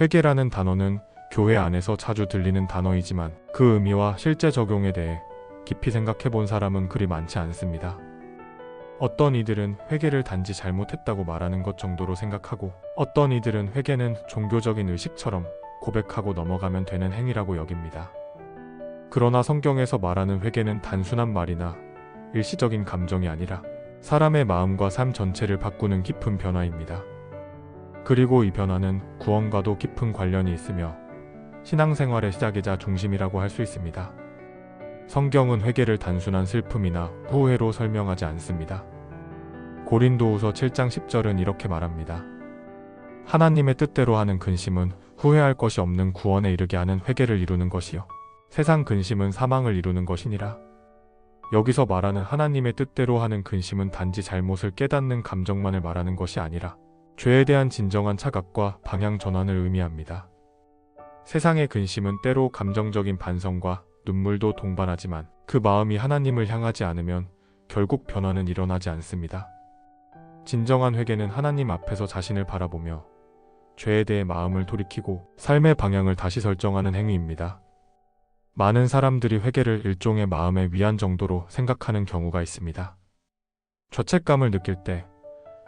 회개라는 단어는 교회 안에서 자주 들리는 단어이지만 그 의미와 실제 적용에 대해 깊이 생각해 본 사람은 그리 많지 않습니다. 어떤 이들은 회개를 단지 잘못했다고 말하는 것 정도로 생각하고, 어떤 이들은 회개는 종교적인 의식처럼 고백하고 넘어가면 되는 행위라고 여깁니다. 그러나 성경에서 말하는 회개는 단순한 말이나 일시적인 감정이 아니라 사람의 마음과 삶 전체를 바꾸는 깊은 변화입니다. 그리고 이 변화는 구원과도 깊은 관련이 있으며 신앙생활의 시작이자 중심이라고 할 수 있습니다. 성경은 회개를 단순한 슬픔이나 후회로 설명하지 않습니다. 고린도후서 7장 10절은 이렇게 말합니다. 하나님의 뜻대로 하는 근심은 후회할 것이 없는 구원에 이르게 하는 회개를 이루는 것이요 세상 근심은 사망을 이루는 것이니라. 여기서 말하는 하나님의 뜻대로 하는 근심은 단지 잘못을 깨닫는 감정만을 말하는 것이 아니라 죄에 대한 진정한 차각과 방향 전환을 의미합니다. 세상의 근심은 때로 감정적인 반성과 눈물도 동반하지만 그 마음이 하나님을 향하지 않으면 결국 변화는 일어나지 않습니다. 진정한 회개는 하나님 앞에서 자신을 바라보며 죄에 대해 마음을 돌이키고 삶의 방향을 다시 설정하는 행위입니다. 많은 사람들이 회개를 일종의 마음의 위안 정도로 생각하는 경우가 있습니다. 죄책감을 느낄 때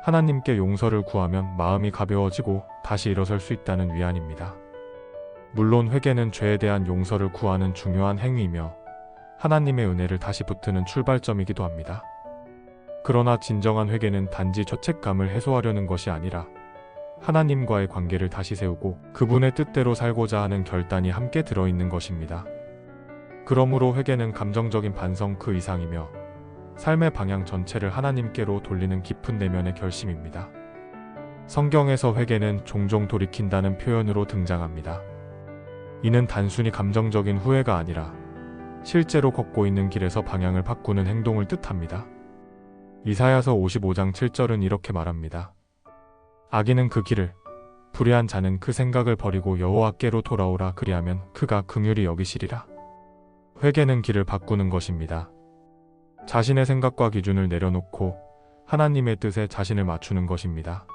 하나님께 용서를 구하면 마음이 가벼워지고 다시 일어설 수 있다는 위안입니다. 물론 회개는 죄에 대한 용서를 구하는 중요한 행위이며 하나님의 은혜를 다시 붙드는 출발점이기도 합니다. 그러나 진정한 회개는 단지 죄책감을 해소하려는 것이 아니라 하나님과의 관계를 다시 세우고 그분의 뜻대로 살고자 하는 결단이 함께 들어있는 것입니다. 그러므로 회개는 감정적인 반성 그 이상이며 삶의 방향 전체를 하나님께로 돌리는 깊은 내면의 결심입니다. 성경에서 회개는 종종 돌이킨다는 표현으로 등장합니다. 이는 단순히 감정적인 후회가 아니라 실제로 걷고 있는 길에서 방향을 바꾸는 행동을 뜻합니다. 이사야서 55장 7절은 이렇게 말합니다. 악인은 그 길을, 불의한 자는 그 생각을 버리고 여호와께로 돌아오라. 그리하면 그가 긍휼히 여기시리라. 회개는 길을 바꾸는 것입니다. 자신의 생각과 기준을 내려놓고 하나님의 뜻에 자신을 맞추는 것입니다.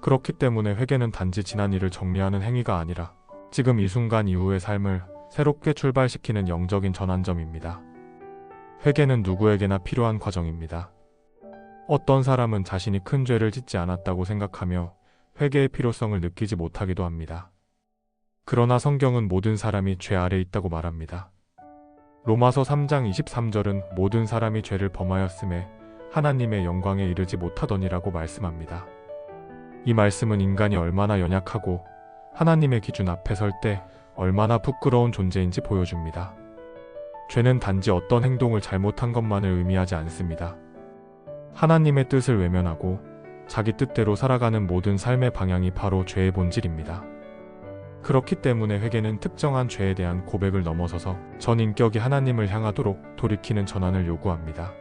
그렇기 때문에 회개는 단지 지난 일을 정리하는 행위가 아니라 지금 이 순간 이후의 삶을 새롭게 출발시키는 영적인 전환점입니다. 회개는 누구에게나 필요한 과정입니다. 어떤 사람은 자신이 큰 죄를 짓지 않았다고 생각하며 회개의 필요성을 느끼지 못하기도 합니다. 그러나 성경은 모든 사람이 죄 아래 있다고 말합니다. 로마서 3장 23절은 모든 사람이 죄를 범하였음에 하나님의 영광에 이르지 못하더니라고 말씀합니다. 이 말씀은 인간이 얼마나 연약하고 하나님의 기준 앞에 설 때 얼마나 부끄러운 존재인지 보여줍니다. 죄는 단지 어떤 행동을 잘못한 것만을 의미하지 않습니다. 하나님의 뜻을 외면하고 자기 뜻대로 살아가는 모든 삶의 방향이 바로 죄의 본질입니다. 그렇기 때문에 회개는 특정한 죄에 대한 고백을 넘어서서 전 인격이 하나님을 향하도록 돌이키는 전환을 요구합니다.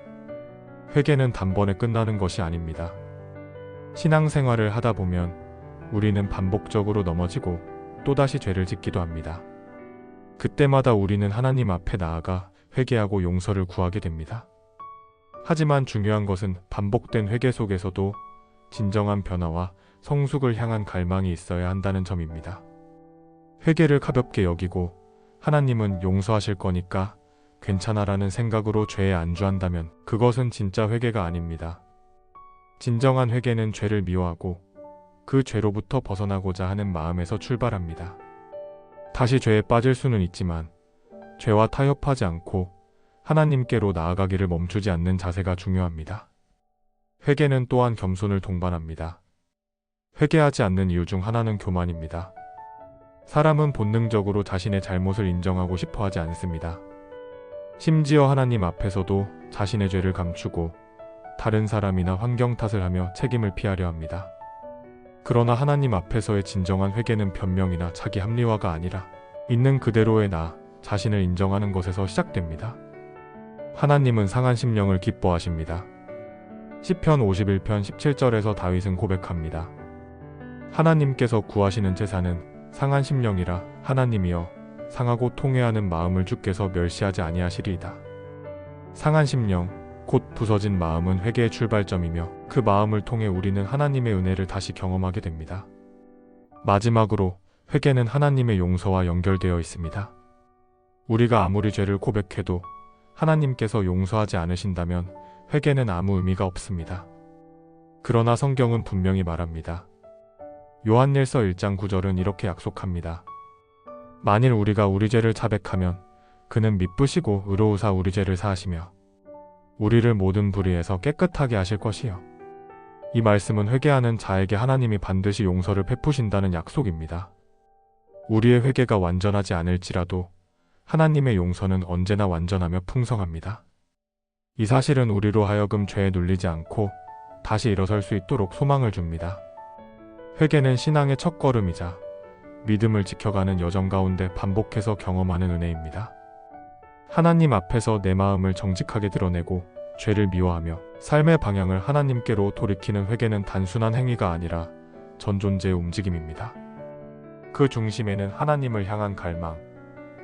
회개는 단번에 끝나는 것이 아닙니다. 신앙생활을 하다 보면 우리는 반복적으로 넘어지고 또다시 죄를 짓기도 합니다. 그때마다 우리는 하나님 앞에 나아가 회개하고 용서를 구하게 됩니다. 하지만 중요한 것은 반복된 회개 속에서도 진정한 변화와 성숙을 향한 갈망이 있어야 한다는 점입니다. 회개를 가볍게 여기고 하나님은 용서하실 거니까 괜찮아라는 생각으로 죄에 안주한다면 그것은 진짜 회개가 아닙니다. 진정한 회개는 죄를 미워하고 그 죄로부터 벗어나고자 하는 마음에서 출발합니다. 다시 죄에 빠질 수는 있지만 죄와 타협하지 않고 하나님께로 나아가기를 멈추지 않는 자세가 중요합니다. 회개는 또한 겸손을 동반합니다. 회개하지 않는 이유 중 하나는 교만입니다. 사람은 본능적으로 자신의 잘못을 인정하고 싶어 하지 않습니다. 심지어 하나님 앞에서도 자신의 죄를 감추고 다른 사람이나 환경 탓을 하며 책임을 피하려 합니다. 그러나 하나님 앞에서의 진정한 회개는 변명이나 자기 합리화가 아니라 있는 그대로의 나 자신을 인정하는 것에서 시작됩니다. 하나님은 상한 심령을 기뻐하십니다. 시편 51편 17절에서 다윗은 고백합니다. 하나님께서 구하시는 제사는 상한 심령이라. 하나님이여 상하고 통회하는 마음을 주께서 멸시하지 아니하시리이다. 상한 심령, 곧 부서진 마음은 회개의 출발점이며 그 마음을 통해 우리는 하나님의 은혜를 다시 경험하게 됩니다. 마지막으로 회개는 하나님의 용서와 연결되어 있습니다. 우리가 아무리 죄를 고백해도 하나님께서 용서하지 않으신다면 회개는 아무 의미가 없습니다. 그러나 성경은 분명히 말합니다. 요한일서 1장 9절은 이렇게 약속합니다. 만일 우리가 우리 죄를 자백하면 그는 미쁘시고 의로우사 우리 죄를 사하시며 우리를 모든 불의에서 깨끗하게 하실 것이요. 이 말씀은 회개하는 자에게 하나님이 반드시 용서를 베푸신다는 약속입니다. 우리의 회개가 완전하지 않을지라도 하나님의 용서는 언제나 완전하며 풍성합니다. 이 사실은 우리로 하여금 죄에 눌리지 않고 다시 일어설 수 있도록 소망을 줍니다. 회개는 신앙의 첫걸음이자 믿음을 지켜가는 여정 가운데 반복해서 경험하는 은혜입니다. 하나님 앞에서 내 마음을 정직하게 드러내고 죄를 미워하며 삶의 방향을 하나님께로 돌이키는 회개는 단순한 행위가 아니라 전 존재의 움직임입니다. 그 중심에는 하나님을 향한 갈망,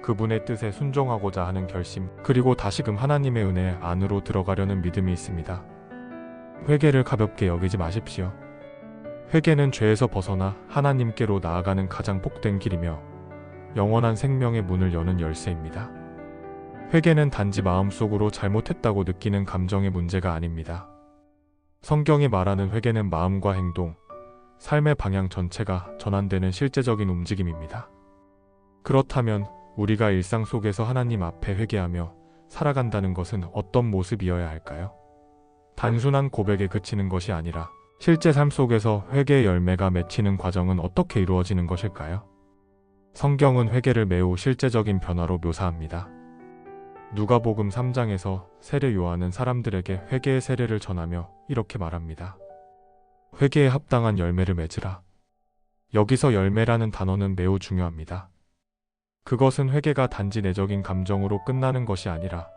그분의 뜻에 순종하고자 하는 결심, 그리고 다시금 하나님의 은혜 안으로 들어가려는 믿음이 있습니다. 회개를 가볍게 여기지 마십시오. 회개는 죄에서 벗어나 하나님께로 나아가는 가장 복된 길이며 영원한 생명의 문을 여는 열쇠입니다. 회개는 단지 마음속으로 잘못했다고 느끼는 감정의 문제가 아닙니다. 성경이 말하는 회개는 마음과 행동, 삶의 방향 전체가 전환되는 실제적인 움직임입니다. 그렇다면 우리가 일상 속에서 하나님 앞에 회개하며 살아간다는 것은 어떤 모습이어야 할까요? 단순한 고백에 그치는 것이 아니라 실제 삶 속에서 회개의 열매가 맺히는 과정은 어떻게 이루어지는 것일까요? 성경은 회개를 매우 실제적인 변화로 묘사합니다. 누가복음 3장에서 세례 요한은 사람들에게 회개의 세례를 전하며 이렇게 말합니다. 회개에 합당한 열매를 맺으라. 여기서 열매라는 단어는 매우 중요합니다. 그것은 회개가 단지 내적인 감정으로 끝나는 것이 아니라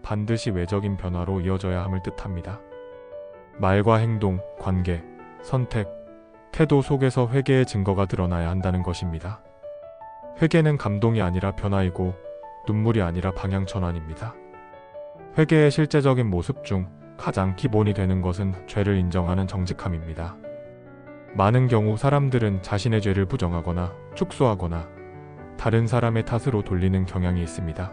반드시 외적인 변화로 이어져야 함을 뜻합니다. 말과 행동, 관계, 선택, 태도 속에서 회개의 증거가 드러나야 한다는 것입니다. 회개는 감동이 아니라 변화이고 눈물이 아니라 방향 전환입니다. 회개의 실제적인 모습 중 가장 기본이 되는 것은 죄를 인정하는 정직함입니다. 많은 경우 사람들은 자신의 죄를 부정하거나 축소하거나 다른 사람의 탓으로 돌리는 경향이 있습니다.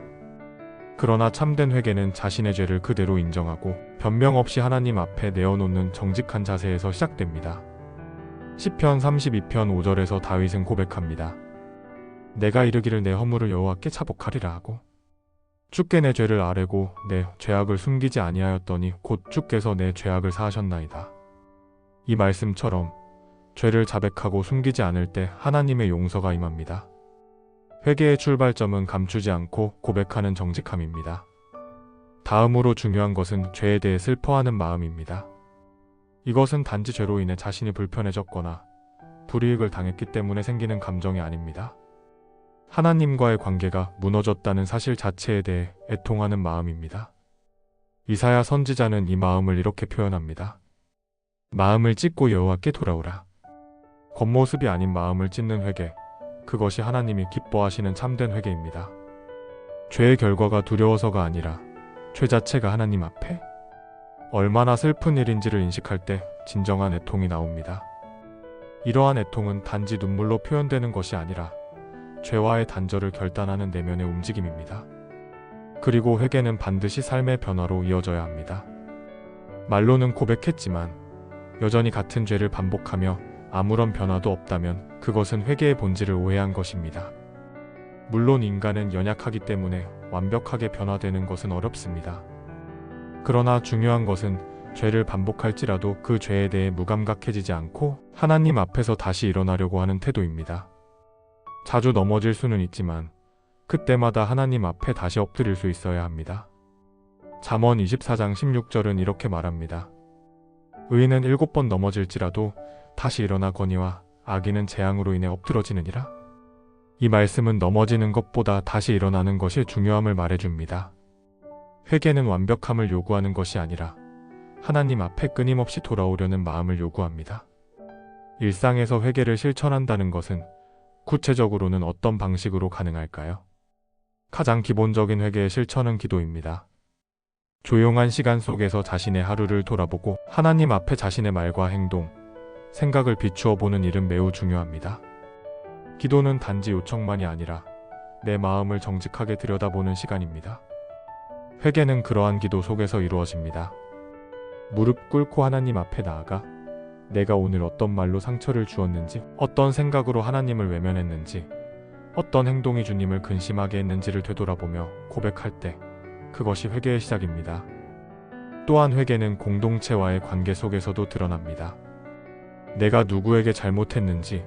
그러나 참된 회개는 자신의 죄를 그대로 인정하고 변명 없이 하나님 앞에 내어놓는 정직한 자세에서 시작됩니다. 시편 32편 5절에서 다윗은 고백합니다. 내가 이르기를 내 허물을 여호와께 차복하리라 하고 주께 내 죄를 아뢰고 내 죄악을 숨기지 아니하였더니 곧 주께서 내 죄악을 사하셨나이다. 이 말씀처럼 죄를 자백하고 숨기지 않을 때 하나님의 용서가 임합니다. 회개의 출발점은 감추지 않고 고백하는 정직함입니다. 다음으로 중요한 것은 죄에 대해 슬퍼하는 마음입니다. 이것은 단지 죄로 인해 자신이 불편해졌거나 불이익을 당했기 때문에 생기는 감정이 아닙니다. 하나님과의 관계가 무너졌다는 사실 자체에 대해 애통하는 마음입니다. 이사야 선지자는 이 마음을 이렇게 표현합니다. 마음을 찢고 여호와께 돌아오라. 겉모습이 아닌 마음을 찢는 회개, 그것이 하나님이 기뻐하시는 참된 회개입니다. 죄의 결과가 두려워서가 아니라 죄 자체가 하나님 앞에 얼마나 슬픈 일인지를 인식할 때 진정한 애통이 나옵니다. 이러한 애통은 단지 눈물로 표현되는 것이 아니라 죄와의 단절을 결단하는 내면의 움직임입니다. 그리고 회개는 반드시 삶의 변화로 이어져야 합니다. 말로는 고백했지만 여전히 같은 죄를 반복하며 아무런 변화도 없다면 그것은 회개의 본질을 오해한 것입니다. 물론 인간은 연약하기 때문에 완벽하게 변화되는 것은 어렵습니다. 그러나 중요한 것은 죄를 반복할지라도 그 죄에 대해 무감각해지지 않고 하나님 앞에서 다시 일어나려고 하는 태도입니다. 자주 넘어질 수는 있지만 그때마다 하나님 앞에 다시 엎드릴 수 있어야 합니다. 잠언 24장 16절은 이렇게 말합니다. 의인은 7번 넘어질지라도 다시 일어나거니와 악인은 재앙으로 인해 엎드러지느니라. 이 말씀은 넘어지는 것보다 다시 일어나는 것이 중요함을 말해줍니다. 회개는 완벽함을 요구하는 것이 아니라 하나님 앞에 끊임없이 돌아오려는 마음을 요구합니다. 일상에서 회개를 실천한다는 것은 구체적으로는 어떤 방식으로 가능할까요? 가장 기본적인 회개의 실천은 기도입니다. 조용한 시간 속에서 자신의 하루를 돌아보고 하나님 앞에 자신의 말과 행동, 생각을 비추어 보는 일은 매우 중요합니다. 기도는 단지 요청만이 아니라 내 마음을 정직하게 들여다보는 시간입니다. 회개는 그러한 기도 속에서 이루어집니다. 무릎 꿇고 하나님 앞에 나아가 내가 오늘 어떤 말로 상처를 주었는지, 어떤 생각으로 하나님을 외면했는지, 어떤 행동이 주님을 근심하게 했는지를 되돌아보며 고백할 때 그것이 회개의 시작입니다. 또한 회개는 공동체와의 관계 속에서도 드러납니다. 내가 누구에게 잘못했는지,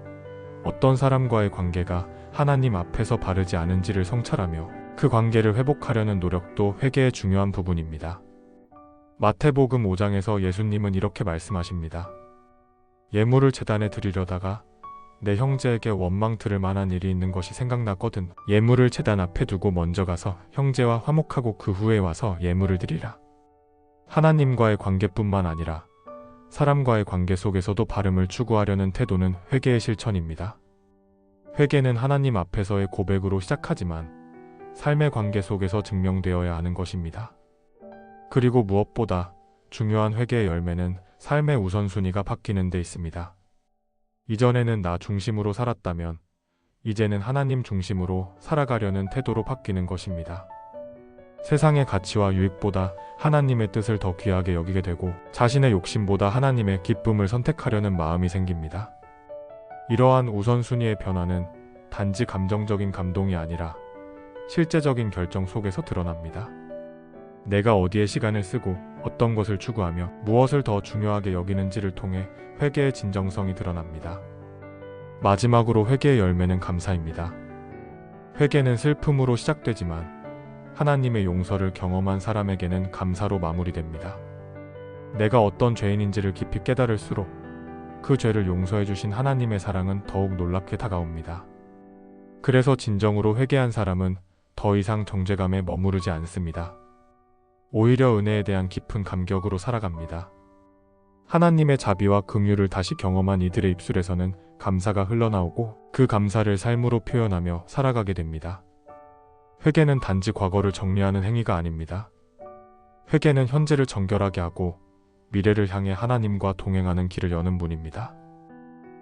어떤 사람과의 관계가 하나님 앞에서 바르지 않은지를 성찰하며 그 관계를 회복하려는 노력도 회개의 중요한 부분입니다. 마태복음 5장에서 예수님은 이렇게 말씀하십니다. 예물을 제단에 드리려다가 내 형제에게 원망 들을 만한 일이 있는 것이 생각났거든. 예물을 제단 앞에 두고 먼저 가서 형제와 화목하고 그 후에 와서 예물을 드리라. 하나님과의 관계뿐만 아니라 사람과의 관계 속에서도 바름을 추구하려는 태도는 회개의 실천입니다. 회개는 하나님 앞에서의 고백으로 시작하지만 삶의 관계 속에서 증명되어야 하는 것입니다. 그리고 무엇보다 중요한 회개의 열매는 삶의 우선순위가 바뀌는 데 있습니다. 이전에는 나 중심으로 살았다면 이제는 하나님 중심으로 살아가려는 태도로 바뀌는 것입니다. 세상의 가치와 유익보다 하나님의 뜻을 더 귀하게 여기게 되고 자신의 욕심보다 하나님의 기쁨을 선택하려는 마음이 생깁니다. 이러한 우선순위의 변화는 단지 감정적인 감동이 아니라 실제적인 결정 속에서 드러납니다. 내가 어디에 시간을 쓰고 어떤 것을 추구하며 무엇을 더 중요하게 여기는지를 통해 회개의 진정성이 드러납니다. 마지막으로 회개의 열매는 감사입니다. 회개는 슬픔으로 시작되지만 하나님의 용서를 경험한 사람에게는 감사로 마무리됩니다. 내가 어떤 죄인인지를 깊이 깨달을수록 그 죄를 용서해 주신 하나님의 사랑은 더욱 놀랍게 다가옵니다. 그래서 진정으로 회개한 사람은 더 이상 정죄감에 머무르지 않습니다. 오히려 은혜에 대한 깊은 감격으로 살아갑니다. 하나님의 자비와 긍휼을 다시 경험한 이들의 입술에서는 감사가 흘러나오고 그 감사를 삶으로 표현하며 살아가게 됩니다. 회개는 단지 과거를 정리하는 행위가 아닙니다. 회개는 현재를 정결하게 하고 미래를 향해 하나님과 동행하는 길을 여는 문입니다.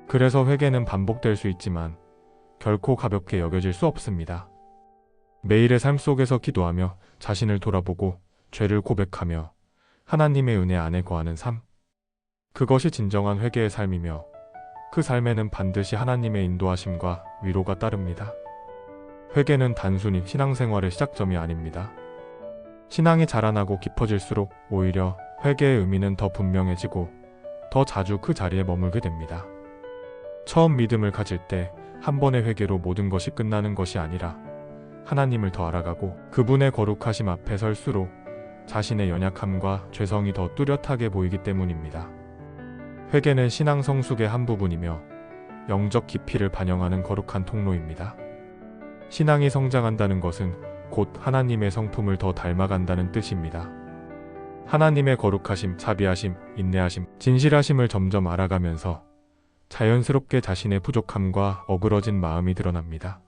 그래서 회개는 반복될 수 있지만 결코 가볍게 여겨질 수 없습니다. 매일의 삶 속에서 기도하며 자신을 돌아보고 죄를 고백하며 하나님의 은혜 안에 거하는 삶. 그것이 진정한 회개의 삶이며 그 삶에는 반드시 하나님의 인도하심과 위로가 따릅니다. 회개는 단순히 신앙생활의 시작점이 아닙니다. 신앙이 자라나고 깊어질수록 오히려 회개의 의미는 더 분명해지고 더 자주 그 자리에 머물게 됩니다. 처음 믿음을 가질 때 한 번의 회개로 모든 것이 끝나는 것이 아니라 하나님을 더 알아가고 그분의 거룩하심 앞에 설수록 자신의 연약함과 죄성이 더 뚜렷하게 보이기 때문입니다. 회개는 신앙 성숙의 한 부분이며 영적 깊이를 반영하는 거룩한 통로입니다. 신앙이 성장한다는 것은 곧 하나님의 성품을 더 닮아간다는 뜻입니다. 하나님의 거룩하심, 자비하심, 인내하심, 진실하심을 점점 알아가면서 자연스럽게 자신의 부족함과 어그러진 마음이 드러납니다.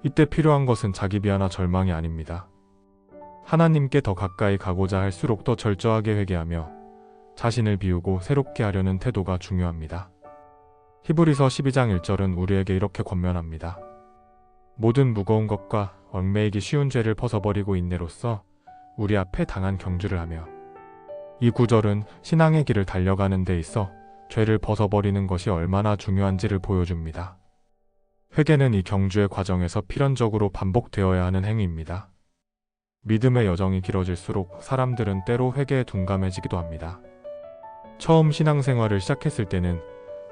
이때 필요한 것은 자기 비하나 절망이 아닙니다. 하나님께 더 가까이 가고자 할수록 더 철저하게 회개하며 자신을 비우고 새롭게 하려는 태도가 중요합니다. 히브리서 12장 1절은 우리에게 이렇게 권면합니다. 모든 무거운 것과 얽매이기 쉬운 죄를 벗어버리고 인내로써 우리 앞에 당한 경주를 하며. 이 구절은 신앙의 길을 달려가는 데 있어 죄를 벗어버리는 것이 얼마나 중요한지를 보여줍니다. 회개는 이 경주의 과정에서 필연적으로 반복되어야 하는 행위입니다. 믿음의 여정이 길어질수록 사람들은 때로 회개에 둔감해지기도 합니다. 처음 신앙생활을 시작했을 때는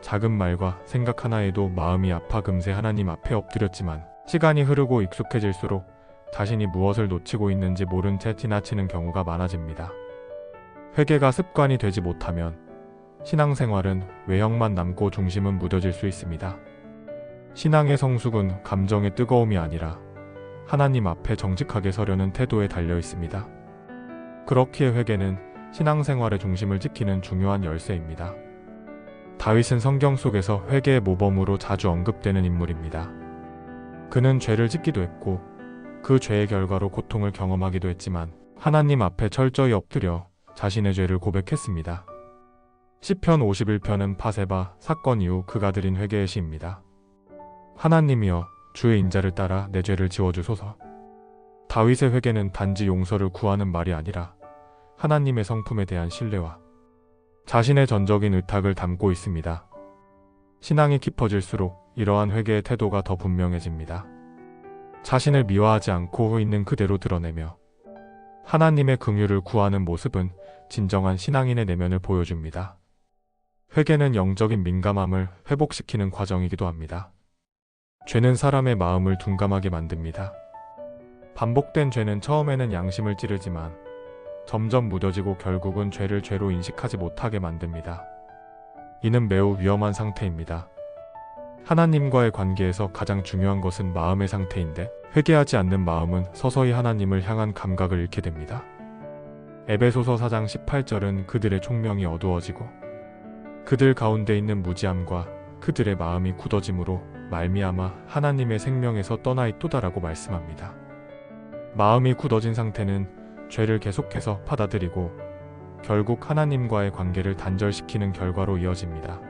작은 말과 생각 하나에도 마음이 아파 금세 하나님 앞에 엎드렸지만 시간이 흐르고 익숙해질수록 자신이 무엇을 놓치고 있는지 모른 채 지나치는 경우가 많아집니다. 회개가 습관이 되지 못하면 신앙생활은 외형만 남고 중심은 무뎌질 수 있습니다. 신앙의 성숙은 감정의 뜨거움이 아니라 하나님 앞에 정직하게 서려는 태도에 달려 있습니다. 그렇기에 회개는 신앙생활의 중심을 지키는 중요한 열쇠입니다. 다윗은 성경 속에서 회개의 모범으로 자주 언급되는 인물입니다. 그는 죄를 짓기도 했고 그 죄의 결과로 고통을 경험하기도 했지만 하나님 앞에 철저히 엎드려 자신의 죄를 고백했습니다. 시편 51편은 바세바 사건 이후 그가 드린 회개의 시입니다. 하나님이여, 주의 인자를 따라 내 죄를 지워주소서. 다윗의 회개는 단지 용서를 구하는 말이 아니라 하나님의 성품에 대한 신뢰와 자신의 전적인 의탁을 담고 있습니다. 신앙이 깊어질수록 이러한 회개의 태도가 더 분명해집니다. 자신을 미화하지 않고 있는 그대로 드러내며 하나님의 긍휼을 구하는 모습은 진정한 신앙인의 내면을 보여줍니다. 회개는 영적인 민감함을 회복시키는 과정이기도 합니다. 죄는 사람의 마음을 둔감하게 만듭니다. 반복된 죄는 처음에는 양심을 찌르지만 점점 무뎌지고 결국은 죄를 죄로 인식하지 못하게 만듭니다. 이는 매우 위험한 상태입니다. 하나님과의 관계에서 가장 중요한 것은 마음의 상태인데 회개하지 않는 마음은 서서히 하나님을 향한 감각을 잃게 됩니다. 에베소서 4장 18절은 그들의 총명이 어두워지고 그들 가운데 있는 무지함과 그들의 마음이 굳어짐으로 말미암아 하나님의 생명에서 떠나 있도다라고 말씀합니다. 마음이 굳어진 상태는 죄를 계속해서 받아들이고 결국 하나님과의 관계를 단절시키는 결과로 이어집니다.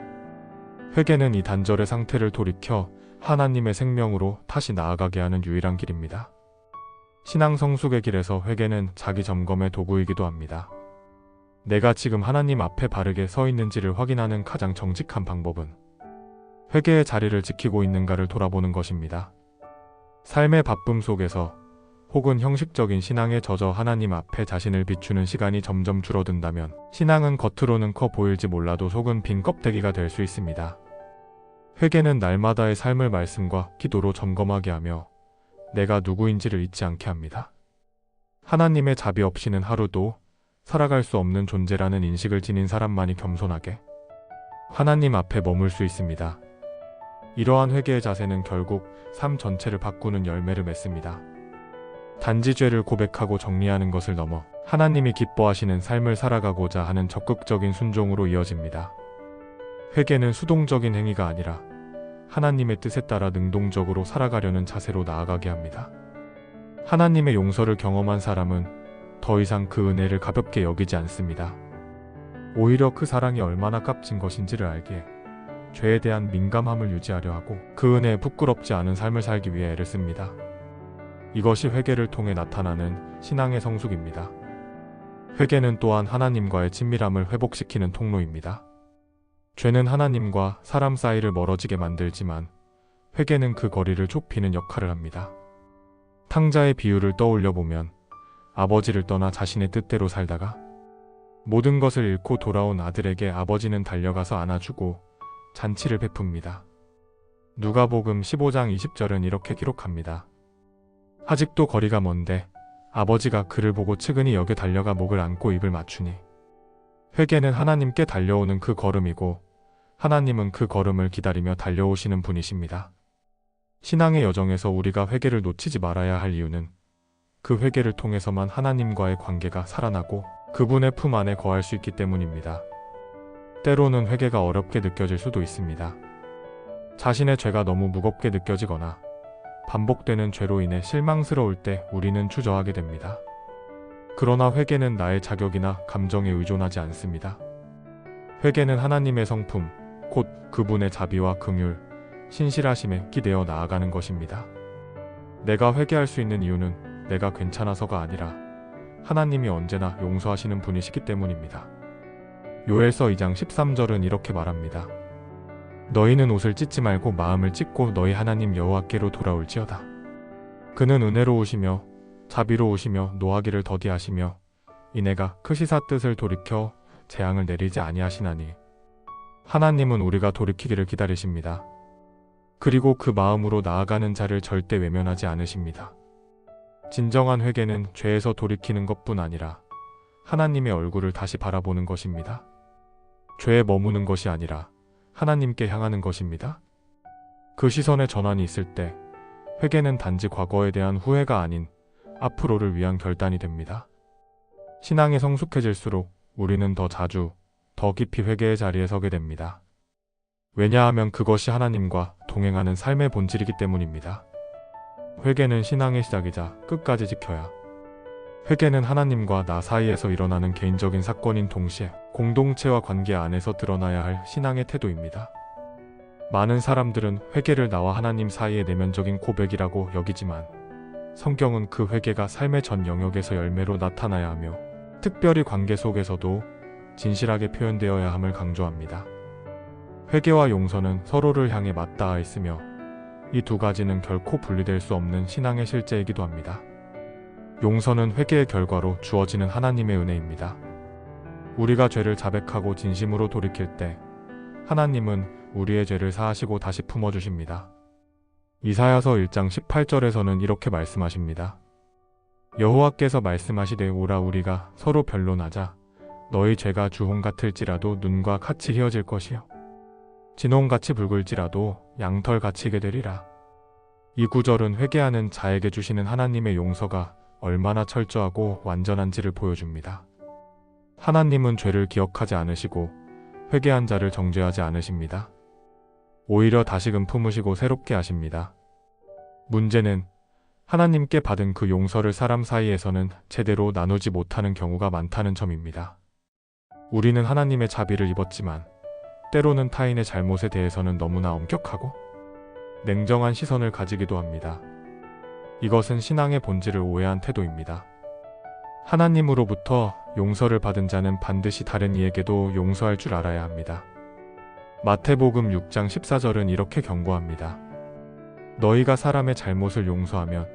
회개는 이 단절의 상태를 돌이켜 하나님의 생명으로 다시 나아가게 하는 유일한 길입니다. 신앙 성숙의 길에서 회개는 자기 점검의 도구이기도 합니다. 내가 지금 하나님 앞에 바르게 서 있는지를 확인하는 가장 정직한 방법은 회개의 자리를 지키고 있는가를 돌아보는 것입니다. 삶의 바쁨 속에서 혹은 형식적인 신앙에 젖어 하나님 앞에 자신을 비추는 시간이 점점 줄어든다면 신앙은 겉으로는 커 보일지 몰라도 속은 빈 껍데기가 될 수 있습니다. 회개는 날마다의 삶을 말씀과 기도로 점검하게 하며 내가 누구인지를 잊지 않게 합니다. 하나님의 자비 없이는 하루도 살아갈 수 없는 존재라는 인식을 지닌 사람만이 겸손하게 하나님 앞에 머물 수 있습니다. 이러한 회개의 자세는 결국 삶 전체를 바꾸는 열매를 맺습니다. 단지 죄를 고백하고 정리하는 것을 넘어 하나님이 기뻐하시는 삶을 살아가고자 하는 적극적인 순종으로 이어집니다. 회개는 수동적인 행위가 아니라 하나님의 뜻에 따라 능동적으로 살아가려는 자세로 나아가게 합니다. 하나님의 용서를 경험한 사람은 더 이상 그 은혜를 가볍게 여기지 않습니다. 오히려 그 사랑이 얼마나 값진 것인지를 알기에 죄에 대한 민감함을 유지하려 하고 그 은혜에 부끄럽지 않은 삶을 살기 위해 애를 씁니다. 이것이 회개를 통해 나타나는 신앙의 성숙입니다. 회개는 또한 하나님과의 친밀함을 회복시키는 통로입니다. 죄는 하나님과 사람 사이를 멀어지게 만들지만 회개는 그 거리를 좁히는 역할을 합니다. 탕자의 비유를 떠올려 보면 아버지를 떠나 자신의 뜻대로 살다가 모든 것을 잃고 돌아온 아들에게 아버지는 달려가서 안아주고 잔치를 베풉니다. 누가복음 15장 20절은 이렇게 기록합니다. 아직도 거리가 먼데 아버지가 그를 보고 측은히 여겨 달려가 목을 안고 입을 맞추니 회개는 하나님께 달려오는 그 걸음이고 하나님은 그 걸음을 기다리며 달려오시는 분이십니다. 신앙의 여정에서 우리가 회개를 놓치지 말아야 할 이유는 그 회개를 통해서만 하나님과의 관계가 살아나고 그분의 품 안에 거할 수 있기 때문입니다. 때로는 회개가 어렵게 느껴질 수도 있습니다. 자신의 죄가 너무 무겁게 느껴지거나 반복되는 죄로 인해 실망스러울 때 우리는 주저하게 됩니다. 그러나 회개는 나의 자격이나 감정에 의존하지 않습니다. 회개는 하나님의 성품, 곧 그분의 자비와 긍휼, 신실하심에 기대어 나아가는 것입니다. 내가 회개할 수 있는 이유는 내가 괜찮아서가 아니라 하나님이 언제나 용서하시는 분이시기 때문입니다. 요엘서 2장 13절은 이렇게 말합니다. 너희는 옷을 찢지 말고 마음을 찢고 너희 하나님 여호와께로 돌아올지어다. 그는 은혜로우시며 자비로우시며 노하기를 더디하시며 이내가 크시사 뜻을 돌이켜 재앙을 내리지 아니하시나니 하나님은 우리가 돌이키기를 기다리십니다. 그리고 그 마음으로 나아가는 자를 절대 외면하지 않으십니다. 진정한 회개는 죄에서 돌이키는 것뿐 아니라 하나님의 얼굴을 다시 바라보는 것입니다. 죄에 머무는 것이 아니라 하나님께 향하는 것입니다. 그 시선의 전환이 있을 때 회개는 단지 과거에 대한 후회가 아닌 앞으로를 위한 결단이 됩니다. 신앙이 성숙해질수록 우리는 더 자주, 더 깊이 회개의 자리에 서게 됩니다. 왜냐하면 그것이 하나님과 동행하는 삶의 본질이기 때문입니다. 회개는 신앙의 시작이자 끝까지 지켜야 회개는 하나님과 나 사이에서 일어나는 개인적인 사건인 동시에 공동체와 관계 안에서 드러나야 할 신앙의 태도입니다. 많은 사람들은 회개를 나와 하나님 사이의 내면적인 고백이라고 여기지만 성경은 그 회개가 삶의 전 영역에서 열매로 나타나야 하며 특별히 관계 속에서도 진실하게 표현되어야 함을 강조합니다. 회개와 용서는 서로를 향해 맞닿아 있으며 이 두 가지는 결코 분리될 수 없는 신앙의 실제이기도 합니다. 용서는 회개의 결과로 주어지는 하나님의 은혜입니다. 우리가 죄를 자백하고 진심으로 돌이킬 때 하나님은 우리의 죄를 사하시고 다시 품어주십니다. 이사야서 1장 18절에서는 이렇게 말씀하십니다. 여호와께서 말씀하시되 오라 우리가 서로 변론하자. 너희 죄가 주홍 같을지라도 눈과 같이 희어질 것이요 진홍같이 붉을지라도 양털같이 희게 되리라. 이 구절은 회개하는 자에게 주시는 하나님의 용서가 얼마나 철저하고 완전한지를 보여줍니다. 하나님은 죄를 기억하지 않으시고 회개한 자를 정죄하지 않으십니다. 오히려 다시금 품으시고 새롭게 하십니다. 문제는 하나님께 받은 그 용서를 사람 사이에서는 제대로 나누지 못하는 경우가 많다는 점입니다. 우리는 하나님의 자비를 입었지만 때로는 타인의 잘못에 대해서는 너무나 엄격하고 냉정한 시선을 가지기도 합니다. 이것은 신앙의 본질을 오해한 태도입니다. 하나님으로부터 용서를 받은 자는 반드시 다른 이에게도 용서할 줄 알아야 합니다. 마태복음 6장 14절은 이렇게 경고합니다. 너희가 사람의 잘못을 용서하면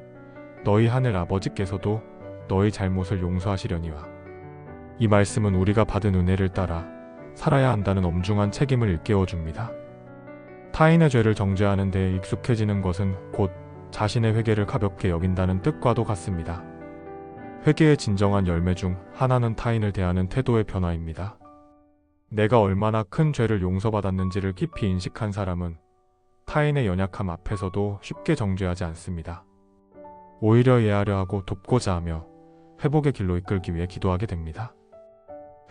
너희 하늘 아버지께서도 너희 잘못을 용서하시려니와. 이 말씀은 우리가 받은 은혜를 따라 살아야 한다는 엄중한 책임을 일깨워줍니다. 타인의 죄를 정죄하는 데에 익숙해지는 것은 곧 자신의 회개를 가볍게 여긴다는 뜻과도 같습니다. 회개의 진정한 열매 중 하나는 타인을 대하는 태도의 변화입니다. 내가 얼마나 큰 죄를 용서받았는지를 깊이 인식한 사람은 타인의 연약함 앞에서도 쉽게 정죄하지 않습니다. 오히려 이해하려 하고 돕고자 하며 회복의 길로 이끌기 위해 기도하게 됩니다.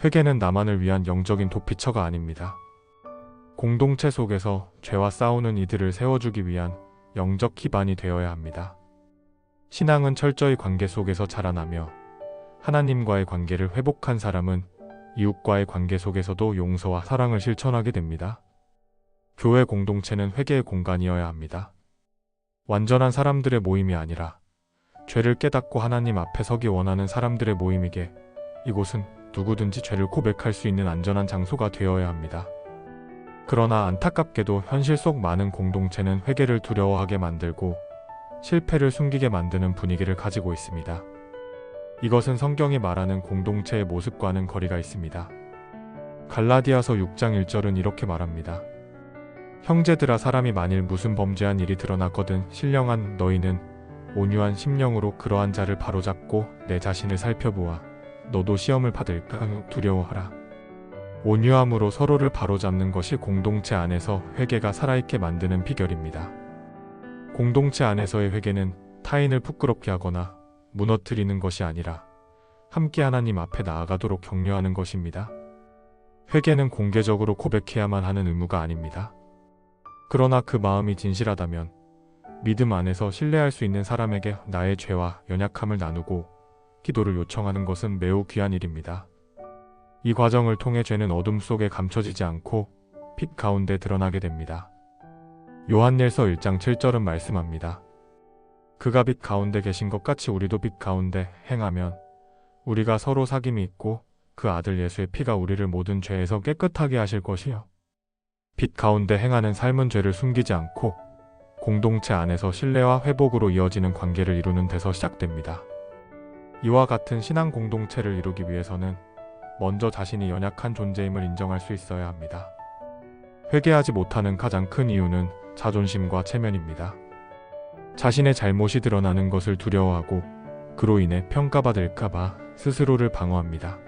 회개는 나만을 위한 영적인 도피처가 아닙니다. 공동체 속에서 죄와 싸우는 이들을 세워주기 위한 영적 기반이 되어야 합니다. 신앙은 철저히 관계 속에서 자라나며 하나님과의 관계를 회복한 사람은 이웃과의 관계 속에서도 용서와 사랑을 실천하게 됩니다. 교회 공동체는 회개의 공간이어야 합니다. 완전한 사람들의 모임이 아니라 죄를 깨닫고 하나님 앞에 서기 원하는 사람들의 모임이게 이곳은 누구든지 죄를 고백할 수 있는 안전한 장소가 되어야 합니다. 그러나 안타깝게도 현실 속 많은 공동체는 회개를 두려워하게 만들고 실패를 숨기게 만드는 분위기를 가지고 있습니다. 이것은 성경이 말하는 공동체의 모습과는 거리가 있습니다. 갈라디아서 6장 1절은 이렇게 말합니다. 형제들아 사람이 만일 무슨 범죄한 일이 드러났거든 신령한 너희는 온유한 심령으로 그러한 자를 바로잡고 내 자신을 살펴보아 너도 시험을 받을까 두려워하라. 온유함으로 서로를 바로잡는 것이 공동체 안에서 회개가 살아있게 만드는 비결입니다. 공동체 안에서의 회개는 타인을 부끄럽게 하거나 무너뜨리는 것이 아니라 함께 하나님 앞에 나아가도록 격려하는 것입니다. 회개는 공개적으로 고백해야만 하는 의무가 아닙니다. 그러나 그 마음이 진실하다면 믿음 안에서 신뢰할 수 있는 사람에게 나의 죄와 연약함을 나누고 기도를 요청하는 것은 매우 귀한 일입니다. 이 과정을 통해 죄는 어둠 속에 감춰지지 않고 빛 가운데 드러나게 됩니다. 요한일서 1장 7절은 말씀합니다. 그가 빛 가운데 계신 것 같이 우리도 빛 가운데 행하면 우리가 서로 사귐이 있고 그 아들 예수의 피가 우리를 모든 죄에서 깨끗하게 하실 것이요. 빛 가운데 행하는 삶은 죄를 숨기지 않고 공동체 안에서 신뢰와 회복으로 이어지는 관계를 이루는 데서 시작됩니다. 이와 같은 신앙 공동체를 이루기 위해서는 먼저 자신이 연약한 존재임을 인정할 수 있어야 합니다. 회개하지 못하는 가장 큰 이유는 자존심과 체면입니다. 자신의 잘못이 드러나는 것을 두려워하고 그로 인해 평가받을까봐 스스로를 방어합니다.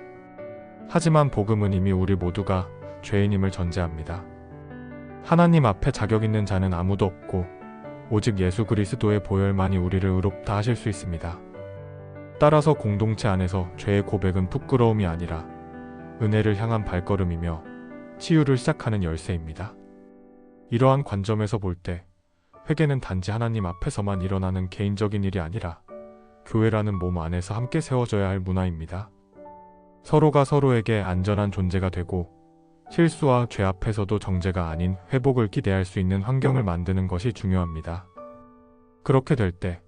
하지만 복음은 이미 우리 모두가 죄인임을 전제합니다. 하나님 앞에 자격 있는 자는 아무도 없고 오직 예수 그리스도의 보혈만이 우리를 의롭다 하실 수 있습니다. 따라서 공동체 안에서 죄의 고백은 부끄러움이 아니라 은혜를 향한 발걸음이며 치유를 시작하는 열쇠입니다. 이러한 관점에서 볼 때 회개는 단지 하나님 앞에서만 일어나는 개인적인 일이 아니라 교회라는 몸 안에서 함께 세워져야 할 문화입니다. 서로가 서로에게 안전한 존재가 되고 실수와 죄 앞에서도 정죄가 아닌 회복을 기대할 수 있는 환경을 만드는 것이 중요합니다. 그렇게 될 때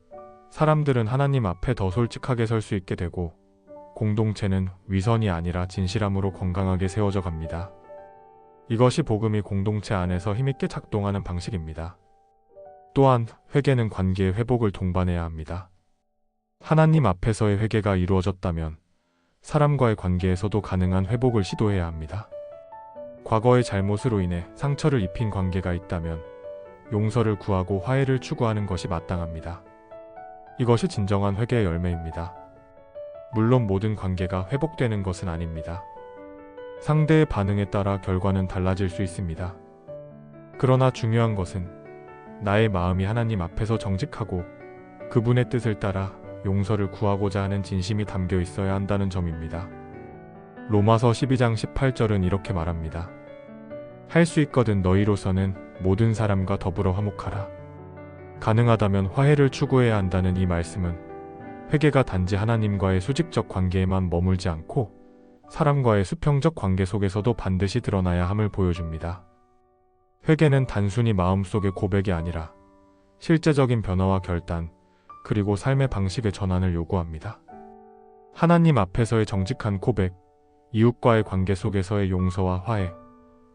사람들은 하나님 앞에 더 솔직하게 설 수 있게 되고 공동체는 위선이 아니라 진실함으로 건강하게 세워져 갑니다. 이것이 복음이 공동체 안에서 힘있게 작동하는 방식입니다. 또한 회개는 관계의 회복을 동반해야 합니다. 하나님 앞에서의 회개가 이루어졌다면 사람과의 관계에서도 가능한 회복을 시도해야 합니다. 과거의 잘못으로 인해 상처를 입힌 관계가 있다면 용서를 구하고 화해를 추구하는 것이 마땅합니다. 이것이 진정한 회개의 열매입니다. 물론 모든 관계가 회복되는 것은 아닙니다. 상대의 반응에 따라 결과는 달라질 수 있습니다. 그러나 중요한 것은 나의 마음이 하나님 앞에서 정직하고 그분의 뜻을 따라 용서를 구하고자 하는 진심이 담겨 있어야 한다는 점입니다. 로마서 12장 18절은 이렇게 말합니다. 할 수 있거든 너희로서는 모든 사람과 더불어 화목하라. 가능하다면 화해를 추구해야 한다는 이 말씀은 회개가 단지 하나님과의 수직적 관계에만 머물지 않고 사람과의 수평적 관계 속에서도 반드시 드러나야 함을 보여줍니다. 회개는 단순히 마음속의 고백이 아니라 실제적인 변화와 결단, 그리고 삶의 방식의 전환을 요구합니다. 하나님 앞에서의 정직한 고백, 이웃과의 관계 속에서의 용서와 화해,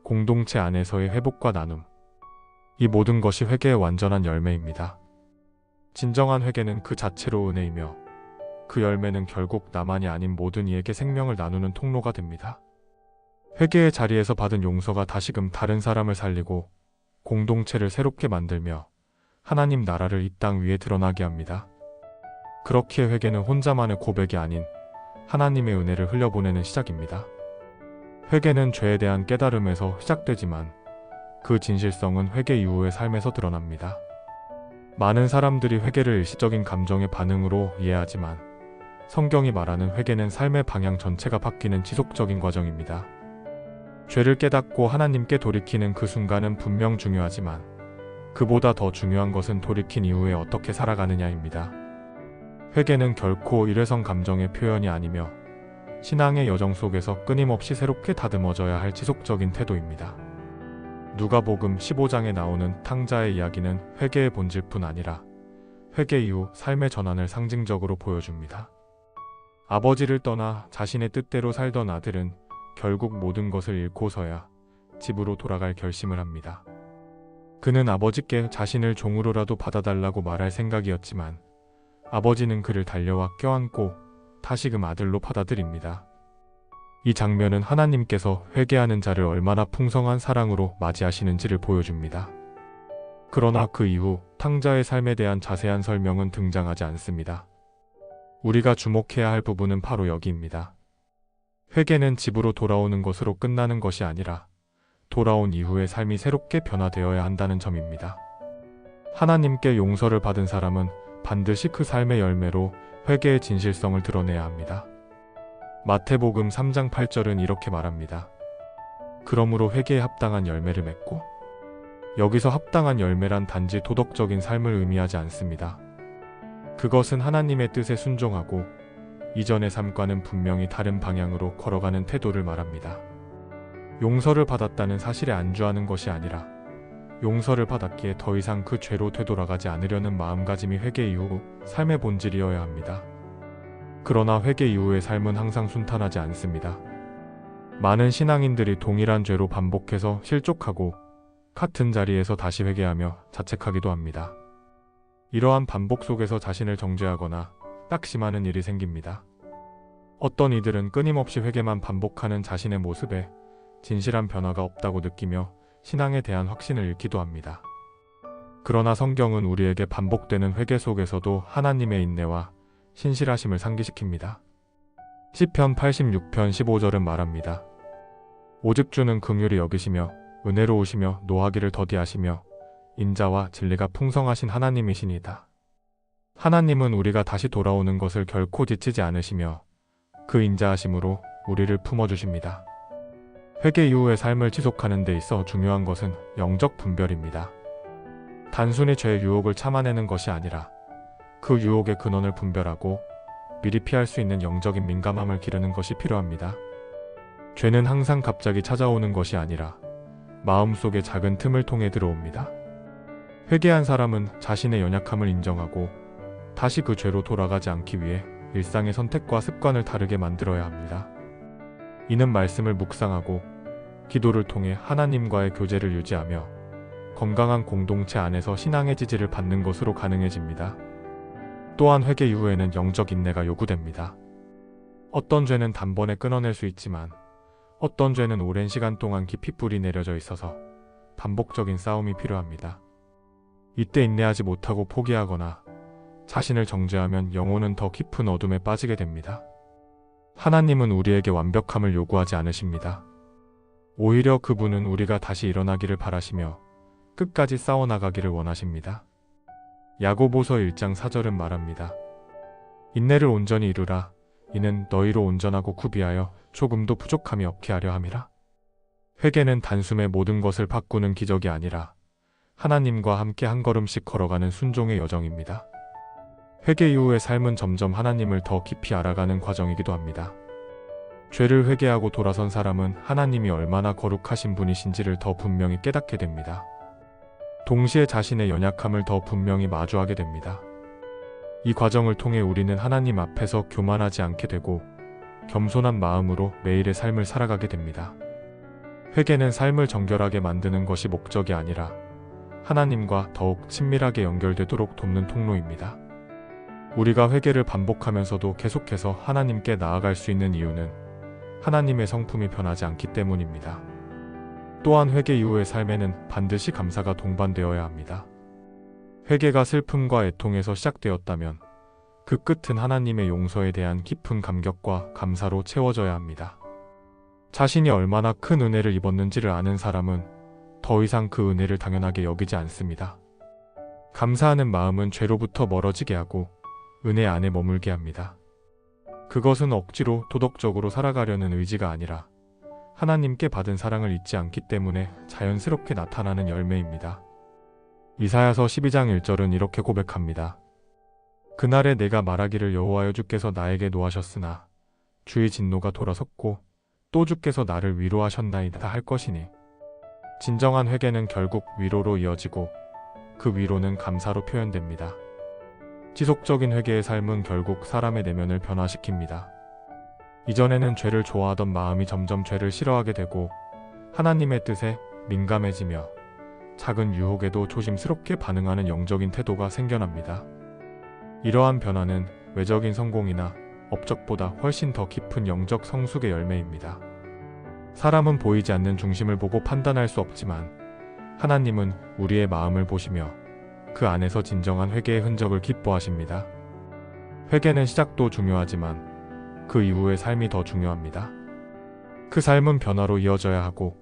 공동체 안에서의 회복과 나눔, 이 모든 것이 회개의 완전한 열매입니다. 진정한 회개는 그 자체로 은혜이며 그 열매는 결국 나만이 아닌 모든 이에게 생명을 나누는 통로가 됩니다. 회개의 자리에서 받은 용서가 다시금 다른 사람을 살리고 공동체를 새롭게 만들며 하나님 나라를 이 땅 위에 드러나게 합니다. 그렇기에 회개는 혼자만의 고백이 아닌 하나님의 은혜를 흘려보내는 시작입니다. 회개는 죄에 대한 깨달음에서 시작되지만 그 진실성은 회개 이후의 삶에서 드러납니다. 많은 사람들이 회개를 일시적인 감정의 반응으로 이해하지만 성경이 말하는 회개는 삶의 방향 전체가 바뀌는 지속적인 과정입니다. 죄를 깨닫고 하나님께 돌이키는 그 순간은 분명 중요하지만 그보다 더 중요한 것은 돌이킨 이후에 어떻게 살아가느냐입니다. 회개는 결코 일회성 감정의 표현이 아니며 신앙의 여정 속에서 끊임없이 새롭게 다듬어져야 할 지속적인 태도입니다. 누가복음 15장에 나오는 탕자의 이야기는 회개의 본질뿐 아니라 회개 이후 삶의 전환을 상징적으로 보여줍니다. 아버지를 떠나 자신의 뜻대로 살던 아들은 결국 모든 것을 잃고서야 집으로 돌아갈 결심을 합니다. 그는 아버지께 자신을 종으로라도 받아달라고 말할 생각이었지만 아버지는 그를 달려와 껴안고 다시금 아들로 받아들입니다. 이 장면은 하나님께서 회개하는 자를 얼마나 풍성한 사랑으로 맞이하시는지를 보여줍니다. 그러나 그 이후 탕자의 삶에 대한 자세한 설명은 등장하지 않습니다. 우리가 주목해야 할 부분은 바로 여기입니다. 회개는 집으로 돌아오는 것으로 끝나는 것이 아니라 돌아온 이후의 삶이 새롭게 변화되어야 한다는 점입니다. 하나님께 용서를 받은 사람은 반드시 그 삶의 열매로 회개의 진실성을 드러내야 합니다. 마태복음 3장 8절은 이렇게 말합니다. 그러므로 회개에 합당한 열매를 맺고, 여기서 합당한 열매란 단지 도덕적인 삶을 의미하지 않습니다. 그것은 하나님의 뜻에 순종하고 이전의 삶과는 분명히 다른 방향으로 걸어가는 태도를 말합니다. 용서를 받았다는 사실에 안주하는 것이 아니라 용서를 받았기에 더 이상 그 죄로 되돌아가지 않으려는 마음가짐이 회개 이후 삶의 본질이어야 합니다. 그러나 회개 이후의 삶은 항상 순탄하지 않습니다. 많은 신앙인들이 동일한 죄로 반복해서 실족하고 같은 자리에서 다시 회개하며 자책하기도 합니다. 이러한 반복 속에서 자신을 정죄하거나 낙심하는 일이 생깁니다. 어떤 이들은 끊임없이 회개만 반복하는 자신의 모습에 진실한 변화가 없다고 느끼며 신앙에 대한 확신을 잃기도 합니다. 그러나 성경은 우리에게 반복되는 회개 속에서도 하나님의 인내와 신실하심을 상기시킵니다. 시편 86편 15절은 말합니다. 오직 주는 긍휼히 여기시며 은혜로우시며 노하기를 더디하시며 인자와 진리가 풍성하신 하나님이시니이다. 하나님은 우리가 다시 돌아오는 것을 결코 지치지 않으시며 그 인자하심으로 우리를 품어주십니다. 회개 이후의 삶을 지속하는 데 있어 중요한 것은 영적 분별입니다. 단순히 죄의 유혹을 참아내는 것이 아니라 그 유혹의 근원을 분별하고 미리 피할 수 있는 영적인 민감함을 기르는 것이 필요합니다. 죄는 항상 갑자기 찾아오는 것이 아니라 마음속의 작은 틈을 통해 들어옵니다. 회개한 사람은 자신의 연약함을 인정하고 다시 그 죄로 돌아가지 않기 위해 일상의 선택과 습관을 다르게 만들어야 합니다. 이는 말씀을 묵상하고 기도를 통해 하나님과의 교제를 유지하며 건강한 공동체 안에서 신앙의 지지를 받는 것으로 가능해집니다. 또한 회개 이후에는 영적 인내가 요구됩니다. 어떤 죄는 단번에 끊어낼 수 있지만 어떤 죄는 오랜 시간 동안 깊이 뿌리 내려져 있어서 반복적인 싸움이 필요합니다. 이때 인내하지 못하고 포기하거나 자신을 정죄하면 영혼은 더 깊은 어둠에 빠지게 됩니다. 하나님은 우리에게 완벽함을 요구하지 않으십니다. 오히려 그분은 우리가 다시 일어나기를 바라시며 끝까지 싸워나가기를 원하십니다. 야고보서 1장 4절은 말합니다. 인내를 온전히 이루라. 이는 너희로 온전하고 구비하여 조금도 부족함이 없게 하려 함이라. 회개는 단숨에 모든 것을 바꾸는 기적이 아니라 하나님과 함께 한 걸음씩 걸어가는 순종의 여정입니다. 회개 이후의 삶은 점점 하나님을 더 깊이 알아가는 과정이기도 합니다. 죄를 회개하고 돌아선 사람은 하나님이 얼마나 거룩하신 분이신지를 더 분명히 깨닫게 됩니다. 동시에 자신의 연약함을 더 분명히 마주하게 됩니다. 이 과정을 통해 우리는 하나님 앞에서 교만하지 않게 되고 겸손한 마음으로 매일의 삶을 살아가게 됩니다. 회개는 삶을 정결하게 만드는 것이 목적이 아니라 하나님과 더욱 친밀하게 연결되도록 돕는 통로입니다. 우리가 회개를 반복하면서도 계속해서 하나님께 나아갈 수 있는 이유는 하나님의 성품이 변하지 않기 때문입니다. 또한 회개 이후의 삶에는 반드시 감사가 동반되어야 합니다. 회개가 슬픔과 애통에서 시작되었다면 그 끝은 하나님의 용서에 대한 깊은 감격과 감사로 채워져야 합니다. 자신이 얼마나 큰 은혜를 입었는지를 아는 사람은 더 이상 그 은혜를 당연하게 여기지 않습니다. 감사하는 마음은 죄로부터 멀어지게 하고 은혜 안에 머물게 합니다. 그것은 억지로 도덕적으로 살아가려는 의지가 아니라 하나님께 받은 사랑을 잊지 않기 때문에 자연스럽게 나타나는 열매입니다. 이사야서 12장 1절은 이렇게 고백합니다. 그날에 내가 말하기를 여호와여 주께서 나에게 노하셨으나 주의 진노가 돌아섰고 또 주께서 나를 위로하셨나이다 할 것이니. 진정한 회개는 결국 위로로 이어지고 그 위로는 감사로 표현됩니다. 지속적인 회개의 삶은 결국 사람의 내면을 변화시킵니다. 이전에는 죄를 좋아하던 마음이 점점 죄를 싫어하게 되고 하나님의 뜻에 민감해지며 작은 유혹에도 조심스럽게 반응하는 영적인 태도가 생겨납니다. 이러한 변화는 외적인 성공이나 업적보다 훨씬 더 깊은 영적 성숙의 열매입니다. 사람은 보이지 않는 중심을 보고 판단할 수 없지만 하나님은 우리의 마음을 보시며 그 안에서 진정한 회개의 흔적을 기뻐하십니다. 회개는 시작도 중요하지만 그 이후의 삶이 더 중요합니다. 그 삶은 변화로 이어져야 하고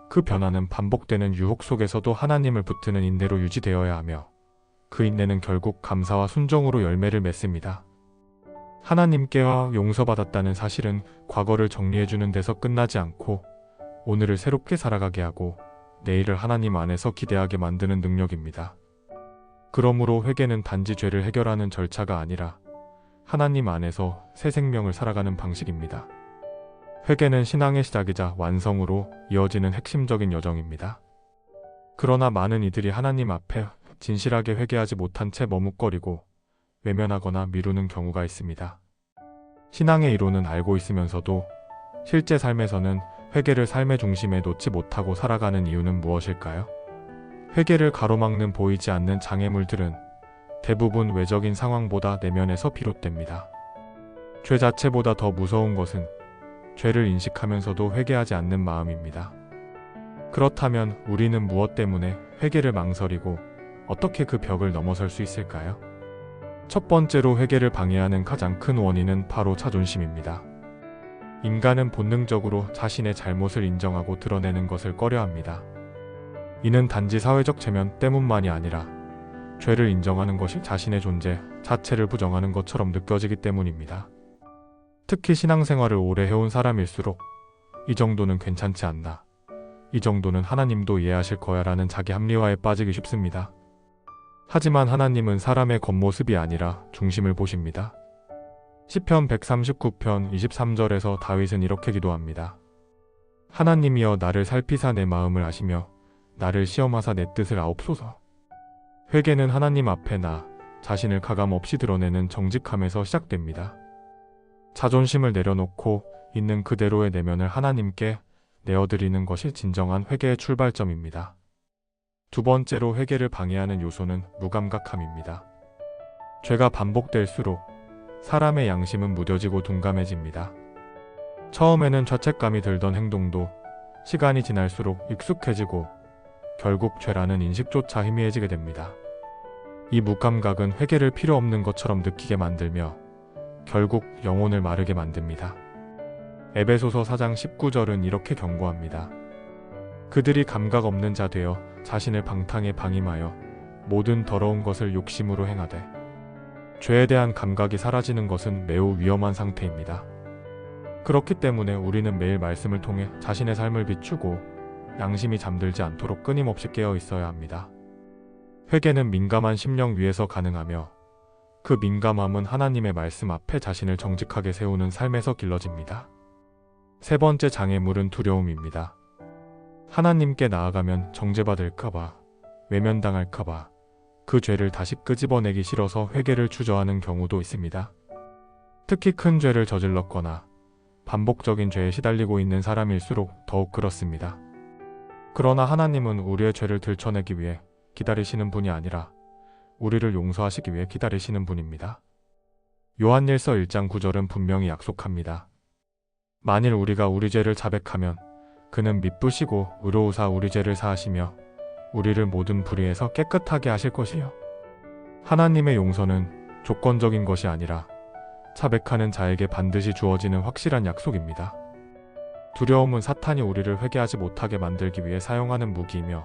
그 변화는 반복되는 유혹 속에서도 하나님을 붙드는 인내로 유지되어야 하며 그 인내는 결국 감사와 순종으로 열매를 맺습니다. 하나님께와 용서받았다는 사실은 과거를 정리해주는 데서 끝나지 않고 오늘을 새롭게 살아가게 하고 내일을 하나님 안에서 기대하게 만드는 능력입니다. 그러므로 회개는 단지 죄를 해결하는 절차가 아니라 하나님 안에서 새 생명을 살아가는 방식입니다. 회개는 신앙의 시작이자 완성으로 이어지는 핵심적인 여정입니다. 그러나 많은 이들이 하나님 앞에 진실하게 회개하지 못한 채 머뭇거리고 외면하거나 미루는 경우가 있습니다. 신앙의 이론은 알고 있으면서도 실제 삶에서는 회개를 삶의 중심에 놓지 못하고 살아가는 이유는 무엇일까요? 회개를 가로막는 보이지 않는 장애물들은 대부분 외적인 상황보다 내면에서 비롯됩니다. 죄 자체보다 더 무서운 것은 죄를 인식하면서도 회개하지 않는 마음입니다. 그렇다면 우리는 무엇 때문에 회개를 망설이고 어떻게 그 벽을 넘어설 수 있을까요? 첫 번째로 회개를 방해하는 가장 큰 원인은 바로 자존심입니다. 인간은 본능적으로 자신의 잘못을 인정하고 드러내는 것을 꺼려합니다. 이는 단지 사회적 체면 때문만이 아니라 죄를 인정하는 것이 자신의 존재 자체를 부정하는 것처럼 느껴지기 때문입니다. 특히 신앙생활을 오래 해온 사람일수록 이 정도는 괜찮지 않나, 이 정도는 하나님도 이해하실 거야 라는 자기 합리화에 빠지기 쉽습니다. 하지만 하나님은 사람의 겉모습이 아니라 중심을 보십니다. 시편 139편 23절에서 다윗은 이렇게 기도합니다. 하나님이여 나를 살피사 내 마음을 아시며 나를 시험하사 내 뜻을 아옵소서. 회개는 하나님 앞에 나 자신을 가감없이 드러내는 정직함에서 시작됩니다. 자존심을 내려놓고 있는 그대로의 내면을 하나님께 내어드리는 것이 진정한 회개의 출발점입니다. 두 번째로 회개를 방해하는 요소는 무감각함입니다. 죄가 반복될수록 사람의 양심은 무뎌지고 둔감해집니다. 처음에는 죄책감이 들던 행동도 시간이 지날수록 익숙해지고 결국 죄라는 인식조차 희미해지게 됩니다. 이 무감각은 회개를 필요 없는 것처럼 느끼게 만들며 결국 영혼을 마르게 만듭니다. 에베소서 4장 19절은 이렇게 경고합니다. 그들이 감각 없는 자 되어 자신을 방탕에 방임하여 모든 더러운 것을 욕심으로 행하되. 죄에 대한 감각이 사라지는 것은 매우 위험한 상태입니다. 그렇기 때문에 우리는 매일 말씀을 통해 자신의 삶을 비추고 양심이 잠들지 않도록 끊임없이 깨어 있어야 합니다. 회개는 민감한 심령 위에서 가능하며 그 민감함은 하나님의 말씀 앞에 자신을 정직하게 세우는 삶에서 길러집니다. 세 번째 장애물은 두려움입니다. 하나님께 나아가면 정죄받을까봐, 외면당할까봐 그 죄를 다시 끄집어내기 싫어서 회개를 주저하는 경우도 있습니다. 특히 큰 죄를 저질렀거나 반복적인 죄에 시달리고 있는 사람일수록 더욱 그렇습니다. 그러나 하나님은 우리의 죄를 들춰내기 위해 기다리시는 분이 아니라 우리를 용서하시기 위해 기다리시는 분입니다. 요한일서 1장 9절은 분명히 약속합니다. 만일 우리가 우리 죄를 자백하면 그는 미쁘시고 의로우사 우리 죄를 사하시며 우리를 모든 불의에서 깨끗하게 하실 것이요. 하나님의 용서는 조건적인 것이 아니라 자백하는 자에게 반드시 주어지는 확실한 약속입니다. 두려움은 사탄이 우리를 회개하지 못하게 만들기 위해 사용하는 무기이며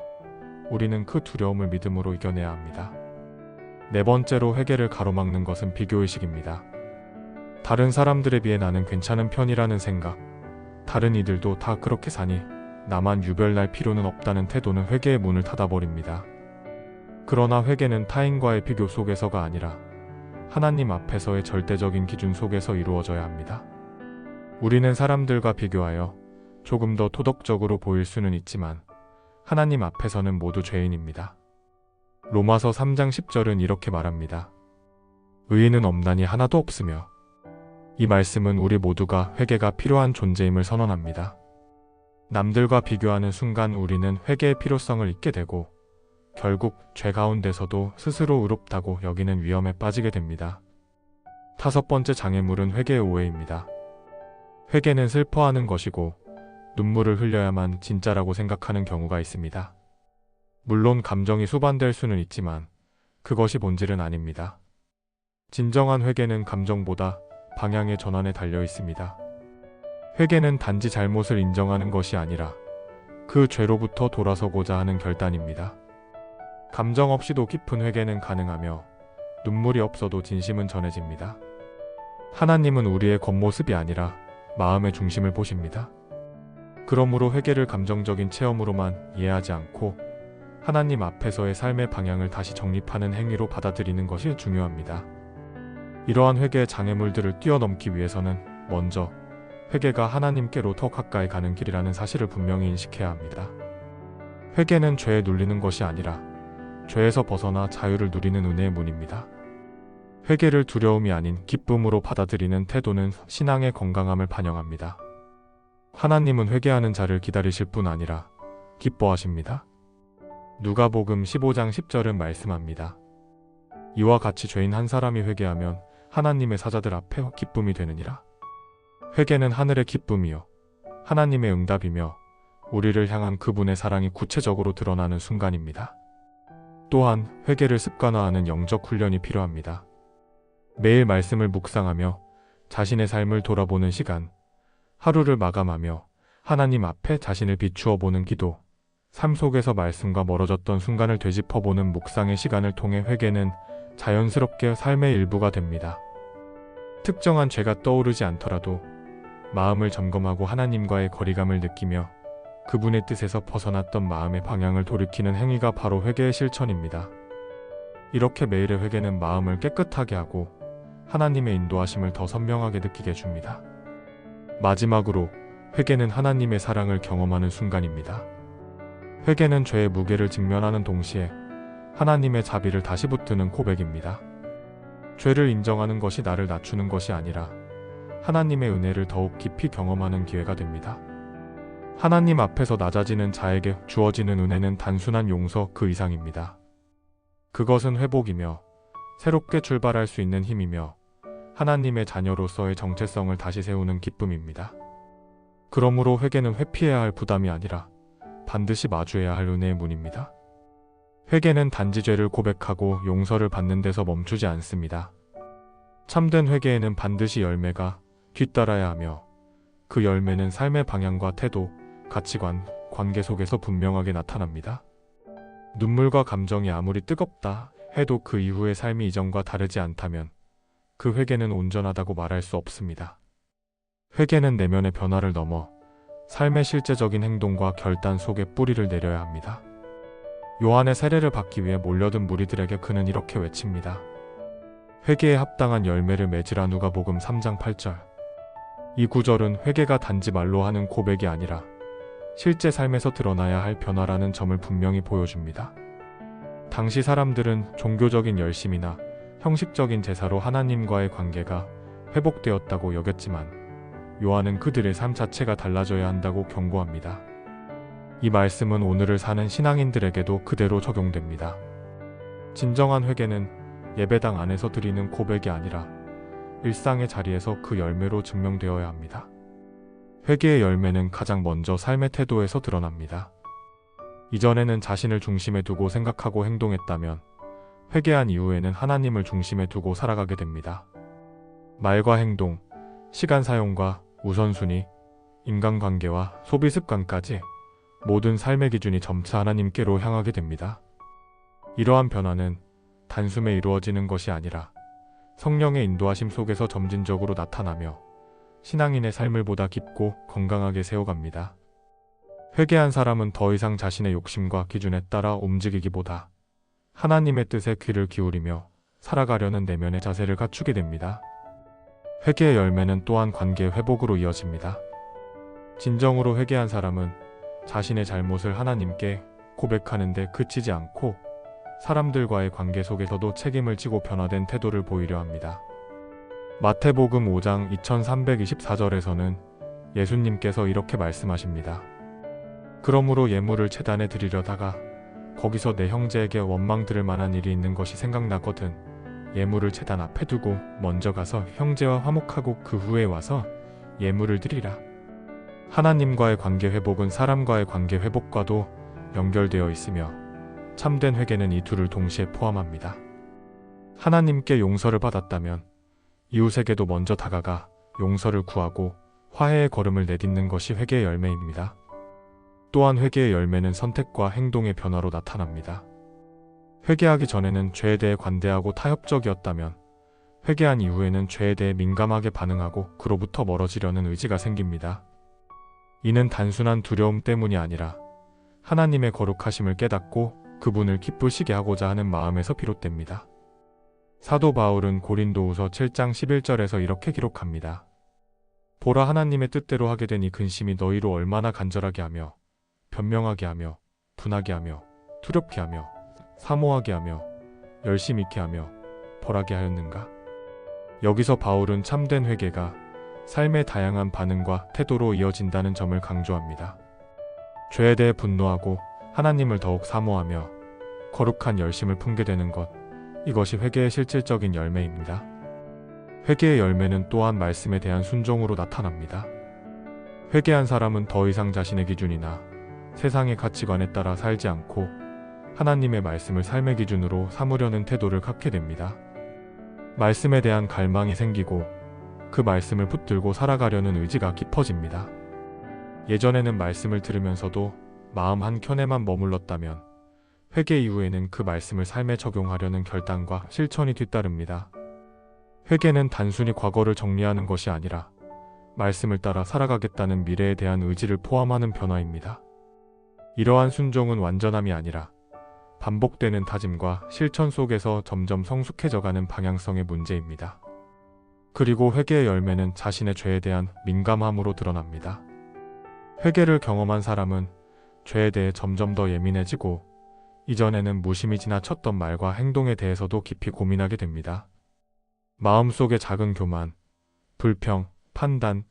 우리는 그 두려움을 믿음으로 이겨내야 합니다. 네 번째로 회개를 가로막는 것은 비교의식입니다. 다른 사람들에 비해 나는 괜찮은 편이라는 생각, 다른 이들도 다 그렇게 사니 나만 유별날 필요는 없다는 태도는 회개의 문을 닫아버립니다. 그러나 회개는 타인과의 비교 속에서가 아니라 하나님 앞에서의 절대적인 기준 속에서 이루어져야 합니다. 우리는 사람들과 비교하여 조금 더 도덕적으로 보일 수는 있지만 하나님 앞에서는 모두 죄인입니다. 로마서 3장 10절은 이렇게 말합니다. 의인은 없나니 하나도 없으며. 이 말씀은 우리 모두가 회개가 필요한 존재임을 선언합니다. 남들과 비교하는 순간 우리는 회개의 필요성을 잊게 되고 결국 죄 가운데서도 스스로 의롭다고 여기는 위험에 빠지게 됩니다. 다섯 번째 장애물은 회개의 오해입니다. 회개는 슬퍼하는 것이고 눈물을 흘려야만 진짜라고 생각하는 경우가 있습니다. 물론 감정이 수반될 수는 있지만 그것이 본질은 아닙니다. 진정한 회개는 감정보다 방향의 전환에 달려 있습니다. 회개는 단지 잘못을 인정하는 것이 아니라 그 죄로부터 돌아서고자 하는 결단입니다. 감정 없이도 깊은 회개는 가능하며 눈물이 없어도 진심은 전해집니다. 하나님은 우리의 겉모습이 아니라 마음의 중심을 보십니다. 그러므로 회개를 감정적인 체험으로만 이해하지 않고 하나님 앞에서의 삶의 방향을 다시 정립하는 행위로 받아들이는 것이 중요합니다. 이러한 회개의 장애물들을 뛰어넘기 위해서는 먼저 회개가 하나님께로 더 가까이 가는 길이라는 사실을 분명히 인식해야 합니다. 회개는 죄에 눌리는 것이 아니라 죄에서 벗어나 자유를 누리는 은혜의 문입니다. 회개를 두려움이 아닌 기쁨으로 받아들이는 태도는 신앙의 건강함을 반영합니다. 하나님은 회개하는 자를 기다리실 뿐 아니라 기뻐하십니다. 누가복음 15장 10절은 말씀합니다. 이와 같이 죄인 한 사람이 회개하면 하나님의 사자들 앞에 기쁨이 되느니라. 회개는 하늘의 기쁨이요 하나님의 응답이며 우리를 향한 그분의 사랑이 구체적으로 드러나는 순간입니다. 또한 회개를 습관화하는 영적 훈련이 필요합니다. 매일 말씀을 묵상하며 자신의 삶을 돌아보는 시간, 하루를 마감하며 하나님 앞에 자신을 비추어 보는 기도, 삶 속에서 말씀과 멀어졌던 순간을 되짚어보는 묵상의 시간을 통해 회개는 자연스럽게 삶의 일부가 됩니다. 특정한 죄가 떠오르지 않더라도 마음을 점검하고 하나님과의 거리감을 느끼며 그분의 뜻에서 벗어났던 마음의 방향을 돌이키는 행위가 바로 회개의 실천입니다. 이렇게 매일의 회개는 마음을 깨끗하게 하고 하나님의 인도하심을 더 선명하게 느끼게 해줍니다. 마지막으로 회개는 하나님의 사랑을 경험하는 순간입니다. 회개는 죄의 무게를 직면하는 동시에 하나님의 자비를 다시 붙드는 고백입니다. 죄를 인정하는 것이 나를 낮추는 것이 아니라 하나님의 은혜를 더욱 깊이 경험하는 기회가 됩니다. 하나님 앞에서 낮아지는 자에게 주어지는 은혜는 단순한 용서 그 이상입니다. 그것은 회복이며 새롭게 출발할 수 있는 힘이며 하나님의 자녀로서의 정체성을 다시 세우는 기쁨입니다. 그러므로 회개는 회피해야 할 부담이 아니라 반드시 마주해야 할 은혜의 문입니다. 회개는 단지 죄를 고백하고 용서를 받는 데서 멈추지 않습니다. 참된 회개에는 반드시 열매가 뒤따라야 하며 그 열매는 삶의 방향과 태도, 가치관, 관계 속에서 분명하게 나타납니다. 눈물과 감정이 아무리 뜨겁다 해도 그 이후의 삶이 이전과 다르지 않다면 그 회개는 온전하다고 말할 수 없습니다. 회개는 내면의 변화를 넘어 삶의 실제적인 행동과 결단 속에 뿌리를 내려야 합니다. 요한의 세례를 받기 위해 몰려든 무리들에게 그는 이렇게 외칩니다. 회개에 합당한 열매를 맺으라. 누가복음 3장 8절. 이 구절은 회개가 단지 말로 하는 고백이 아니라 실제 삶에서 드러나야 할 변화라는 점을 분명히 보여줍니다. 당시 사람들은 종교적인 열심이나 형식적인 제사로 하나님과의 관계가 회복되었다고 여겼지만 요한은 그들의 삶 자체가 달라져야 한다고 경고합니다. 이 말씀은 오늘을 사는 신앙인들에게도 그대로 적용됩니다. 진정한 회개는 예배당 안에서 드리는 고백이 아니라 일상의 자리에서 그 열매로 증명되어야 합니다. 회개의 열매는 가장 먼저 삶의 태도에서 드러납니다. 이전에는 자신을 중심에 두고 생각하고 행동했다면 회개한 이후에는 하나님을 중심에 두고 살아가게 됩니다. 말과 행동, 시간 사용과 우선순위, 인간관계와 소비 습관까지 모든 삶의 기준이 점차 하나님께로 향하게 됩니다. 이러한 변화는 단숨에 이루어지는 것이 아니라 성령의 인도하심 속에서 점진적으로 나타나며 신앙인의 삶을 보다 깊고 건강하게 세워갑니다. 회개한 사람은 더 이상 자신의 욕심과 기준에 따라 움직이기보다 하나님의 뜻에 귀를 기울이며 살아가려는 내면의 자세를 갖추게 됩니다. 회개의 열매는 또한 관계 회복으로 이어집니다. 진정으로 회개한 사람은 자신의 잘못을 하나님께 고백하는 데 그치지 않고 사람들과의 관계 속에서도 책임을 지고 변화된 태도를 보이려 합니다. 마태복음 5장 2324절에서는 예수님께서 이렇게 말씀하십니다. 그러므로 예물을 제단에 드리려다가 거기서 내 형제에게 원망 들을 만한 일이 있는 것이 생각나거든 예물을 제단 앞에 두고 먼저 가서 형제와 화목하고 그 후에 와서 예물을 드리라. 하나님과의 관계 회복은 사람과의 관계 회복과도 연결되어 있으며 참된 회개는 이 둘을 동시에 포함합니다. 하나님께 용서를 받았다면 이웃에게도 먼저 다가가 용서를 구하고 화해의 걸음을 내딛는 것이 회개의 열매입니다. 또한 회개의 열매는 선택과 행동의 변화로 나타납니다. 회개하기 전에는 죄에 대해 관대하고 타협적이었다면 회개한 이후에는 죄에 대해 민감하게 반응하고 그로부터 멀어지려는 의지가 생깁니다. 이는 단순한 두려움 때문이 아니라 하나님의 거룩하심을 깨닫고 그분을 기쁘시게 하고자 하는 마음에서 비롯됩니다. 사도 바울은 고린도후서 7장 11절에서 이렇게 기록합니다. 보라 하나님의 뜻대로 하게 된 이 근심이 너희로 얼마나 간절하게 하며 변명하게 하며 분하게 하며 두렵게 하며 사모하게 하며 열심 있게 하며 벌하게 하였는가? 여기서 바울은 참된 회개가 삶의 다양한 반응과 태도로 이어진다는 점을 강조합니다. 죄에 대해 분노하고 하나님을 더욱 사모하며 거룩한 열심을 품게 되는 것, 이것이 회개의 실질적인 열매입니다. 회개의 열매는 또한 말씀에 대한 순종으로 나타납니다. 회개한 사람은 더 이상 자신의 기준이나 세상의 가치관에 따라 살지 않고 하나님의 말씀을 삶의 기준으로 삼으려는 태도를 갖게 됩니다. 말씀에 대한 갈망이 생기고 그 말씀을 붙들고 살아가려는 의지가 깊어집니다. 예전에는 말씀을 들으면서도 마음 한켠에만 머물렀다면 회개 이후에는 그 말씀을 삶에 적용하려는 결단과 실천이 뒤따릅니다. 회개는 단순히 과거를 정리하는 것이 아니라 말씀을 따라 살아가겠다는 미래에 대한 의지를 포함하는 변화입니다. 이러한 순종은 완전함이 아니라 반복되는 다짐과 실천 속에서 점점 성숙해져가는 방향성의 문제입니다. 그리고 회개의 열매는 자신의 죄에 대한 민감함으로 드러납니다. 회개를 경험한 사람은 죄에 대해 점점 더 예민해지고 이전에는 무심히 지나쳤던 말과 행동에 대해서도 깊이 고민하게 됩니다. 마음속의 작은 교만, 불평, 판단,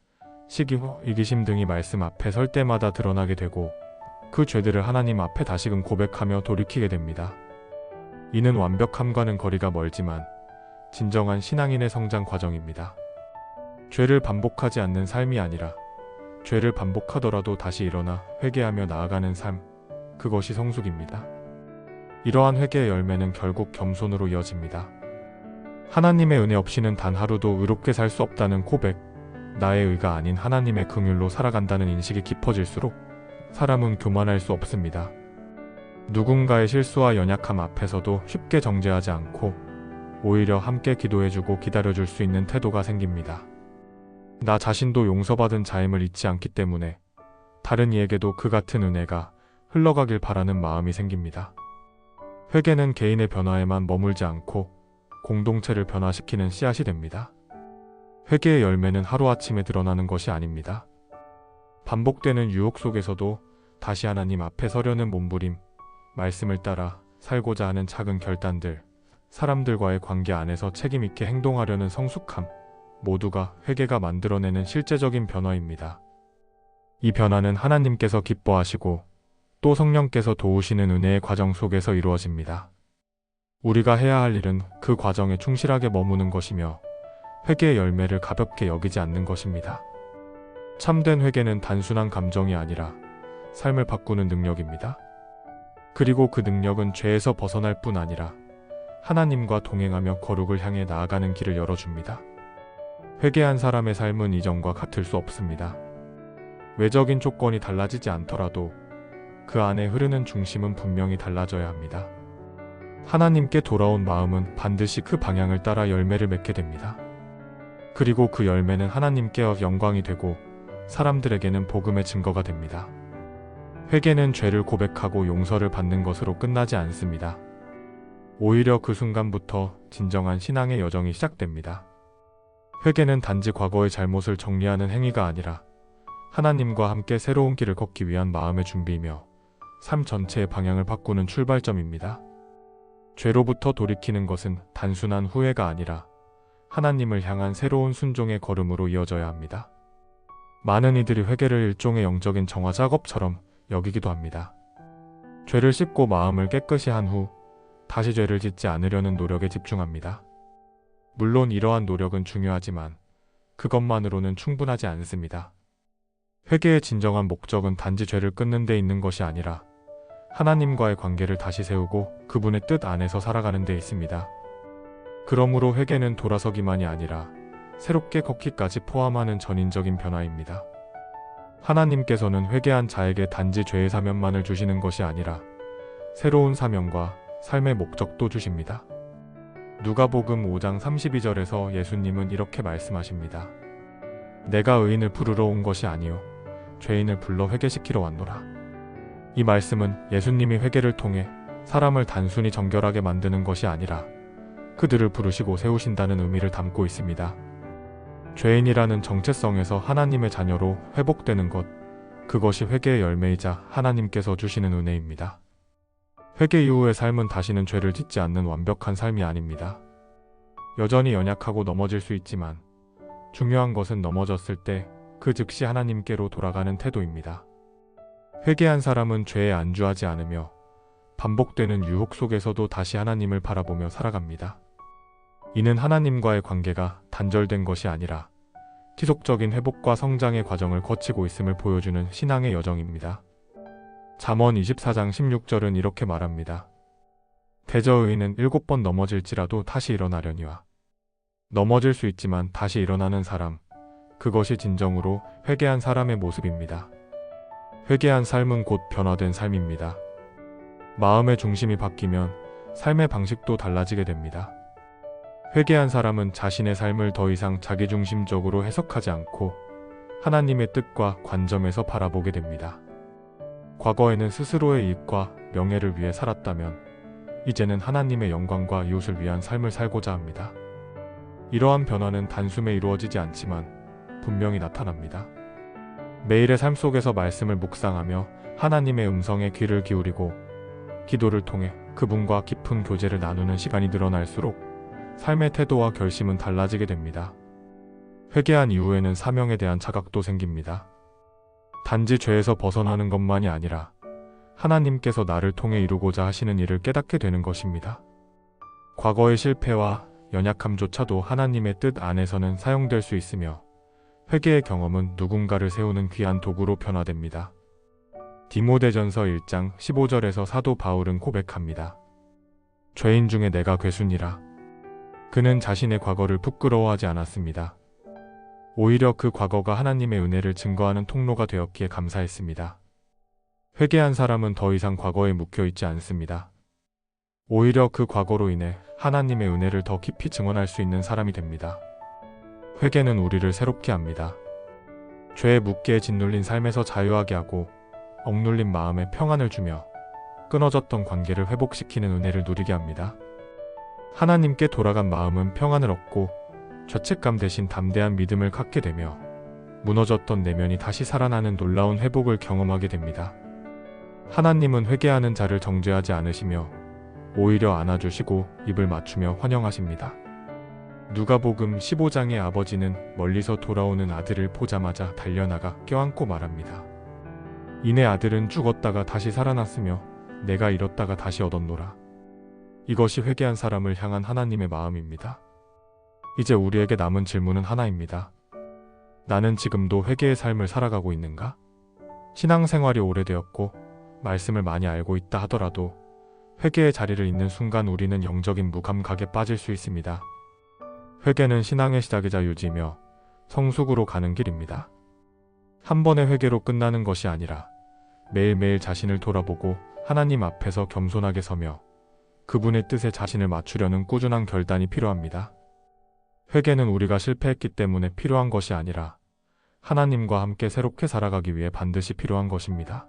시기호, 이기심 등이 말씀 앞에 설 때마다 드러나게 되고 그 죄들을 하나님 앞에 다시금 고백하며 돌이키게 됩니다. 이는 완벽함과는 거리가 멀지만 진정한 신앙인의 성장 과정입니다. 죄를 반복하지 않는 삶이 아니라 죄를 반복하더라도 다시 일어나 회개하며 나아가는 삶, 그것이 성숙입니다. 이러한 회개의 열매는 결국 겸손으로 이어집니다. 하나님의 은혜 없이는 단 하루도 의롭게 살 수 없다는 고백, 나의 의가 아닌 하나님의 긍휼로 살아간다는 인식이 깊어질수록 사람은 교만할 수 없습니다. 누군가의 실수와 연약함 앞에서도 쉽게 정죄하지 않고 오히려 함께 기도해주고 기다려줄 수 있는 태도가 생깁니다. 나 자신도 용서받은 자임을 잊지 않기 때문에 다른 이에게도 그 같은 은혜가 흘러가길 바라는 마음이 생깁니다. 회개는 개인의 변화에만 머물지 않고 공동체를 변화시키는 씨앗이 됩니다. 회개의 열매는 하루아침에 드러나는 것이 아닙니다. 반복되는 유혹 속에서도 다시 하나님 앞에 서려는 몸부림, 말씀을 따라 살고자 하는 작은 결단들, 사람들과의 관계 안에서 책임있게 행동하려는 성숙함, 모두가 회개가 만들어내는 실제적인 변화입니다. 이 변화는 하나님께서 기뻐하시고 또 성령께서 도우시는 은혜의 과정 속에서 이루어집니다. 우리가 해야 할 일은 그 과정에 충실하게 머무는 것이며 회개의 열매를 가볍게 여기지 않는 것입니다. 참된 회개는 단순한 감정이 아니라 삶을 바꾸는 능력입니다. 그리고 그 능력은 죄에서 벗어날 뿐 아니라 하나님과 동행하며 거룩을 향해 나아가는 길을 열어줍니다. 회개한 사람의 삶은 이전과 같을 수 없습니다. 외적인 조건이 달라지지 않더라도 그 안에 흐르는 중심은 분명히 달라져야 합니다. 하나님께 돌아온 마음은 반드시 그 방향을 따라 열매를 맺게 됩니다. 그리고 그 열매는 하나님께 영광이 되고 사람들에게는 복음의 증거가 됩니다. 회개는 죄를 고백하고 용서를 받는 것으로 끝나지 않습니다. 오히려 그 순간부터 진정한 신앙의 여정이 시작됩니다. 회개는 단지 과거의 잘못을 정리하는 행위가 아니라 하나님과 함께 새로운 길을 걷기 위한 마음의 준비이며 삶 전체의 방향을 바꾸는 출발점입니다. 죄로부터 돌이키는 것은 단순한 후회가 아니라 하나님을 향한 새로운 순종의 걸음으로 이어져야 합니다. 많은 이들이 회개를 일종의 영적인 정화 작업처럼 여기기도 합니다. 죄를 씻고 마음을 깨끗이 한 후 다시 죄를 짓지 않으려는 노력에 집중합니다. 물론 이러한 노력은 중요하지만 그것만으로는 충분하지 않습니다. 회개의 진정한 목적은 단지 죄를 끊는 데 있는 것이 아니라 하나님과의 관계를 다시 세우고 그분의 뜻 안에서 살아가는 데 있습니다. 그러므로 회개는 돌아서기만이 아니라 새롭게 걷기까지 포함하는 전인적인 변화입니다. 하나님께서는 회개한 자에게 단지 죄의 사면만을 주시는 것이 아니라 새로운 사명과 삶의 목적도 주십니다. 누가복음 5장 32절에서 예수님은 이렇게 말씀하십니다. 내가 의인을 부르러 온 것이 아니요 죄인을 불러 회개시키러 왔노라. 이 말씀은 예수님이 회개를 통해 사람을 단순히 정결하게 만드는 것이 아니라 그들을 부르시고 세우신다는 의미를 담고 있습니다. 죄인이라는 정체성에서 하나님의 자녀로 회복되는 것, 그것이 회개의 열매이자 하나님께서 주시는 은혜입니다. 회개 이후의 삶은 다시는 죄를 짓지 않는 완벽한 삶이 아닙니다. 여전히 연약하고 넘어질 수 있지만 중요한 것은 넘어졌을 때 그 즉시 하나님께로 돌아가는 태도입니다. 회개한 사람은 죄에 안주하지 않으며 반복되는 유혹 속에서도 다시 하나님을 바라보며 살아갑니다. 이는 하나님과의 관계가 단절된 것이 아니라 지속적인 회복과 성장의 과정을 거치고 있음을 보여주는 신앙의 여정입니다. 잠언 24장 16절은 이렇게 말합니다. 대저 의인은 7번 넘어질지라도 다시 일어나려니와. 넘어질 수 있지만 다시 일어나는 사람, 그것이 진정으로 회개한 사람의 모습입니다. 회개한 삶은 곧 변화된 삶입니다. 마음의 중심이 바뀌면 삶의 방식도 달라지게 됩니다. 회개한 사람은 자신의 삶을 더 이상 자기중심적으로 해석하지 않고 하나님의 뜻과 관점에서 바라보게 됩니다. 과거에는 스스로의 이익과 명예를 위해 살았다면 이제는 하나님의 영광과 이웃을 위한 삶을 살고자 합니다. 이러한 변화는 단숨에 이루어지지 않지만 분명히 나타납니다. 매일의 삶 속에서 말씀을 묵상하며 하나님의 음성에 귀를 기울이고 기도를 통해 그분과 깊은 교제를 나누는 시간이 늘어날수록 삶의 태도와 결심은 달라지게 됩니다. 회개한 이후에는 사명에 대한 자각도 생깁니다. 단지 죄에서 벗어나는 것만이 아니라 하나님께서 나를 통해 이루고자 하시는 일을 깨닫게 되는 것입니다. 과거의 실패와 연약함조차도 하나님의 뜻 안에서는 사용될 수 있으며 회개의 경험은 누군가를 세우는 귀한 도구로 변화됩니다. 디모데전서 1장 15절에서 사도 바울은 고백합니다. 죄인 중에 내가 괴순이라. 그는 자신의 과거를 부끄러워하지 않았습니다. 오히려 그 과거가 하나님의 은혜를 증거하는 통로가 되었기에 감사했습니다. 회개한 사람은 더 이상 과거에 묵혀있지 않습니다. 오히려 그 과거로 인해 하나님의 은혜를 더 깊이 증언할 수 있는 사람이 됩니다. 회개는 우리를 새롭게 합니다. 죄의 묻기에 짓눌린 삶에서 자유하게 하고 억눌린 마음에 평안을 주며 끊어졌던 관계를 회복시키는 은혜를 누리게 합니다. 하나님께 돌아간 마음은 평안을 얻고 죄책감 대신 담대한 믿음을 갖게 되며 무너졌던 내면이 다시 살아나는 놀라운 회복을 경험하게 됩니다. 하나님은 회개하는 자를 정죄하지 않으시며 오히려 안아주시고 입을 맞추며 환영하십니다. 누가복음 15장의 아버지는 멀리서 돌아오는 아들을 보자마자 달려나가 껴안고 말합니다. 이내 아들은 죽었다가 다시 살아났으며 내가 잃었다가 다시 얻었노라. 이것이 회개한 사람을 향한 하나님의 마음입니다. 이제 우리에게 남은 질문은 하나입니다. 나는 지금도 회개의 삶을 살아가고 있는가? 신앙생활이 오래되었고 말씀을 많이 알고 있다 하더라도 회개의 자리를 잇는 순간 우리는 영적인 무감각에 빠질 수 있습니다. 회개는 신앙의 시작이자 유지며 성숙으로 가는 길입니다. 한 번의 회개로 끝나는 것이 아니라 매일매일 자신을 돌아보고 하나님 앞에서 겸손하게 서며 그분의 뜻에 자신을 맞추려는 꾸준한 결단이 필요합니다. 회개는 우리가 실패했기 때문에 필요한 것이 아니라 하나님과 함께 새롭게 살아가기 위해 반드시 필요한 것입니다.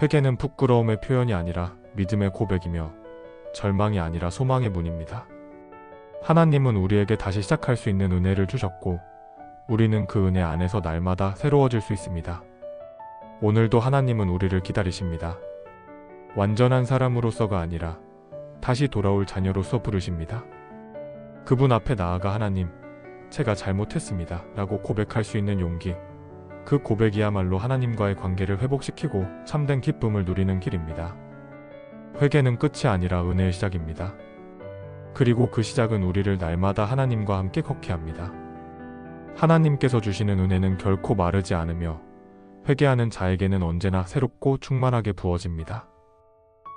회개는 부끄러움의 표현이 아니라 믿음의 고백이며 절망이 아니라 소망의 문입니다. 하나님은 우리에게 다시 시작할 수 있는 은혜를 주셨고 우리는 그 은혜 안에서 날마다 새로워질 수 있습니다. 오늘도 하나님은 우리를 기다리십니다. 완전한 사람으로서가 아니라 다시 돌아올 자녀로서 부르십니다. 그분 앞에 나아가 하나님, 제가 잘못했습니다 라고 고백할 수 있는 용기, 그 고백이야말로 하나님과의 관계를 회복시키고 참된 기쁨을 누리는 길입니다. 회개는 끝이 아니라 은혜의 시작입니다. 그리고 그 시작은 우리를 날마다 하나님과 함께 걷게 합니다. 하나님께서 주시는 은혜는 결코 마르지 않으며 회개하는 자에게는 언제나 새롭고 충만하게 부어집니다.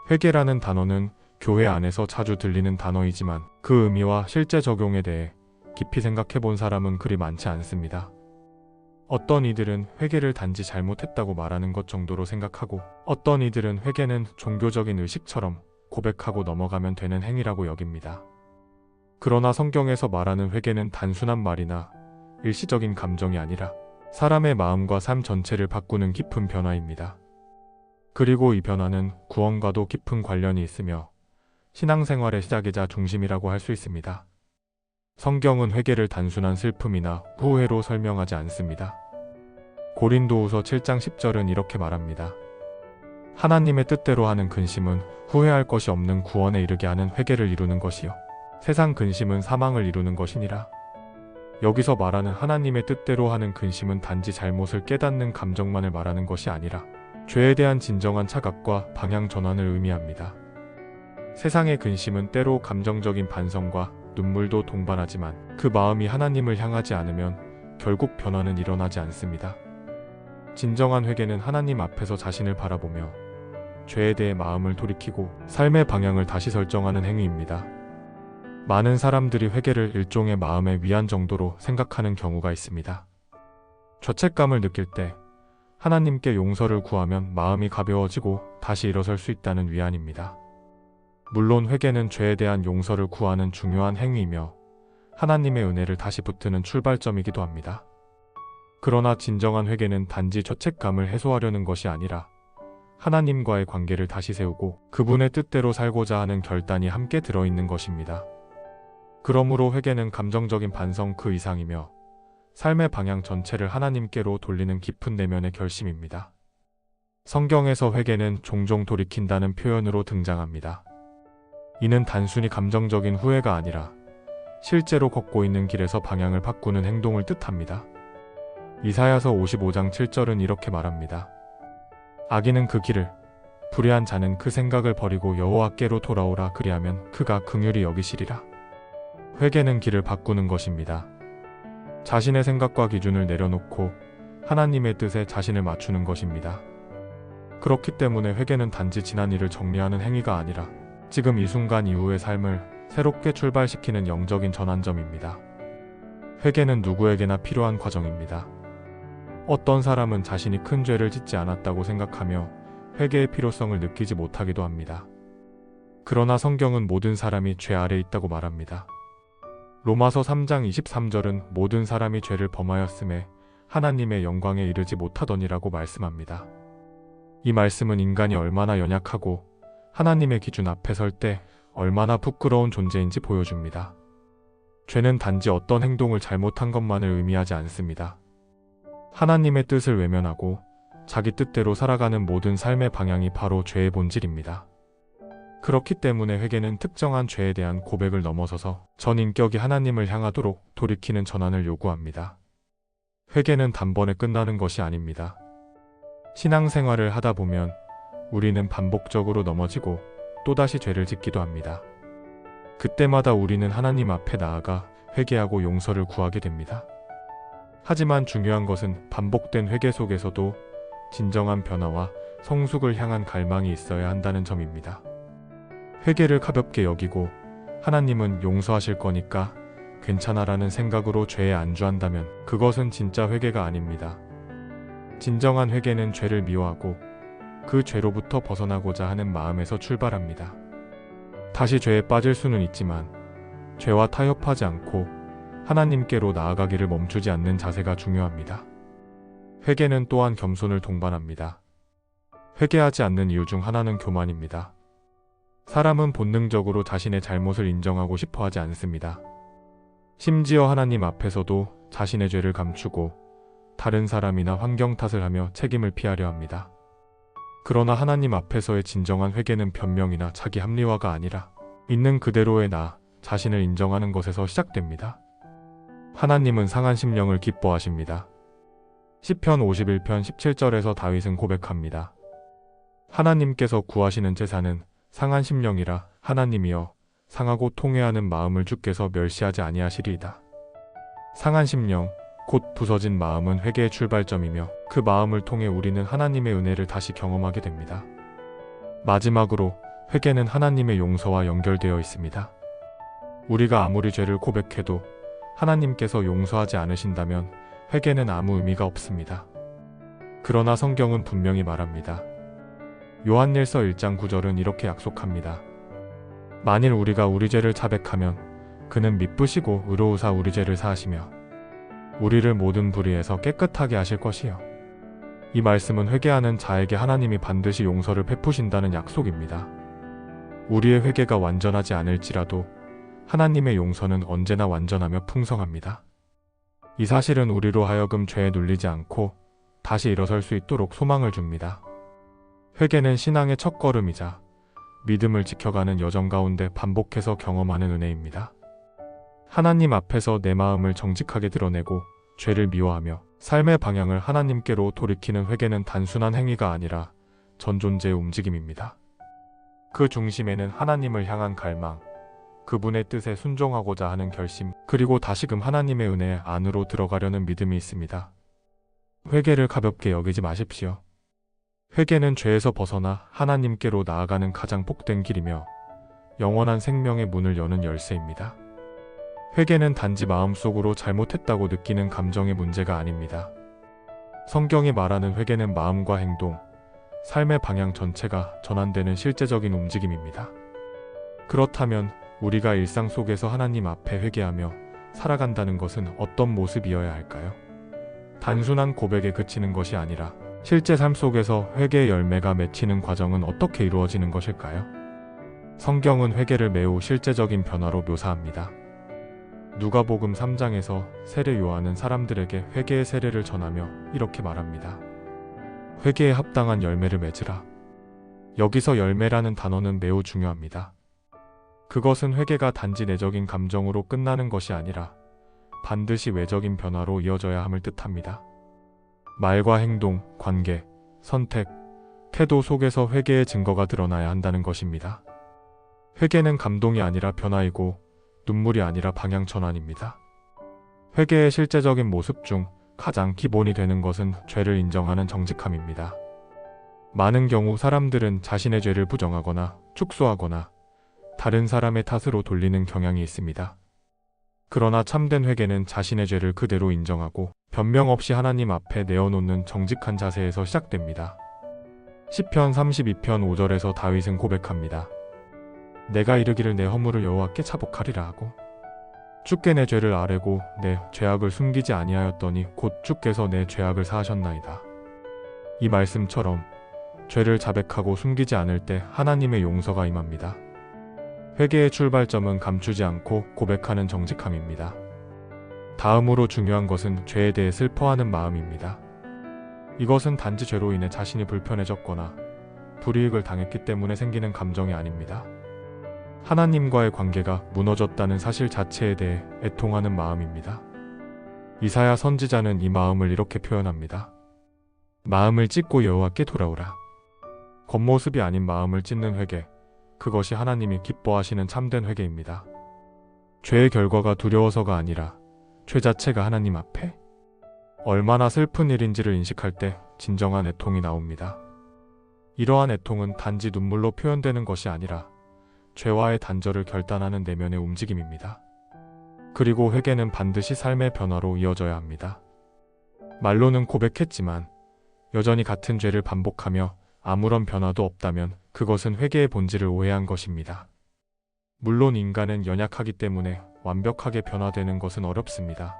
회개라는 단어는 교회 안에서 자주 들리는 단어이지만 그 의미와 실제 적용에 대해 깊이 생각해 본 사람은 그리 많지 않습니다. 어떤 이들은 회개를 단지 잘못했다고 말하는 것 정도로 생각하고 어떤 이들은 회개는 종교적인 의식처럼 고백하고 넘어가면 되는 행위라고 여깁니다. 그러나 성경에서 말하는 회개는 단순한 말이나 일시적인 감정이 아니라 사람의 마음과 삶 전체를 바꾸는 깊은 변화입니다. 그리고 이 변화는 구원과도 깊은 관련이 있으며 신앙생활의 시작이자 중심이라고 할 수 있습니다. 성경은 회개를 단순한 슬픔이나 후회로 설명하지 않습니다. 고린도후서 7장 10절은 이렇게 말합니다. 하나님의 뜻대로 하는 근심은 후회할 것이 없는 구원에 이르게 하는 회개를 이루는 것이요 세상 근심은 사망을 이루는 것이니라. 여기서 말하는 하나님의 뜻대로 하는 근심은 단지 잘못을 깨닫는 감정만을 말하는 것이 아니라 죄에 대한 진정한 차각과 방향 전환을 의미합니다. 세상의 근심은 때로 감정적인 반성과 눈물도 동반하지만 그 마음이 하나님을 향하지 않으면 결국 변화는 일어나지 않습니다. 진정한 회개는 하나님 앞에서 자신을 바라보며 죄에 대해 마음을 돌이키고 삶의 방향을 다시 설정하는 행위입니다. 많은 사람들이 회개를 일종의 마음의 위안 정도로 생각하는 경우가 있습니다. 죄책감을 느낄 때 하나님께 용서를 구하면 마음이 가벼워지고 다시 일어설 수 있다는 위안입니다. 물론 회개는 죄에 대한 용서를 구하는 중요한 행위이며 하나님의 은혜를 다시 붙드는 출발점이기도 합니다. 그러나 진정한 회개는 단지 죄책감을 해소하려는 것이 아니라 하나님과의 관계를 다시 세우고 그분의 뜻대로 살고자 하는 결단이 함께 들어있는 것입니다. 그러므로 회개는 감정적인 반성 그 이상이며 삶의 방향 전체를 하나님께로 돌리는 깊은 내면의 결심입니다. 성경에서 회개는 종종 돌이킨다는 표현으로 등장합니다. 이는 단순히 감정적인 후회가 아니라 실제로 걷고 있는 길에서 방향을 바꾸는 행동을 뜻합니다. 이사야서 55장 7절은 이렇게 말합니다. 악인은 그 길을, 불의한 자는 그 생각을 버리고 여호와께로 돌아오라. 그리하면 그가 긍휼히 여기시리라. 회개는 길을 바꾸는 것입니다. 자신의 생각과 기준을 내려놓고 하나님의 뜻에 자신을 맞추는 것입니다. 그렇기 때문에 회개는 단지 지난 일을 정리하는 행위가 아니라 지금 이 순간 이후의 삶을 새롭게 출발시키는 영적인 전환점입니다. 회개는 누구에게나 필요한 과정입니다. 어떤 사람은 자신이 큰 죄를 짓지 않았다고 생각하며 회개의 필요성을 느끼지 못하기도 합니다. 그러나 성경은 모든 사람이 죄 아래 있다고 말합니다. 로마서 3장 23절은 모든 사람이 죄를 범하였음에 하나님의 영광에 이르지 못하더니라고 말씀합니다. 이 말씀은 인간이 얼마나 연약하고 하나님의 기준 앞에 설 때 얼마나 부끄러운 존재인지 보여줍니다. 죄는 단지 어떤 행동을 잘못한 것만을 의미하지 않습니다. 하나님의 뜻을 외면하고 자기 뜻대로 살아가는 모든 삶의 방향이 바로 죄의 본질입니다. 그렇기 때문에 회개는 특정한 죄에 대한 고백을 넘어서서 전 인격이 하나님을 향하도록 돌이키는 전환을 요구합니다. 회개는 단번에 끝나는 것이 아닙니다. 신앙생활을 하다 보면 우리는 반복적으로 넘어지고 또다시 죄를 짓기도 합니다. 그때마다 우리는 하나님 앞에 나아가 회개하고 용서를 구하게 됩니다. 하지만 중요한 것은 반복된 회개 속에서도 진정한 변화와 성숙을 향한 갈망이 있어야 한다는 점입니다. 회개를 가볍게 여기고 하나님은 용서하실 거니까 괜찮아라는 생각으로 죄에 안주한다면 그것은 진짜 회개가 아닙니다. 진정한 회개는 죄를 미워하고 그 죄로부터 벗어나고자 하는 마음에서 출발합니다. 다시 죄에 빠질 수는 있지만 죄와 타협하지 않고 하나님께로 나아가기를 멈추지 않는 자세가 중요합니다. 회개는 또한 겸손을 동반합니다. 회개하지 않는 이유 중 하나는 교만입니다. 사람은 본능적으로 자신의 잘못을 인정하고 싶어 하지 않습니다. 심지어 하나님 앞에서도 자신의 죄를 감추고 다른 사람이나 환경 탓을 하며 책임을 피하려 합니다. 그러나 하나님 앞에서의 진정한 회개는 변명이나 자기 합리화가 아니라 있는 그대로의 나 자신을 인정하는 것에서 시작됩니다. 하나님은 상한 심령을 기뻐하십니다. 시편 51편 17절에서 다윗은 고백합니다. 하나님께서 구하시는 제사는 상한 심령이라. 하나님이여 상하고 통회하는 마음을 주께서 멸시하지 아니하시리이다. 상한 심령, 곧 부서진 마음은 회개의 출발점이며 그 마음을 통해 우리는 하나님의 은혜를 다시 경험하게 됩니다. 마지막으로 회개는 하나님의 용서와 연결되어 있습니다. 우리가 아무리 죄를 고백해도 하나님께서 용서하지 않으신다면 회개는 아무 의미가 없습니다. 그러나 성경은 분명히 말합니다. 요한일서 1장 9절은 이렇게 약속합니다. 만일 우리가 우리 죄를 자백하면 그는 미쁘시고 의로우사 우리 죄를 사하시며 우리를 모든 불의에서 깨끗하게 하실 것이요. 이 말씀은 회개하는 자에게 하나님이 반드시 용서를 베푸신다는 약속입니다. 우리의 회개가 완전하지 않을지라도 하나님의 용서는 언제나 완전하며 풍성합니다. 이 사실은 우리로 하여금 죄에 눌리지 않고 다시 일어설 수 있도록 소망을 줍니다. 회개는 신앙의 첫걸음이자 믿음을 지켜가는 여정 가운데 반복해서 경험하는 은혜입니다. 하나님 앞에서 내 마음을 정직하게 드러내고 죄를 미워하며 삶의 방향을 하나님께로 돌이키는 회개는 단순한 행위가 아니라 전 존재의 움직임입니다. 그 중심에는 하나님을 향한 갈망, 그분의 뜻에 순종하고자 하는 결심, 그리고 다시금 하나님의 은혜 안으로 들어가려는 믿음이 있습니다. 회개를 가볍게 여기지 마십시오. 회개는 죄에서 벗어나 하나님께로 나아가는 가장 복된 길이며 영원한 생명의 문을 여는 열쇠입니다. 회개는 단지 마음속으로 잘못했다고 느끼는 감정의 문제가 아닙니다. 성경이 말하는 회개는 마음과 행동, 삶의 방향 전체가 전환되는 실제적인 움직임입니다. 그렇다면 우리가 일상 속에서 하나님 앞에 회개하며 살아간다는 것은 어떤 모습이어야 할까요? 단순한 고백에 그치는 것이 아니라 실제 삶 속에서 회개의 열매가 맺히는 과정은 어떻게 이루어지는 것일까요? 성경은 회개를 매우 실제적인 변화로 묘사합니다. 누가복음 3장에서 세례 요한은 사람들에게 회개의 세례를 전하며 이렇게 말합니다. 회개에 합당한 열매를 맺으라. 여기서 열매라는 단어는 매우 중요합니다. 그것은 회개가 단지 내적인 감정으로 끝나는 것이 아니라 반드시 외적인 변화로 이어져야 함을 뜻합니다. 말과 행동, 관계, 선택, 태도 속에서 회개의 증거가 드러나야 한다는 것입니다. 회개는 감동이 아니라 변화이고 눈물이 아니라 방향 전환입니다. 회개의 실제적인 모습 중 가장 기본이 되는 것은 죄를 인정하는 정직함입니다. 많은 경우 사람들은 자신의 죄를 부정하거나 축소하거나 다른 사람의 탓으로 돌리는 경향이 있습니다. 그러나 참된 회개는 자신의 죄를 그대로 인정하고 변명 없이 하나님 앞에 내어놓는 정직한 자세에서 시작됩니다. 시편 32편 5절에서 다윗은 고백합니다. 내가 이르기를 내 허물을 여호와께 차복하리라 하고 주께 내 죄를 아뢰고 내 죄악을 숨기지 아니하였더니 곧 주께서 내 죄악을 사하셨나이다. 이 말씀처럼 죄를 자백하고 숨기지 않을 때 하나님의 용서가 임합니다. 회개의 출발점은 감추지 않고 고백하는 정직함입니다. 다음으로 중요한 것은 죄에 대해 슬퍼하는 마음입니다. 이것은 단지 죄로 인해 자신이 불편해졌거나 불이익을 당했기 때문에 생기는 감정이 아닙니다. 하나님과의 관계가 무너졌다는 사실 자체에 대해 애통하는 마음입니다. 이사야 선지자는 이 마음을 이렇게 표현합니다. 마음을 찢고 여호와께 돌아오라. 겉모습이 아닌 마음을 찢는 회개, 그것이 하나님이 기뻐하시는 참된 회개입니다. 죄의 결과가 두려워서가 아니라 죄 자체가 하나님 앞에 얼마나 슬픈 일인지를 인식할 때 진정한 애통이 나옵니다. 이러한 애통은 단지 눈물로 표현되는 것이 아니라 죄와의 단절을 결단하는 내면의 움직임입니다. 그리고 회개는 반드시 삶의 변화로 이어져야 합니다. 말로는 고백했지만 여전히 같은 죄를 반복하며 아무런 변화도 없다면 그것은 회개의 본질을 오해한 것입니다. 물론 인간은 연약하기 때문에 완벽하게 변화되는 것은 어렵습니다.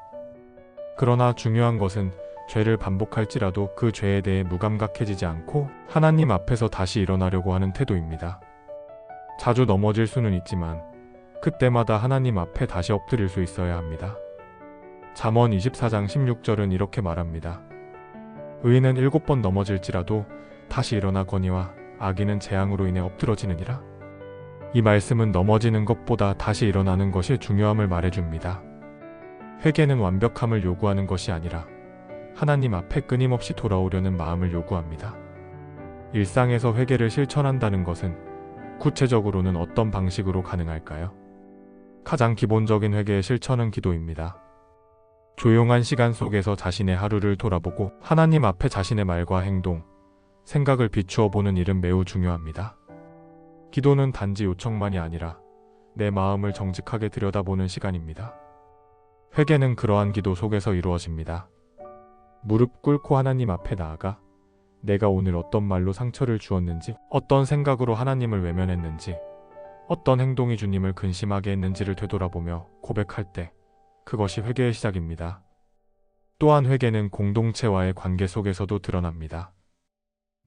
그러나 중요한 것은 죄를 반복할지라도 그 죄에 대해 무감각해지지 않고 하나님 앞에서 다시 일어나려고 하는 태도입니다. 자주 넘어질 수는 있지만 그때마다 하나님 앞에 다시 엎드릴 수 있어야 합니다. 잠언 24장 16절은 이렇게 말합니다. 의인은 7번 넘어질지라도 다시 일어나거니와 악인은 재앙으로 인해 엎드러지느니라. 이 말씀은 넘어지는 것보다 다시 일어나는 것이 중요함을 말해줍니다. 회개는 완벽함을 요구하는 것이 아니라 하나님 앞에 끊임없이 돌아오려는 마음을 요구합니다. 일상에서 회개를 실천한다는 것은 구체적으로는 어떤 방식으로 가능할까요? 가장 기본적인 회개의 실천은 기도입니다. 조용한 시간 속에서 자신의 하루를 돌아보고 하나님 앞에 자신의 말과 행동, 생각을 비추어 보는 일은 매우 중요합니다. 기도는 단지 요청만이 아니라 내 마음을 정직하게 들여다보는 시간입니다. 회개는 그러한 기도 속에서 이루어집니다. 무릎 꿇고 하나님 앞에 나아가 내가 오늘 어떤 말로 상처를 주었는지, 어떤 생각으로 하나님을 외면했는지, 어떤 행동이 주님을 근심하게 했는지를 되돌아보며 고백할 때 그것이 회개의 시작입니다. 또한 회개는 공동체와의 관계 속에서도 드러납니다.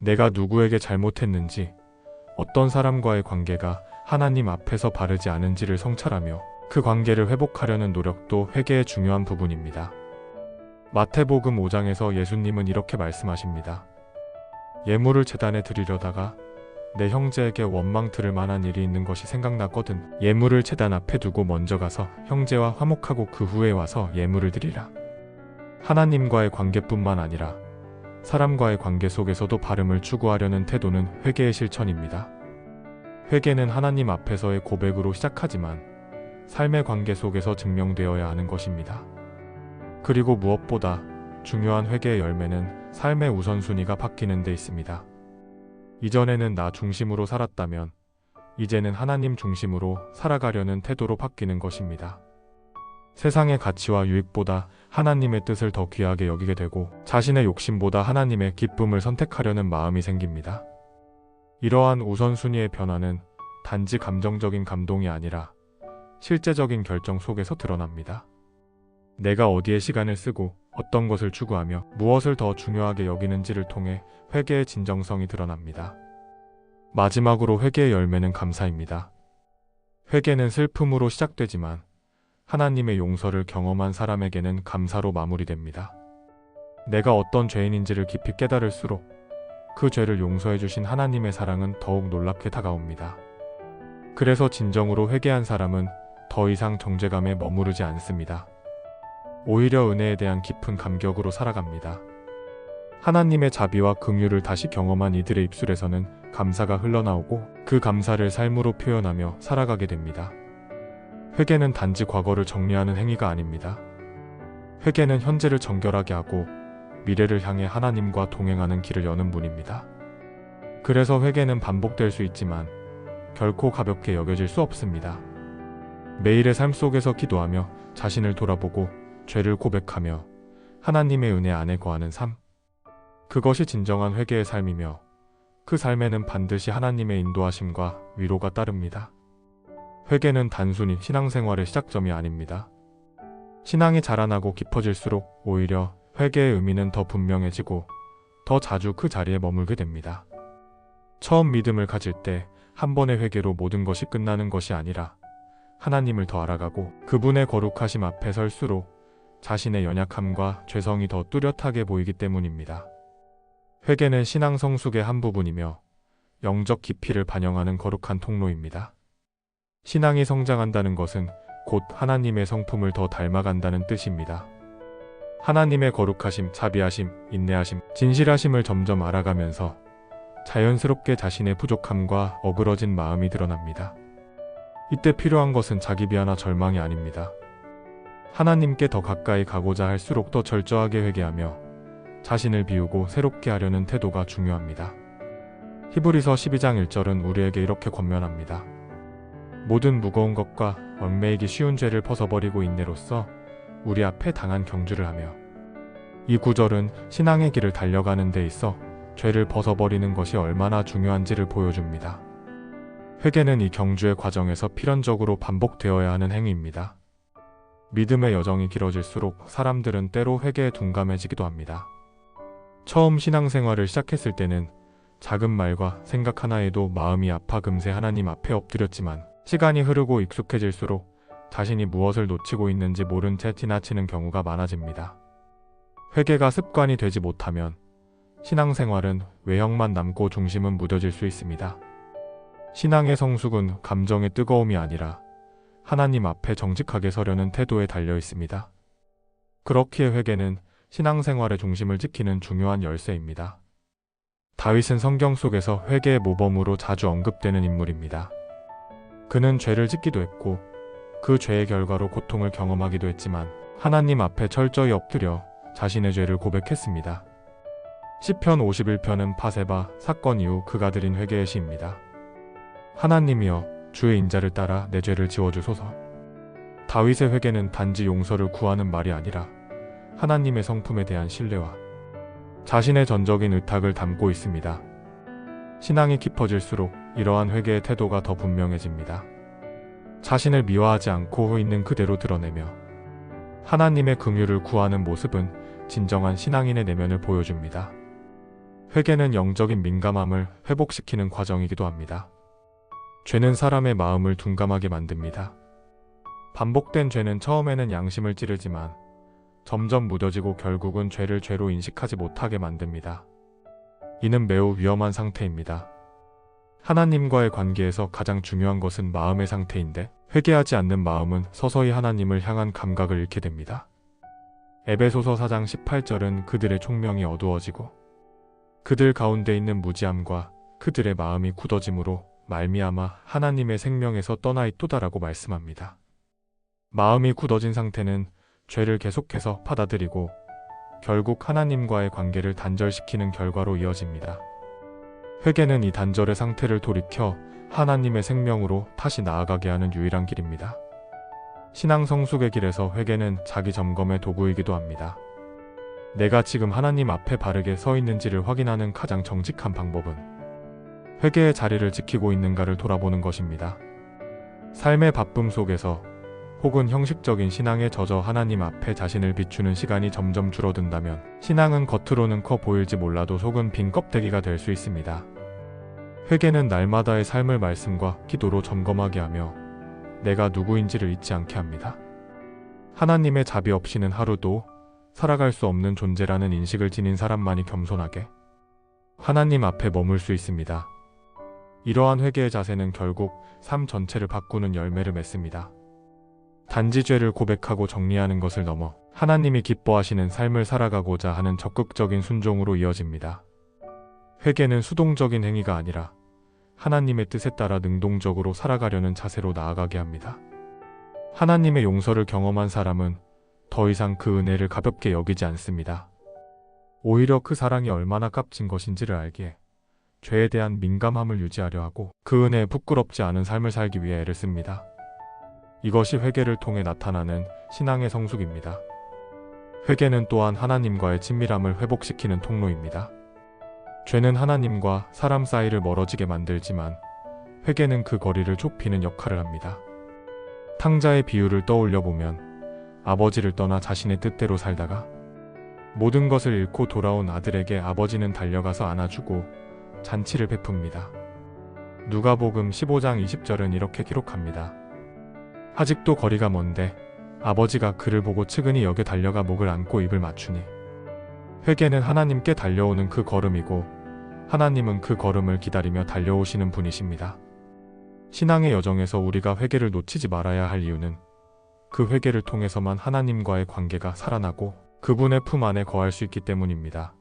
내가 누구에게 잘못했는지, 어떤 사람과의 관계가 하나님 앞에서 바르지 않은지를 성찰하며 그 관계를 회복하려는 노력도 회개의 중요한 부분입니다. 마태복음 5장에서 예수님은 이렇게 말씀하십니다. 예물을 제단에 드리려다가 내 형제에게 원망 들을 만한 일이 있는 것이 생각났거든. 예물을 제단 앞에 두고 먼저 가서 형제와 화목하고 그 후에 와서 예물을 드리라. 하나님과의 관계뿐만 아니라 사람과의 관계 속에서도 바름을 추구하려는 태도는 회개의 실천입니다. 회개는 하나님 앞에서의 고백으로 시작하지만 삶의 관계 속에서 증명되어야 하는 것입니다. 그리고 무엇보다 중요한 회개의 열매는 삶의 우선순위가 바뀌는 데 있습니다. 이전에는 나 중심으로 살았다면 이제는 하나님 중심으로 살아가려는 태도로 바뀌는 것입니다. 세상의 가치와 유익보다 하나님의 뜻을 더 귀하게 여기게 되고 자신의 욕심보다 하나님의 기쁨을 선택하려는 마음이 생깁니다. 이러한 우선순위의 변화는 단지 감정적인 감동이 아니라 실제적인 결정 속에서 드러납니다. 내가 어디에 시간을 쓰고 어떤 것을 추구하며 무엇을 더 중요하게 여기는지를 통해 회개의 진정성이 드러납니다. 마지막으로 회개의 열매는 감사입니다. 회개는 슬픔으로 시작되지만 하나님의 용서를 경험한 사람에게는 감사로 마무리됩니다. 내가 어떤 죄인인지를 깊이 깨달을수록 그 죄를 용서해 주신 하나님의 사랑은 더욱 놀랍게 다가옵니다. 그래서 진정으로 회개한 사람은 더 이상 정죄감에 머무르지 않습니다. 오히려 은혜에 대한 깊은 감격으로 살아갑니다. 하나님의 자비와 긍휼을 다시 경험한 이들의 입술에서는 감사가 흘러나오고 그 감사를 삶으로 표현하며 살아가게 됩니다. 회개는 단지 과거를 정리하는 행위가 아닙니다. 회개는 현재를 정결하게 하고 미래를 향해 하나님과 동행하는 길을 여는 문입니다. 그래서 회개는 반복될 수 있지만 결코 가볍게 여겨질 수 없습니다. 매일의 삶 속에서 기도하며 자신을 돌아보고 죄를 고백하며 하나님의 은혜 안에 거하는 삶. 그것이 진정한 회개의 삶이며 그 삶에는 반드시 하나님의 인도하심과 위로가 따릅니다. 회개는 단순히 신앙생활의 시작점이 아닙니다. 신앙이 자라나고 깊어질수록 오히려 회개의 의미는 더 분명해지고 더 자주 그 자리에 머물게 됩니다. 처음 믿음을 가질 때 한 번의 회개로 모든 것이 끝나는 것이 아니라 하나님을 더 알아가고 그분의 거룩하심 앞에 설수록 자신의 연약함과 죄성이 더 뚜렷하게 보이기 때문입니다. 회개는 신앙 성숙의 한 부분이며 영적 깊이를 반영하는 거룩한 통로입니다. 신앙이 성장한다는 것은 곧 하나님의 성품을 더 닮아간다는 뜻입니다. 하나님의 거룩하심, 자비하심, 인내하심, 진실하심을 점점 알아가면서 자연스럽게 자신의 부족함과 어그러진 마음이 드러납니다. 이때 필요한 것은 자기 비하나 절망이 아닙니다. 하나님께 더 가까이 가고자 할수록 더 철저하게 회개하며 자신을 비우고 새롭게 하려는 태도가 중요합니다. 히브리서 12장 1절은 우리에게 이렇게 권면합니다. 모든 무거운 것과 얽매이기 쉬운 죄를 벗어버리고 인내로써 우리 앞에 당한 경주를 하며. 이 구절은 신앙의 길을 달려가는 데 있어 죄를 벗어버리는 것이 얼마나 중요한지를 보여줍니다. 회개는 이 경주의 과정에서 필연적으로 반복되어야 하는 행위입니다. 믿음의 여정이 길어질수록 사람들은 때로 회개에 둔감해지기도 합니다. 처음 신앙생활을 시작했을 때는 작은 말과 생각 하나에도 마음이 아파 금세 하나님 앞에 엎드렸지만 시간이 흐르고 익숙해질수록 자신이 무엇을 놓치고 있는지 모른 채 지나치는 경우가 많아집니다. 회개가 습관이 되지 못하면 신앙생활은 외형만 남고 중심은 무뎌질 수 있습니다. 신앙의 성숙은 감정의 뜨거움이 아니라 하나님 앞에 정직하게 서려는 태도에 달려 있습니다. 그렇기에 회개는 신앙생활의 중심을 지키는 중요한 열쇠입니다. 다윗은 성경 속에서 회개의 모범으로 자주 언급되는 인물입니다. 그는 죄를 짓기도 했고 그 죄의 결과로 고통을 경험하기도 했지만 하나님 앞에 철저히 엎드려 자신의 죄를 고백했습니다. 시편 51편은 바세바 사건 이후 그가 드린 회개의 시입니다. 하나님이여 주의 인자를 따라 내 죄를 지워주소서. 다윗의 회개는 단지 용서를 구하는 말이 아니라 하나님의 성품에 대한 신뢰와 자신의 전적인 의탁을 담고 있습니다. 신앙이 깊어질수록 이러한 회개의 태도가 더 분명해집니다. 자신을 미화하지 않고 있는 그대로 드러내며 하나님의 긍휼을 구하는 모습은 진정한 신앙인의 내면을 보여줍니다. 회개는 영적인 민감함을 회복시키는 과정이기도 합니다. 죄는 사람의 마음을 둔감하게 만듭니다. 반복된 죄는 처음에는 양심을 찌르지만 점점 무뎌지고 결국은 죄를 죄로 인식하지 못하게 만듭니다. 이는 매우 위험한 상태입니다. 하나님과의 관계에서 가장 중요한 것은 마음의 상태인데 회개하지 않는 마음은 서서히 하나님을 향한 감각을 잃게 됩니다. 에베소서 4장 18절은 그들의 총명이 어두워지고 그들 가운데 있는 무지함과 그들의 마음이 굳어짐으로 말미암아 하나님의 생명에서 떠나 있도다라고 말씀합니다. 마음이 굳어진 상태는 죄를 계속해서 받아들이고 결국 하나님과의 관계를 단절시키는 결과로 이어집니다. 회개는 이 단절의 상태를 돌이켜 하나님의 생명으로 다시 나아가게 하는 유일한 길입니다. 신앙 성숙의 길에서 회개는 자기 점검의 도구이기도 합니다. 내가 지금 하나님 앞에 바르게 서 있는지를 확인하는 가장 정직한 방법은 회개의 자리를 지키고 있는가를 돌아보는 것입니다. 삶의 바쁨 속에서 혹은 형식적인 신앙에 젖어 하나님 앞에 자신을 비추는 시간이 점점 줄어든다면 신앙은 겉으로는 커 보일지 몰라도 속은 빈 껍데기가 될 수 있습니다. 회개는 날마다의 삶을 말씀과 기도로 점검하게 하며 내가 누구인지를 잊지 않게 합니다. 하나님의 자비 없이는 하루도 살아갈 수 없는 존재라는 인식을 지닌 사람만이 겸손하게 하나님 앞에 머물 수 있습니다. 이러한 회개의 자세는 결국 삶 전체를 바꾸는 열매를 맺습니다. 단지 죄를 고백하고 정리하는 것을 넘어 하나님이 기뻐하시는 삶을 살아가고자 하는 적극적인 순종으로 이어집니다. 회개는 수동적인 행위가 아니라 하나님의 뜻에 따라 능동적으로 살아가려는 자세로 나아가게 합니다. 하나님의 용서를 경험한 사람은 더 이상 그 은혜를 가볍게 여기지 않습니다. 오히려 그 사랑이 얼마나 값진 것인지를 알기에 죄에 대한 민감함을 유지하려 하고 그 은혜에 부끄럽지 않은 삶을 살기 위해 애를 씁니다. 이것이 회개를 통해 나타나는 신앙의 성숙입니다. 회개는 또한 하나님과의 친밀함을 회복시키는 통로입니다. 죄는 하나님과 사람 사이를 멀어지게 만들지만 회개는 그 거리를 좁히는 역할을 합니다. 탕자의 비유를 떠올려 보면 아버지를 떠나 자신의 뜻대로 살다가 모든 것을 잃고 돌아온 아들에게 아버지는 달려가서 안아주고 잔치를 베풉니다. 누가복음 15장 20절은 이렇게 기록합니다. 아직도 거리가 먼데 아버지가 그를 보고 측은히 여겨 달려가 목을 안고 입을 맞추니. 회개는 하나님께 달려오는 그 걸음이고 하나님은 그 걸음을 기다리며 달려오시는 분이십니다. 신앙의 여정에서 우리가 회개를 놓치지 말아야 할 이유는 그 회개를 통해서만 하나님과의 관계가 살아나고 그분의 품 안에 거할 수 있기 때문입니다.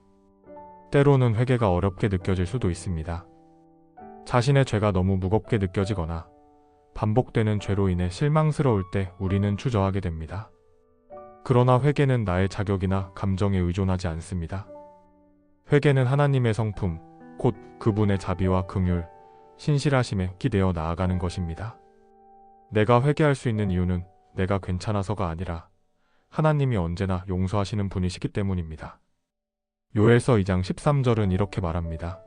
때로는 회개가 어렵게 느껴질 수도 있습니다. 자신의 죄가 너무 무겁게 느껴지거나 반복되는 죄로 인해 실망스러울 때 우리는 주저하게 됩니다. 그러나 회개는 나의 자격이나 감정에 의존하지 않습니다. 회개는 하나님의 성품, 곧 그분의 자비와 긍휼, 신실하심에 기대어 나아가는 것입니다. 내가 회개할 수 있는 이유는 내가 괜찮아서가 아니라 하나님이 언제나 용서하시는 분이시기 때문입니다. 요엘서 2장 13절은 이렇게 말합니다.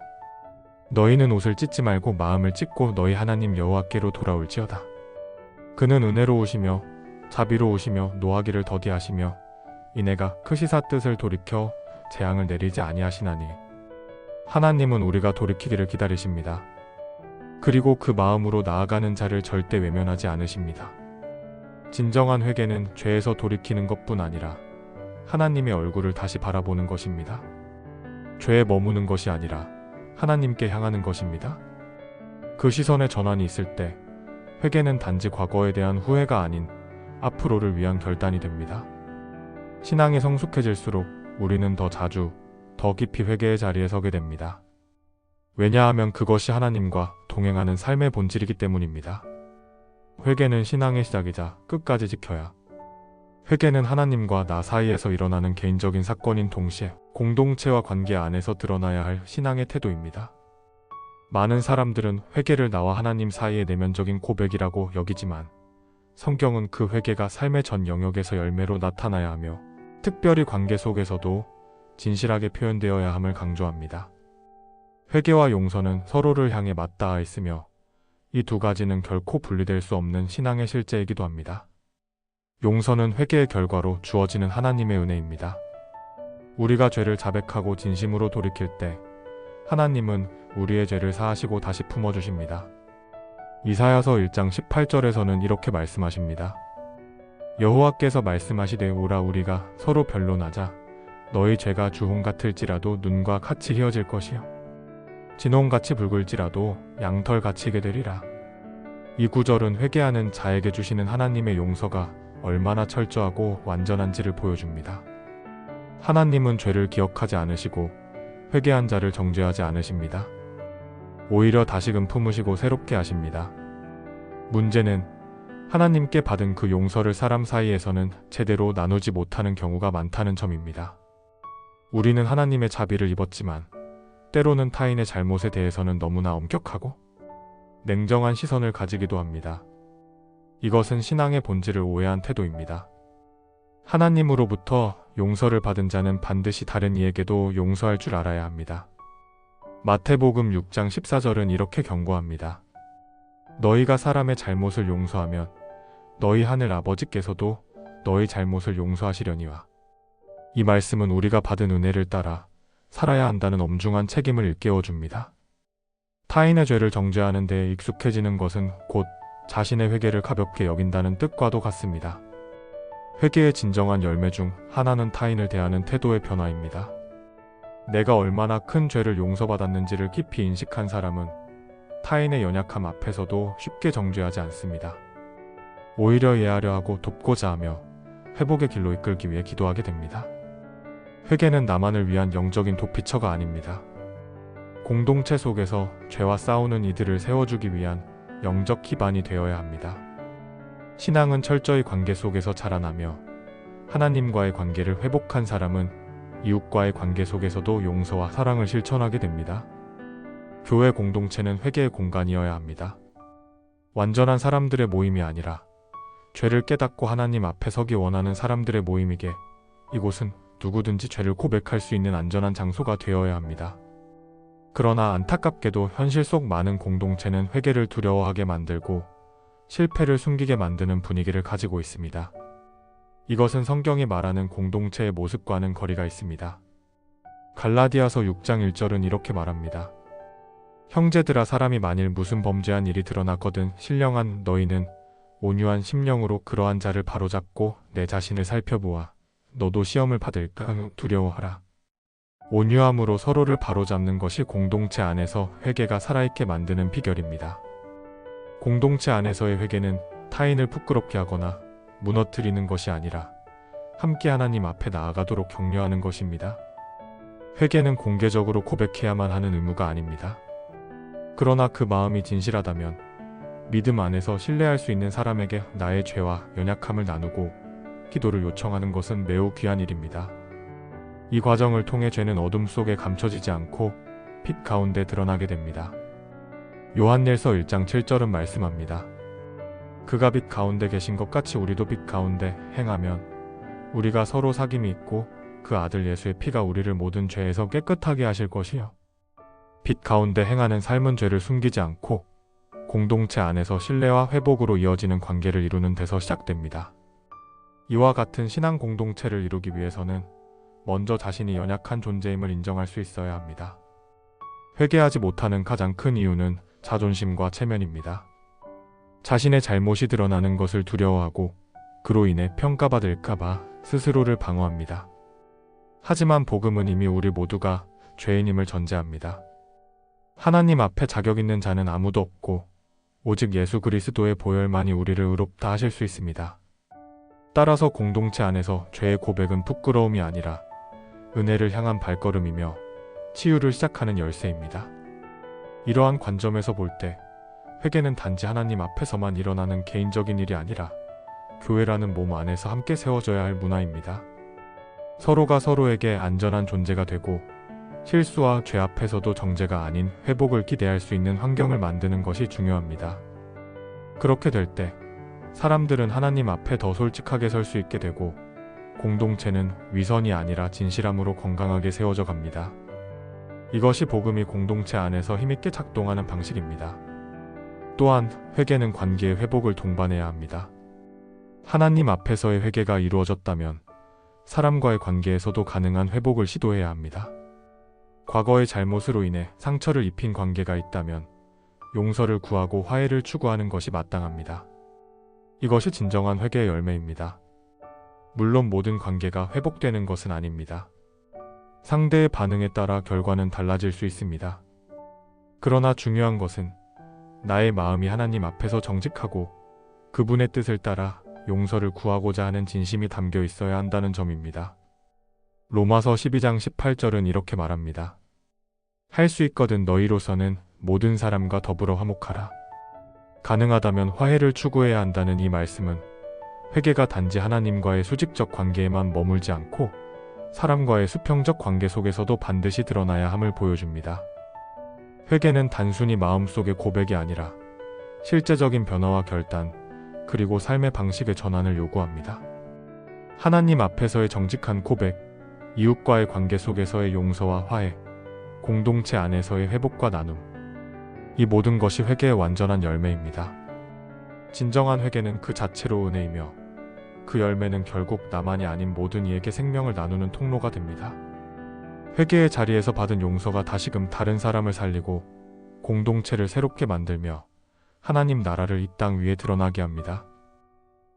너희는 옷을 찢지 말고 마음을 찢고 너희 하나님 여호와께로 돌아올지어다. 그는 은혜로우시며 자비로우시며 노하기를 더디하시며 이내가 크시사 뜻을 돌이켜 재앙을 내리지 아니하시나니. 하나님은 우리가 돌이키기를 기다리십니다. 그리고 그 마음으로 나아가는 자를 절대 외면하지 않으십니다. 진정한 회개는 죄에서 돌이키는 것뿐 아니라 하나님의 얼굴을 다시 바라보는 것입니다. 죄에 머무는 것이 아니라 하나님께 향하는 것입니다. 그 시선의 전환이 있을 때 회개는 단지 과거에 대한 후회가 아닌 앞으로를 위한 결단이 됩니다. 신앙이 성숙해질수록 우리는 더 자주, 더 깊이 회개의 자리에 서게 됩니다. 왜냐하면 그것이 하나님과 동행하는 삶의 본질이기 때문입니다. 회개는 신앙의 시작이자 끝까지 지켜야. 회개는 하나님과 나 사이에서 일어나는 개인적인 사건인 동시에 공동체와 관계 안에서 드러나야 할 신앙의 태도입니다. 많은 사람들은 회개를 나와 하나님 사이의 내면적인 고백이라고 여기지만 성경은 그 회개가 삶의 전 영역에서 열매로 나타나야 하며 특별히 관계 속에서도 진실하게 표현되어야 함을 강조합니다. 회개와 용서는 서로를 향해 맞닿아 있으며 이 두 가지는 결코 분리될 수 없는 신앙의 실제이기도 합니다. 용서는 회개의 결과로 주어지는 하나님의 은혜입니다. 우리가 죄를 자백하고 진심으로 돌이킬 때 하나님은 우리의 죄를 사하시고 다시 품어주십니다. 이사야서 1장 18절에서는 이렇게 말씀하십니다. 여호와께서 말씀하시되 오라 우리가 서로 변론하자. 너희 죄가 주홍 같을지라도 눈과 같이 희어질 것이요 진홍같이 붉을지라도 양털같이 게 되리라. 이 구절은 회개하는 자에게 주시는 하나님의 용서가 얼마나 철저하고 완전한지를 보여줍니다. 하나님은 죄를 기억하지 않으시고 회개한 자를 정죄하지 않으십니다. 오히려 다시금 품으시고 새롭게 하십니다. 문제는 하나님께 받은 그 용서를 사람 사이에서는 제대로 나누지 못하는 경우가 많다는 점입니다. 우리는 하나님의 자비를 입었지만 때로는 타인의 잘못에 대해서는 너무나 엄격하고 냉정한 시선을 가지기도 합니다. 이것은 신앙의 본질을 오해한 태도입니다. 하나님으로부터 용서를 받은 자는 반드시 다른 이에게도 용서할 줄 알아야 합니다. 마태복음 6장 14절은 이렇게 경고합니다. 너희가 사람의 잘못을 용서하면 너희 하늘 아버지께서도 너희 잘못을 용서하시려니와. 이 말씀은 우리가 받은 은혜를 따라 살아야 한다는 엄중한 책임을 일깨워줍니다. 타인의 죄를 정죄하는 데에 익숙해지는 것은 곧 자신의 회개를 가볍게 여긴다는 뜻과도 같습니다. 회개의 진정한 열매 중 하나는 타인을 대하는 태도의 변화입니다. 내가 얼마나 큰 죄를 용서받았는지를 깊이 인식한 사람은 타인의 연약함 앞에서도 쉽게 정죄하지 않습니다. 오히려 이해하려 하고 돕고자 하며 회복의 길로 이끌기 위해 기도하게 됩니다. 회개는 나만을 위한 영적인 도피처가 아닙니다. 공동체 속에서 죄와 싸우는 이들을 세워주기 위한 영적 기반이 되어야 합니다. 신앙은 철저히 관계 속에서 자라나며 하나님과의 관계를 회복한 사람은 이웃과의 관계 속에서도 용서와 사랑을 실천하게 됩니다. 교회 공동체는 회개의 공간이어야 합니다. 완전한 사람들의 모임이 아니라 죄를 깨닫고 하나님 앞에 서기 원하는 사람들의 모임이게 이곳은 누구든지 죄를 고백할 수 있는 안전한 장소가 되어야 합니다. 그러나 안타깝게도 현실 속 많은 공동체는 회개를 두려워하게 만들고 실패를 숨기게 만드는 분위기를 가지고 있습니다. 이것은 성경이 말하는 공동체의 모습과는 거리가 있습니다. 갈라디아서 6장 1절은 이렇게 말합니다. 형제들아, 사람이 만일 무슨 범죄한 일이 드러났거든 신령한 너희는 온유한 심령으로 그러한 자를 바로잡고 내 자신을 살펴보아 너도 시험을 받을까 두려워하라. 온유함으로 서로를 바로잡는 것이 공동체 안에서 회개가 살아있게 만드는 비결입니다. 공동체 안에서의 회개는 타인을 부끄럽게 하거나 무너뜨리는 것이 아니라 함께 하나님 앞에 나아가도록 격려하는 것입니다. 회개는 공개적으로 고백해야만 하는 의무가 아닙니다. 그러나 그 마음이 진실하다면 믿음 안에서 신뢰할 수 있는 사람에게 나의 죄와 연약함을 나누고 기도를 요청하는 것은 매우 귀한 일입니다. 이 과정을 통해 죄는 어둠 속에 감춰지지 않고 빛 가운데 드러나게 됩니다. 요한일서 1장 7절은 말씀합니다. 그가 빛 가운데 계신 것 같이 우리도 빛 가운데 행하면 우리가 서로 사귐이 있고 그 아들 예수의 피가 우리를 모든 죄에서 깨끗하게 하실 것이요. 빛 가운데 행하는 삶은 죄를 숨기지 않고 공동체 안에서 신뢰와 회복으로 이어지는 관계를 이루는 데서 시작됩니다. 이와 같은 신앙 공동체를 이루기 위해서는 먼저 자신이 연약한 존재임을 인정할 수 있어야 합니다. 회개하지 못하는 가장 큰 이유는 자존심과 체면입니다. 자신의 잘못이 드러나는 것을 두려워하고 그로 인해 평가받을까봐 스스로를 방어합니다. 하지만 복음은 이미 우리 모두가 죄인임을 전제합니다. 하나님 앞에 자격 있는 자는 아무도 없고 오직 예수 그리스도의 보혈만이 우리를 의롭다 하실 수 있습니다. 따라서 공동체 안에서 죄의 고백은 부끄러움이 아니라 은혜를 향한 발걸음이며 치유를 시작하는 열쇠입니다. 이러한 관점에서 볼 때 회개는 단지 하나님 앞에서만 일어나는 개인적인 일이 아니라 교회라는 몸 안에서 함께 세워져야 할 문화입니다. 서로가 서로에게 안전한 존재가 되고 실수와 죄 앞에서도 정죄가 아닌 회복을 기대할 수 있는 환경을 만드는 것이 중요합니다. 그렇게 될 때 사람들은 하나님 앞에 더 솔직하게 설 수 있게 되고 공동체는 위선이 아니라 진실함으로 건강하게 세워져 갑니다. 이것이 복음이 공동체 안에서 힘있게 작동하는 방식입니다. 또한 회개는 관계의 회복을 동반해야 합니다. 하나님 앞에서의 회개가 이루어졌다면 사람과의 관계에서도 가능한 회복을 시도해야 합니다. 과거의 잘못으로 인해 상처를 입힌 관계가 있다면 용서를 구하고 화해를 추구하는 것이 마땅합니다. 이것이 진정한 회개의 열매입니다. 물론 모든 관계가 회복되는 것은 아닙니다. 상대의 반응에 따라 결과는 달라질 수 있습니다. 그러나 중요한 것은 나의 마음이 하나님 앞에서 정직하고 그분의 뜻을 따라 용서를 구하고자 하는 진심이 담겨 있어야 한다는 점입니다. 로마서 12장 18절은 이렇게 말합니다. 할 수 있거든 너희로서는 모든 사람과 더불어 화목하라. 가능하다면 화해를 추구해야 한다는 이 말씀은 회개가 단지 하나님과의 수직적 관계에만 머물지 않고 사람과의 수평적 관계 속에서도 반드시 드러나야 함을 보여줍니다. 회개는 단순히 마음속의 고백이 아니라 실제적인 변화와 결단, 그리고 삶의 방식의 전환을 요구합니다. 하나님 앞에서의 정직한 고백, 이웃과의 관계 속에서의 용서와 화해, 공동체 안에서의 회복과 나눔, 이 모든 것이 회개의 완전한 열매입니다. 진정한 회개는 그 자체로 은혜이며 그 열매는 결국 나만이 아닌 모든 이에게 생명을 나누는 통로가 됩니다. 회개의 자리에서 받은 용서가 다시금 다른 사람을 살리고 공동체를 새롭게 만들며 하나님 나라를 이 땅 위에 드러나게 합니다.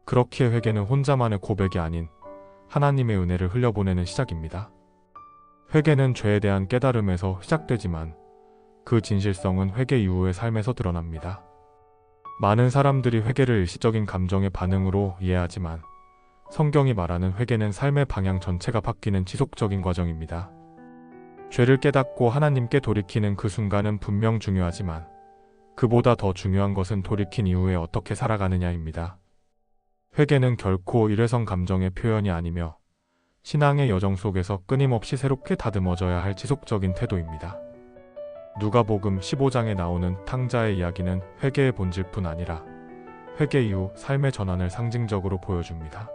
그렇기에 회개는 혼자만의 고백이 아닌 하나님의 은혜를 흘려보내는 시작입니다. 회개는 죄에 대한 깨달음에서 시작되지만 그 진실성은 회개 이후의 삶에서 드러납니다. 많은 사람들이 회개를 일시적인 감정의 반응으로 이해하지만 성경이 말하는 회개는 삶의 방향 전체가 바뀌는 지속적인 과정입니다. 죄를 깨닫고 하나님께 돌이키는 그 순간은 분명 중요하지만 그보다 더 중요한 것은 돌이킨 이후에 어떻게 살아가느냐입니다. 회개는 결코 일회성 감정의 표현이 아니며 신앙의 여정 속에서 끊임없이 새롭게 다듬어져야 할 지속적인 태도입니다. 누가복음 15장에 나오는 탕자의 이야기는 회개의 본질뿐 아니라 회개 이후 삶의 전환을 상징적으로 보여줍니다.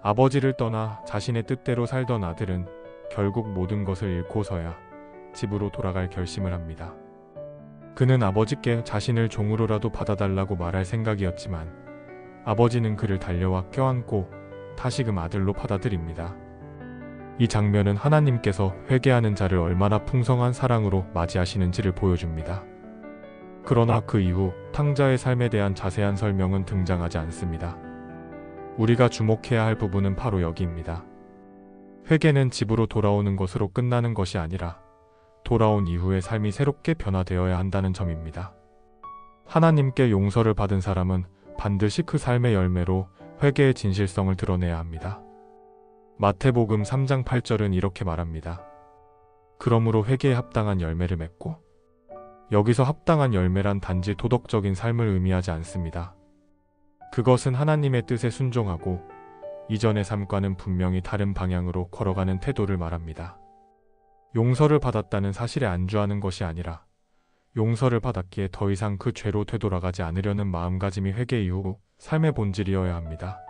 아버지를 떠나 자신의 뜻대로 살던 아들은 결국 모든 것을 잃고서야 집으로 돌아갈 결심을 합니다. 그는 아버지께 자신을 종으로라도 받아달라고 말할 생각이었지만 아버지는 그를 달려와 껴안고 다시금 아들로 받아들입니다. 이 장면은 하나님께서 회개하는 자를 얼마나 풍성한 사랑으로 맞이하시는지를 보여줍니다. 그러나 그 이후 탕자의 삶에 대한 자세한 설명은 등장하지 않습니다. 우리가 주목해야 할 부분은 바로 여기입니다. 회개는 집으로 돌아오는 것으로 끝나는 것이 아니라 돌아온 이후의 삶이 새롭게 변화되어야 한다는 점입니다. 하나님께 용서를 받은 사람은 반드시 그 삶의 열매로 회개의 진실성을 드러내야 합니다. 마태복음 3장 8절은 이렇게 말합니다. 그러므로 회개에 합당한 열매를 맺고, 여기서 합당한 열매란 단지 도덕적인 삶을 의미하지 않습니다. 그것은 하나님의 뜻에 순종하고 이전의 삶과는 분명히 다른 방향으로 걸어가는 태도를 말합니다. 용서를 받았다는 사실에 안주하는 것이 아니라 용서를 받았기에 더 이상 그 죄로 되돌아가지 않으려는 마음가짐이 회개 이후 삶의 본질이어야 합니다.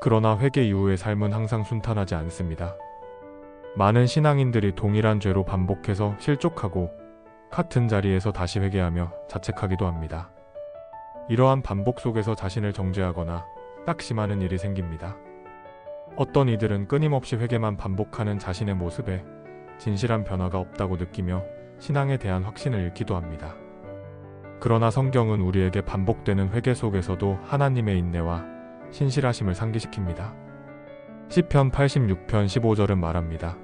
그러나 회개 이후의 삶은 항상 순탄하지 않습니다. 많은 신앙인들이 동일한 죄로 반복해서 실족하고 같은 자리에서 다시 회개하며 자책하기도 합니다. 이러한 반복 속에서 자신을 정죄하거나 낙심하는 일이 생깁니다. 어떤 이들은 끊임없이 회개만 반복하는 자신의 모습에 진실한 변화가 없다고 느끼며 신앙에 대한 확신을 잃기도 합니다. 그러나 성경은 우리에게 반복되는 회개 속에서도 하나님의 인내와 신실하심을 상기시킵니다. 시편 86편 15절은 말합니다.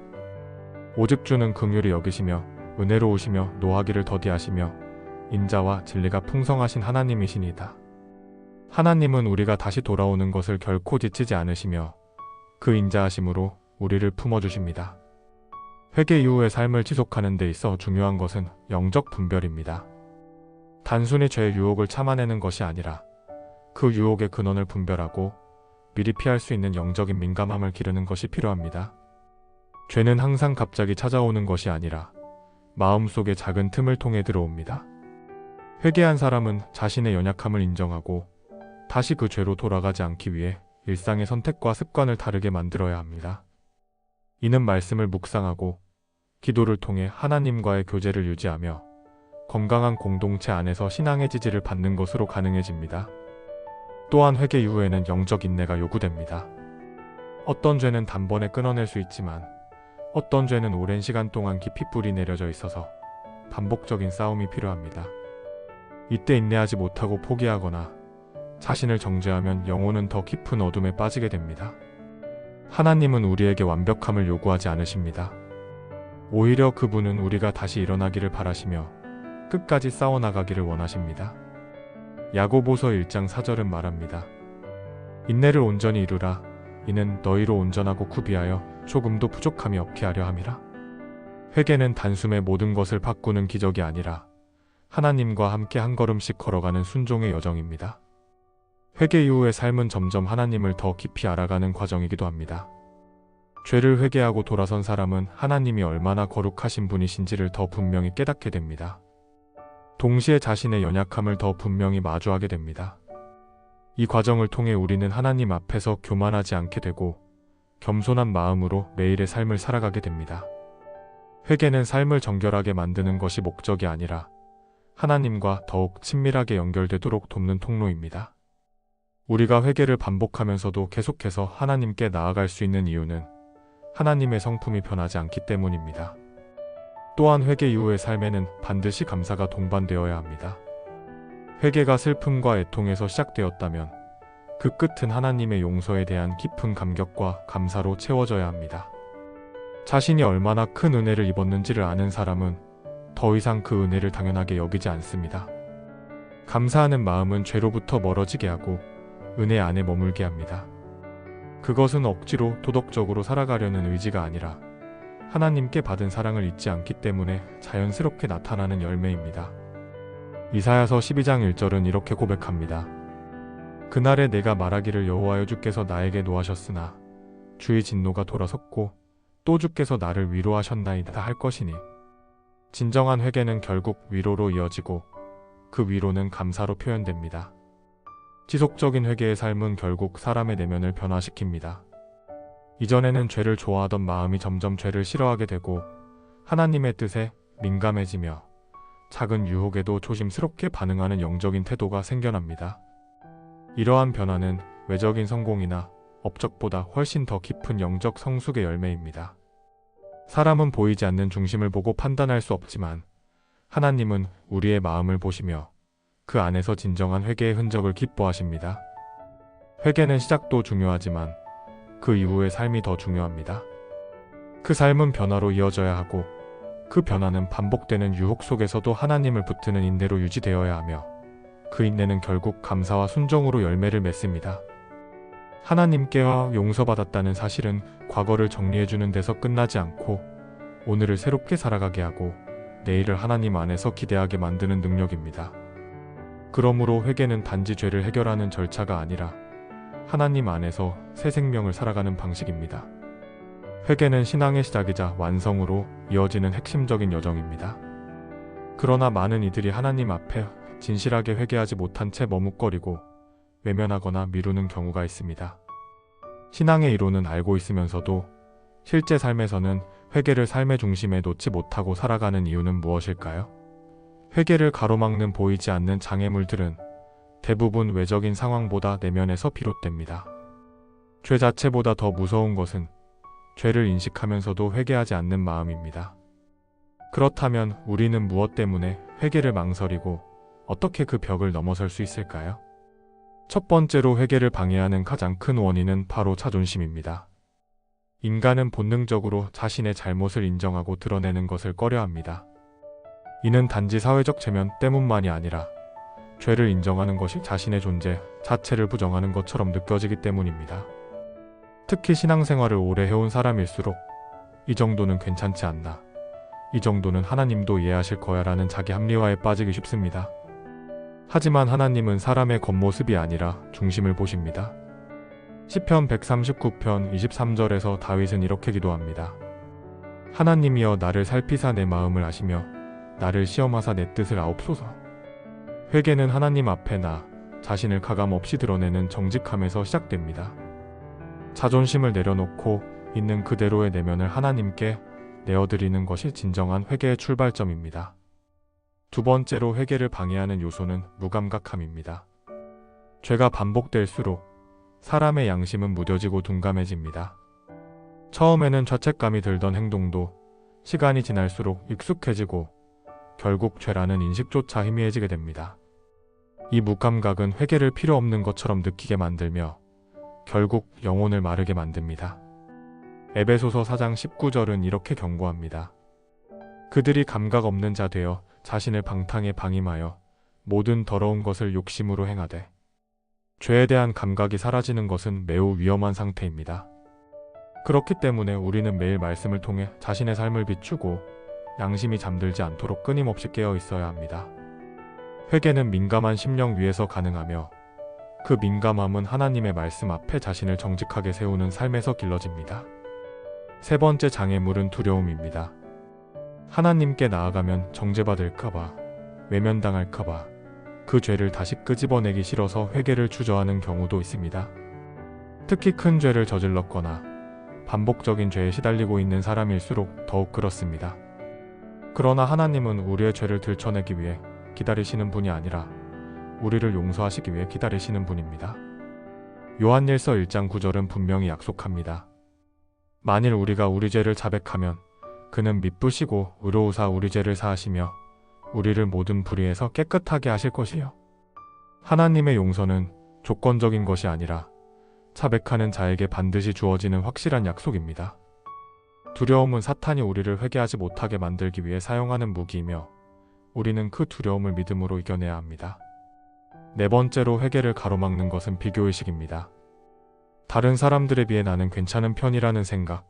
오직 주는 긍휼히 여기시며 은혜로우시며 노하기를 더디하시며 인자와 진리가 풍성하신 하나님이시니이다. 하나님은 우리가 다시 돌아오는 것을 결코 지치지 않으시며 그 인자하심으로 우리를 품어주십니다. 회개 이후의 삶을 지속하는 데 있어 중요한 것은 영적 분별입니다. 단순히 죄의 유혹을 참아내는 것이 아니라 그 유혹의 근원을 분별하고 미리 피할 수 있는 영적인 민감함을 기르는 것이 필요합니다. 죄는 항상 갑자기 찾아오는 것이 아니라 마음속의 작은 틈을 통해 들어옵니다. 회개한 사람은 자신의 연약함을 인정하고 다시 그 죄로 돌아가지 않기 위해 일상의 선택과 습관을 다르게 만들어야 합니다. 이는 말씀을 묵상하고 기도를 통해 하나님과의 교제를 유지하며 건강한 공동체 안에서 신앙의 지지를 받는 것으로 가능해집니다. 또한 회개 이후에는 영적 인내가 요구됩니다. 어떤 죄는 단번에 끊어낼 수 있지만 어떤 죄는 오랜 시간 동안 깊이 뿌리 내려져 있어서 반복적인 싸움이 필요합니다. 이때 인내하지 못하고 포기하거나 자신을 정죄하면 영혼은 더 깊은 어둠에 빠지게 됩니다. 하나님은 우리에게 완벽함을 요구하지 않으십니다. 오히려 그분은 우리가 다시 일어나기를 바라시며 끝까지 싸워나가기를 원하십니다. 야고보서 1장 4절은 말합니다. 인내를 온전히 이루라. 이는 너희로 온전하고 구비하여 조금도 부족함이 없게 하려 함이라. 회개는 단숨에 모든 것을 바꾸는 기적이 아니라 하나님과 함께 한 걸음씩 걸어가는 순종의 여정입니다. 회개 이후의 삶은 점점 하나님을 더 깊이 알아가는 과정이기도 합니다. 죄를 회개하고 돌아선 사람은 하나님이 얼마나 거룩하신 분이신지를 더 분명히 깨닫게 됩니다. 동시에 자신의 연약함을 더 분명히 마주하게 됩니다. 이 과정을 통해 우리는 하나님 앞에서 교만하지 않게 되고 겸손한 마음으로 매일의 삶을 살아가게 됩니다. 회개는 삶을 정결하게 만드는 것이 목적이 아니라 하나님과 더욱 친밀하게 연결되도록 돕는 통로입니다. 우리가 회개를 반복하면서도 계속해서 하나님께 나아갈 수 있는 이유는 하나님의 성품이 변하지 않기 때문입니다. 또한 회개 이후의 삶에는 반드시 감사가 동반되어야 합니다. 회개가 슬픔과 애통에서 시작되었다면 그 끝은 하나님의 용서에 대한 깊은 감격과 감사로 채워져야 합니다. 자신이 얼마나 큰 은혜를 입었는지를 아는 사람은 더 이상 그 은혜를 당연하게 여기지 않습니다. 감사하는 마음은 죄로부터 멀어지게 하고 은혜 안에 머물게 합니다. 그것은 억지로 도덕적으로 살아가려는 의지가 아니라 하나님께 받은 사랑을 잊지 않기 때문에 자연스럽게 나타나는 열매입니다. 이사야서 12장 1절은 이렇게 고백합니다. 그날에 내가 말하기를 여호와여 주께서 나에게 노하셨으나 주의 진노가 돌아섰고 또 주께서 나를 위로하셨나이다 할 것이니 진정한 회개는 결국 위로로 이어지고 그 위로는 감사로 표현됩니다. 지속적인 회개의 삶은 결국 사람의 내면을 변화시킵니다. 이전에는 죄를 좋아하던 마음이 점점 죄를 싫어하게 되고 하나님의 뜻에 민감해지며 작은 유혹에도 조심스럽게 반응하는 영적인 태도가 생겨납니다. 이러한 변화는 외적인 성공이나 업적보다 훨씬 더 깊은 영적 성숙의 열매입니다. 사람은 보이지 않는 중심을 보고 판단할 수 없지만 하나님은 우리의 마음을 보시며 그 안에서 진정한 회개의 흔적을 기뻐하십니다. 회개는 시작도 중요하지만 그 이후의 삶이 더 중요합니다. 그 삶은 변화로 이어져야 하고 그 변화는 반복되는 유혹 속에서도 하나님을 붙드는 인내로 유지되어야 하며 그 인내는 결국 감사와 순종으로 열매를 맺습니다. 하나님께 용서받았다는 사실은 과거를 정리해주는 데서 끝나지 않고 오늘을 새롭게 살아가게 하고 내일을 하나님 안에서 기대하게 만드는 능력입니다. 그러므로 회개는 단지 죄를 해결하는 절차가 아니라 하나님 안에서 새 생명을 살아가는 방식입니다. 회개는 신앙의 시작이자 완성으로 이어지는 핵심적인 여정입니다. 그러나 많은 이들이 하나님 앞에 진실하게 회개하지 못한 채 머뭇거리고 외면하거나 미루는 경우가 있습니다. 신앙의 이론은 알고 있으면서도 실제 삶에서는 회개를 삶의 중심에 놓지 못하고 살아가는 이유는 무엇일까요? 회개를 가로막는 보이지 않는 장애물들은 대부분 외적인 상황보다 내면에서 비롯됩니다. 죄 자체보다 더 무서운 것은 죄를 인식하면서도 회개하지 않는 마음입니다. 그렇다면 우리는 무엇 때문에 회개를 망설이고 어떻게 그 벽을 넘어설 수 있을까요? 첫 번째로 회개를 방해하는 가장 큰 원인은 바로 자존심입니다. 인간은 본능적으로 자신의 잘못을 인정하고 드러내는 것을 꺼려합니다. 이는 단지 사회적 체면 때문만이 아니라 죄를 인정하는 것이 자신의 존재 자체를 부정하는 것처럼 느껴지기 때문입니다. 특히 신앙생활을 오래 해온 사람일수록 이 정도는 괜찮지 않나, 이 정도는 하나님도 이해하실 거야 라는 자기 합리화에 빠지기 쉽습니다. 하지만 하나님은 사람의 겉모습이 아니라 중심을 보십니다. 시편 139편 23절에서 다윗은 이렇게 기도합니다. 하나님이여 나를 살피사 내 마음을 아시며 나를 시험하사 내 뜻을 아옵소서. 회개는 하나님 앞에 나 자신을 가감없이 드러내는 정직함에서 시작됩니다. 자존심을 내려놓고 있는 그대로의 내면을 하나님께 내어드리는 것이 진정한 회개의 출발점입니다. 두 번째로 회개를 방해하는 요소는 무감각함입니다. 죄가 반복될수록 사람의 양심은 무뎌지고 둔감해집니다. 처음에는 죄책감이 들던 행동도 시간이 지날수록 익숙해지고 결국 죄라는 인식조차 희미해지게 됩니다. 이 무감각은 회개를 필요 없는 것처럼 느끼게 만들며 결국 영혼을 마르게 만듭니다. 에베소서 4장 19절은 이렇게 경고합니다. 그들이 감각 없는 자 되어 자신을 방탕에 방임하여 모든 더러운 것을 욕심으로 행하되. 죄에 대한 감각이 사라지는 것은 매우 위험한 상태입니다. 그렇기 때문에 우리는 매일 말씀을 통해 자신의 삶을 비추고 양심이 잠들지 않도록 끊임없이 깨어 있어야 합니다. 회개는 민감한 심령 위에서 가능하며 그 민감함은 하나님의 말씀 앞에 자신을 정직하게 세우는 삶에서 길러집니다. 세 번째 장애물은 두려움입니다. 하나님께 나아가면 정죄받을까봐, 외면당할까봐 그 죄를 다시 끄집어내기 싫어서 회개를 주저하는 경우도 있습니다. 특히 큰 죄를 저질렀거나 반복적인 죄에 시달리고 있는 사람일수록 더욱 그렇습니다. 그러나 하나님은 우리의 죄를 들춰내기 위해 기다리시는 분이 아니라 우리를 용서하시기 위해 기다리시는 분입니다. 요한일서 1장 9절은 분명히 약속합니다. 만일 우리가 우리 죄를 자백하면 그는 미쁘시고 의로우사 우리 죄를 사하시며 우리를 모든 불의에서 깨끗하게 하실 것이요. 하나님의 용서는 조건적인 것이 아니라 자백하는 자에게 반드시 주어지는 확실한 약속입니다. 두려움은 사탄이 우리를 회개하지 못하게 만들기 위해 사용하는 무기이며 우리는 그 두려움을 믿음으로 이겨내야 합니다. 네 번째로 회개를 가로막는 것은 비교의식입니다. 다른 사람들에 비해 나는 괜찮은 편이라는 생각,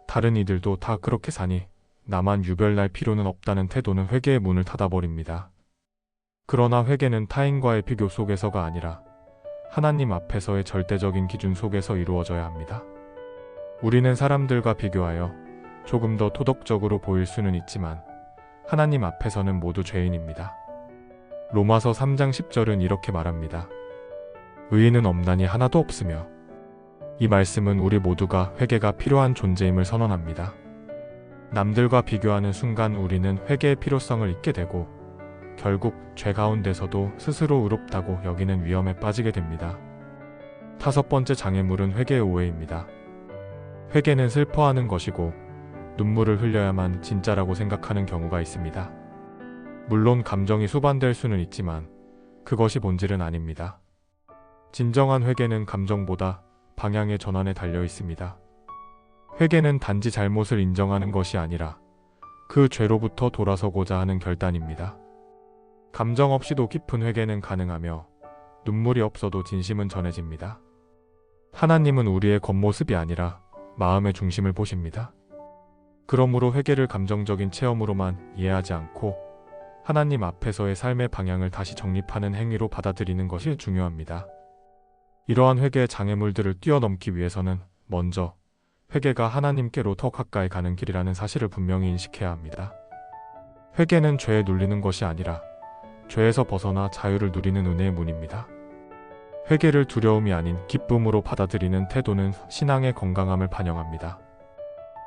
다른 이들도 다 그렇게 사니 나만 유별날 필요는 없다는 태도는 회개의 문을 닫아버립니다. 그러나 회개는 타인과의 비교 속에서가 아니라 하나님 앞에서의 절대적인 기준 속에서 이루어져야 합니다. 우리는 사람들과 비교하여 조금 더 도덕적으로 보일 수는 있지만 하나님 앞에서는 모두 죄인입니다. 로마서 3장 10절은 이렇게 말합니다. 의인은 없나니 하나도 없으며. 이 말씀은 우리 모두가 회개가 필요한 존재임을 선언합니다. 남들과 비교하는 순간 우리는 회개의 필요성을 잊게 되고 결국 죄 가운데서도 스스로 의롭다고 여기는 위험에 빠지게 됩니다. 다섯 번째 장애물은 회개의 오해입니다. 회개는 슬퍼하는 것이고 눈물을 흘려야만 진짜라고 생각하는 경우가 있습니다. 물론 감정이 수반될 수는 있지만 그것이 본질은 아닙니다. 진정한 회개는 감정보다 방향의 전환에 달려 있습니다. 회개는 단지 잘못을 인정하는 것이 아니라 그 죄로부터 돌아서고자 하는 결단입니다. 감정 없이도 깊은 회개는 가능하며 눈물이 없어도 진심은 전해집니다. 하나님은 우리의 겉모습이 아니라 마음의 중심을 보십니다. 그러므로 회개를 감정적인 체험으로만 이해하지 않고 하나님 앞에서의 삶의 방향을 다시 정립하는 행위로 받아들이는 것이 중요합니다. 이러한 회개의 장애물들을 뛰어넘기 위해서는 먼저 회개가 하나님께로 더 가까이 가는 길이라는 사실을 분명히 인식해야 합니다. 회개는 죄에 눌리는 것이 아니라 죄에서 벗어나 자유를 누리는 은혜의 문입니다. 회개를 두려움이 아닌 기쁨으로 받아들이는 태도는 신앙의 건강함을 반영합니다.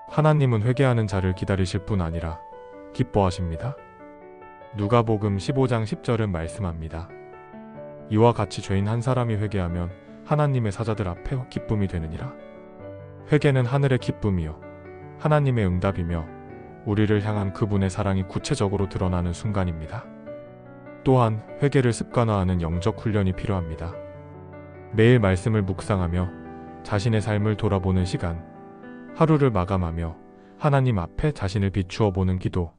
하나님은 회개하는 자를 기다리실 뿐 아니라 기뻐하십니다. 누가복음 15장 10절은 말씀합니다. 이와 같이 죄인 한 사람이 회개하면 하나님의 사자들 앞에 기쁨이 되느니라. 회개는 하늘의 기쁨이요 하나님의 응답이며 우리를 향한 그분의 사랑이 구체적으로 드러나는 순간입니다. 또한 회개를 습관화하는 영적 훈련이 필요합니다. 매일 말씀을 묵상하며 자신의 삶을 돌아보는 시간, 하루를 마감하며 하나님 앞에 자신을 비추어 보는 기도,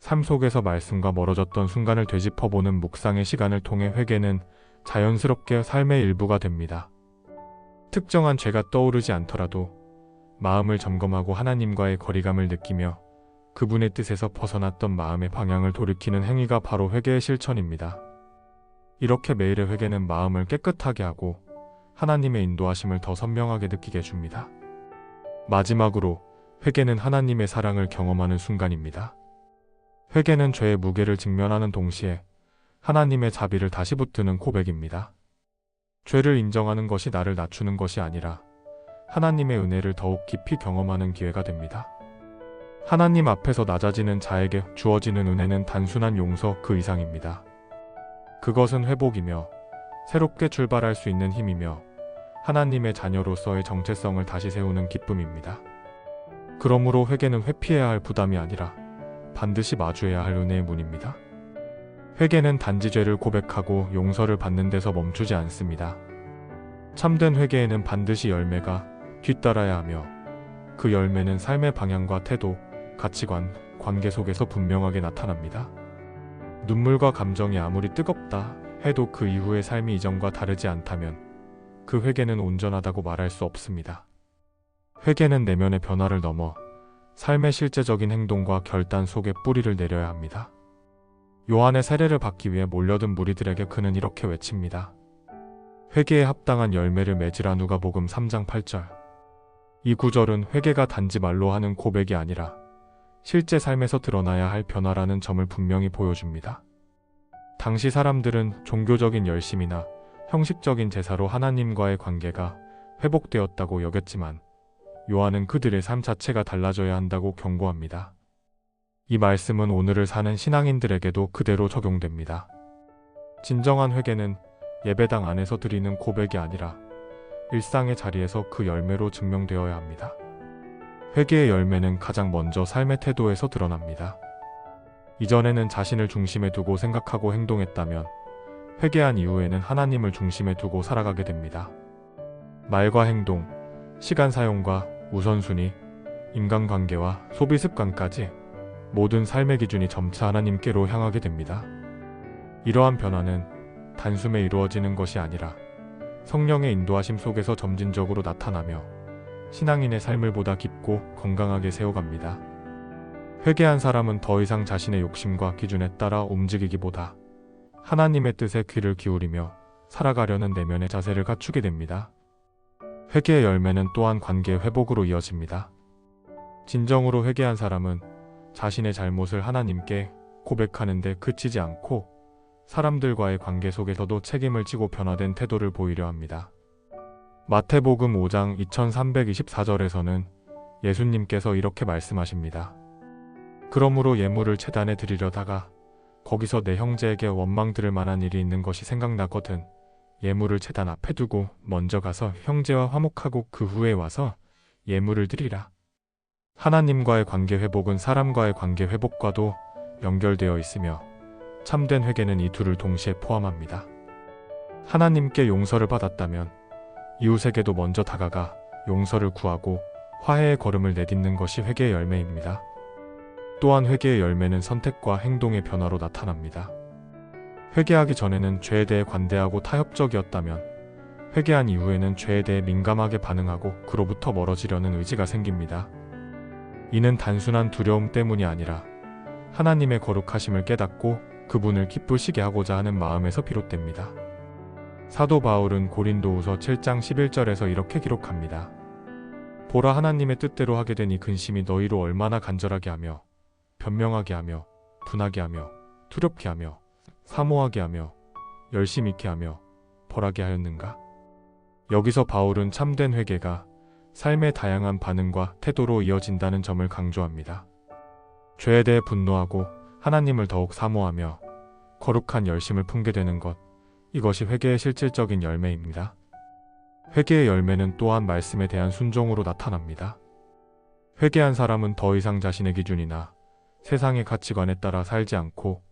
삶 속에서 말씀과 멀어졌던 순간을 되짚어보는 묵상의 시간을 통해 회개는 자연스럽게 삶의 일부가 됩니다. 특정한 죄가 떠오르지 않더라도 마음을 점검하고 하나님과의 거리감을 느끼며 그분의 뜻에서 벗어났던 마음의 방향을 돌이키는 행위가 바로 회개의 실천입니다. 이렇게 매일의 회개는 마음을 깨끗하게 하고 하나님의 인도하심을 더 선명하게 느끼게 해줍니다. 마지막으로 회개는 하나님의 사랑을 경험하는 순간입니다. 회개는 죄의 무게를 직면하는 동시에 하나님의 자비를 다시 붙드는 고백입니다. 죄를 인정하는 것이 나를 낮추는 것이 아니라 하나님의 은혜를 더욱 깊이 경험하는 기회가 됩니다. 하나님 앞에서 낮아지는 자에게 주어지는 은혜는 단순한 용서 그 이상입니다. 그것은 회복이며 새롭게 출발할 수 있는 힘이며 하나님의 자녀로서의 정체성을 다시 세우는 기쁨입니다. 그러므로 회개는 회피해야 할 부담이 아니라 반드시 마주해야 할 은혜의 문입니다. 회개는 단지 죄를 고백하고 용서를 받는 데서 멈추지 않습니다. 참된 회개에는 반드시 열매가 뒤따라야 하며 그 열매는 삶의 방향과 태도, 가치관, 관계 속에서 분명하게 나타납니다. 눈물과 감정이 아무리 뜨겁다 해도 그 이후의 삶이 이전과 다르지 않다면 그 회개는 온전하다고 말할 수 없습니다. 회개는 내면의 변화를 넘어 삶의 실제적인 행동과 결단 속에 뿌리를 내려야 합니다. 요한의 세례를 받기 위해 몰려든 무리들에게 그는 이렇게 외칩니다. 회개에 합당한 열매를 맺으라. 누가복음 3장 8절. 이 구절은 회개가 단지 말로 하는 고백이 아니라 실제 삶에서 드러나야 할 변화라는 점을 분명히 보여줍니다. 당시 사람들은 종교적인 열심이나 형식적인 제사로 하나님과의 관계가 회복되었다고 여겼지만 요한은 그들의 삶 자체가 달라져야 한다고 경고합니다. 이 말씀은 오늘을 사는 신앙인들에게도 그대로 적용됩니다. 진정한 회개는 예배당 안에서 드리는 고백이 아니라 일상의 자리에서 그 열매로 증명되어야 합니다. 회개의 열매는 가장 먼저 삶의 태도에서 드러납니다. 이전에는 자신을 중심에 두고 생각하고 행동했다면 회개한 이후에는 하나님을 중심에 두고 살아가게 됩니다. 말과 행동, 시간 사용과 우선순위, 인간관계와 소비 습관까지 모든 삶의 기준이 점차 하나님께로 향하게 됩니다. 이러한 변화는 단숨에 이루어지는 것이 아니라 성령의 인도하심 속에서 점진적으로 나타나며 신앙인의 삶을 보다 깊고 건강하게 세워갑니다. 회개한 사람은 더 이상 자신의 욕심과 기준에 따라 움직이기보다 하나님의 뜻에 귀를 기울이며 살아가려는 내면의 자세를 갖추게 됩니다. 회개의 열매는 또한 관계 회복으로 이어집니다. 진정으로 회개한 사람은 자신의 잘못을 하나님께 고백하는 데 그치지 않고 사람들과의 관계 속에서도 책임을 지고 변화된 태도를 보이려 합니다. 마태복음 5장 2324절에서는 예수님께서 이렇게 말씀하십니다. 그러므로 예물을 제단에 드리려다가 거기서 내 형제에게 원망 들을 만한 일이 있는 것이 생각나거든 예물을 제단 앞에 두고 먼저 가서 형제와 화목하고 그 후에 와서 예물을 드리라. 하나님과의 관계 회복은 사람과의 관계 회복과도 연결되어 있으며 참된 회개는 이 둘을 동시에 포함합니다. 하나님께 용서를 받았다면 이웃에게도 먼저 다가가 용서를 구하고 화해의 걸음을 내딛는 것이 회개의 열매입니다. 또한 회개의 열매는 선택과 행동의 변화로 나타납니다. 회개하기 전에는 죄에 대해 관대하고 타협적이었다면 회개한 이후에는 죄에 대해 민감하게 반응하고 그로부터 멀어지려는 의지가 생깁니다. 이는 단순한 두려움 때문이 아니라 하나님의 거룩하심을 깨닫고 그분을 기쁘시게 하고자 하는 마음에서 비롯됩니다. 사도 바울은 고린도후서 7장 11절에서 이렇게 기록합니다. 보라 하나님의 뜻대로 하게 된 이 근심이 너희로 얼마나 간절하게 하며 변명하게 하며 분하게 하며 두렵게 하며 사모하게 하며 열심 있게 하며 벌하게 하였는가? 여기서 바울은 참된 회개가 삶의 다양한 반응과 태도로 이어진다는 점을 강조합니다. 죄에 대해 분노하고 하나님을 더욱 사모하며 거룩한 열심을 품게 되는 것, 이것이 회개의 실질적인 열매입니다. 회개의 열매는 또한 말씀에 대한 순종으로 나타납니다. 회개한 사람은 더 이상 자신의 기준이나 세상의 가치관에 따라 살지 않고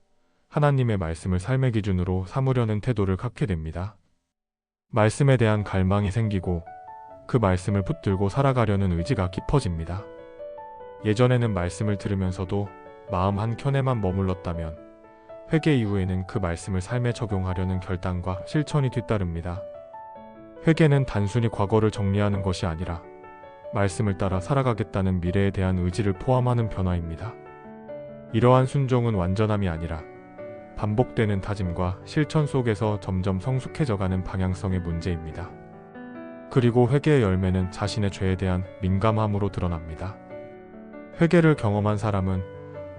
하나님의 말씀을 삶의 기준으로 삼으려는 태도를 갖게 됩니다. 말씀에 대한 갈망이 생기고 그 말씀을 붙들고 살아가려는 의지가 깊어집니다. 예전에는 말씀을 들으면서도 마음 한켠에만 머물렀다면 회개 이후에는 그 말씀을 삶에 적용하려는 결단과 실천이 뒤따릅니다. 회개는 단순히 과거를 정리하는 것이 아니라 말씀을 따라 살아가겠다는 미래에 대한 의지를 포함하는 변화입니다. 이러한 순종은 완전함이 아니라 반복되는 다짐과 실천 속에서 점점 성숙해져가는 방향성의 문제입니다. 그리고 회개의 열매는 자신의 죄에 대한 민감함으로 드러납니다. 회개를 경험한 사람은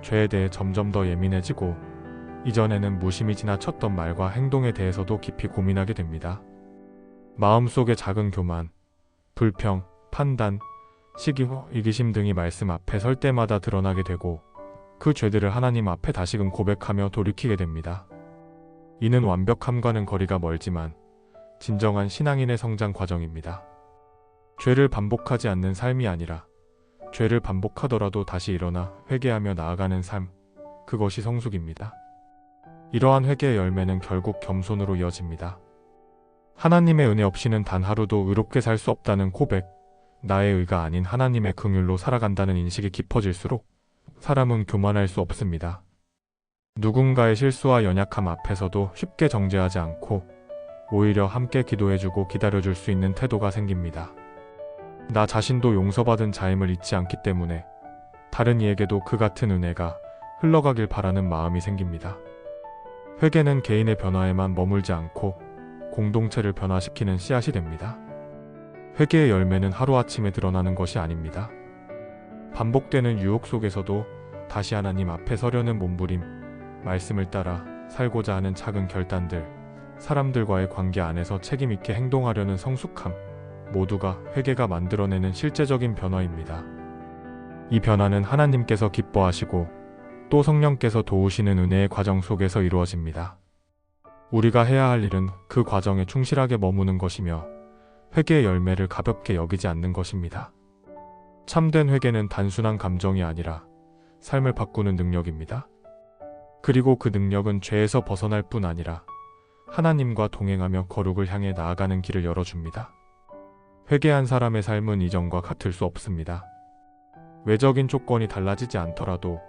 죄에 대해 점점 더 예민해지고 이전에는 무심히 지나쳤던 말과 행동에 대해서도 깊이 고민하게 됩니다. 마음속의 작은 교만, 불평, 판단, 시기와 이기심 등이 말씀 앞에 설 때마다 드러나게 되고 그 죄들을 하나님 앞에 다시금 고백하며 돌이키게 됩니다. 이는 완벽함과는 거리가 멀지만 진정한 신앙인의 성장 과정입니다. 죄를 반복하지 않는 삶이 아니라 죄를 반복하더라도 다시 일어나 회개하며 나아가는 삶, 그것이 성숙입니다. 이러한 회개의 열매는 결국 겸손으로 이어집니다. 하나님의 은혜 없이는 단 하루도 의롭게 살 수 없다는 고백, 나의 의가 아닌 하나님의 긍휼로 살아간다는 인식이 깊어질수록 사람은 교만할 수 없습니다. 누군가의 실수와 연약함 앞에서도 쉽게 정죄하지 않고 오히려 함께 기도해주고 기다려줄 수 있는 태도가 생깁니다. 나 자신도 용서받은 자임을 잊지 않기 때문에 다른 이에게도 그 같은 은혜가 흘러가길 바라는 마음이 생깁니다. 회개는 개인의 변화에만 머물지 않고 공동체를 변화시키는 씨앗이 됩니다. 회개의 열매는 하루아침에 드러나는 것이 아닙니다. 반복되는 유혹 속에서도 다시 하나님 앞에 서려는 몸부림, 말씀을 따라 살고자 하는 작은 결단들, 사람들과의 관계 안에서 책임있게 행동하려는 성숙함, 모두가 회개가 만들어내는 실제적인 변화입니다. 이 변화는 하나님께서 기뻐하시고 또 성령께서 도우시는 은혜의 과정 속에서 이루어집니다. 우리가 해야 할 일은 그 과정에 충실하게 머무는 것이며 회개의 열매를 가볍게 여기지 않는 것입니다. 참된 회개는 단순한 감정이 아니라 삶을 바꾸는 능력입니다. 그리고 그 능력은 죄에서 벗어날 뿐 아니라 하나님과 동행하며 거룩을 향해 나아가는 길을 열어줍니다. 회개한 사람의 삶은 이전과 같을 수 없습니다. 외적인 조건이 달라지지 않더라도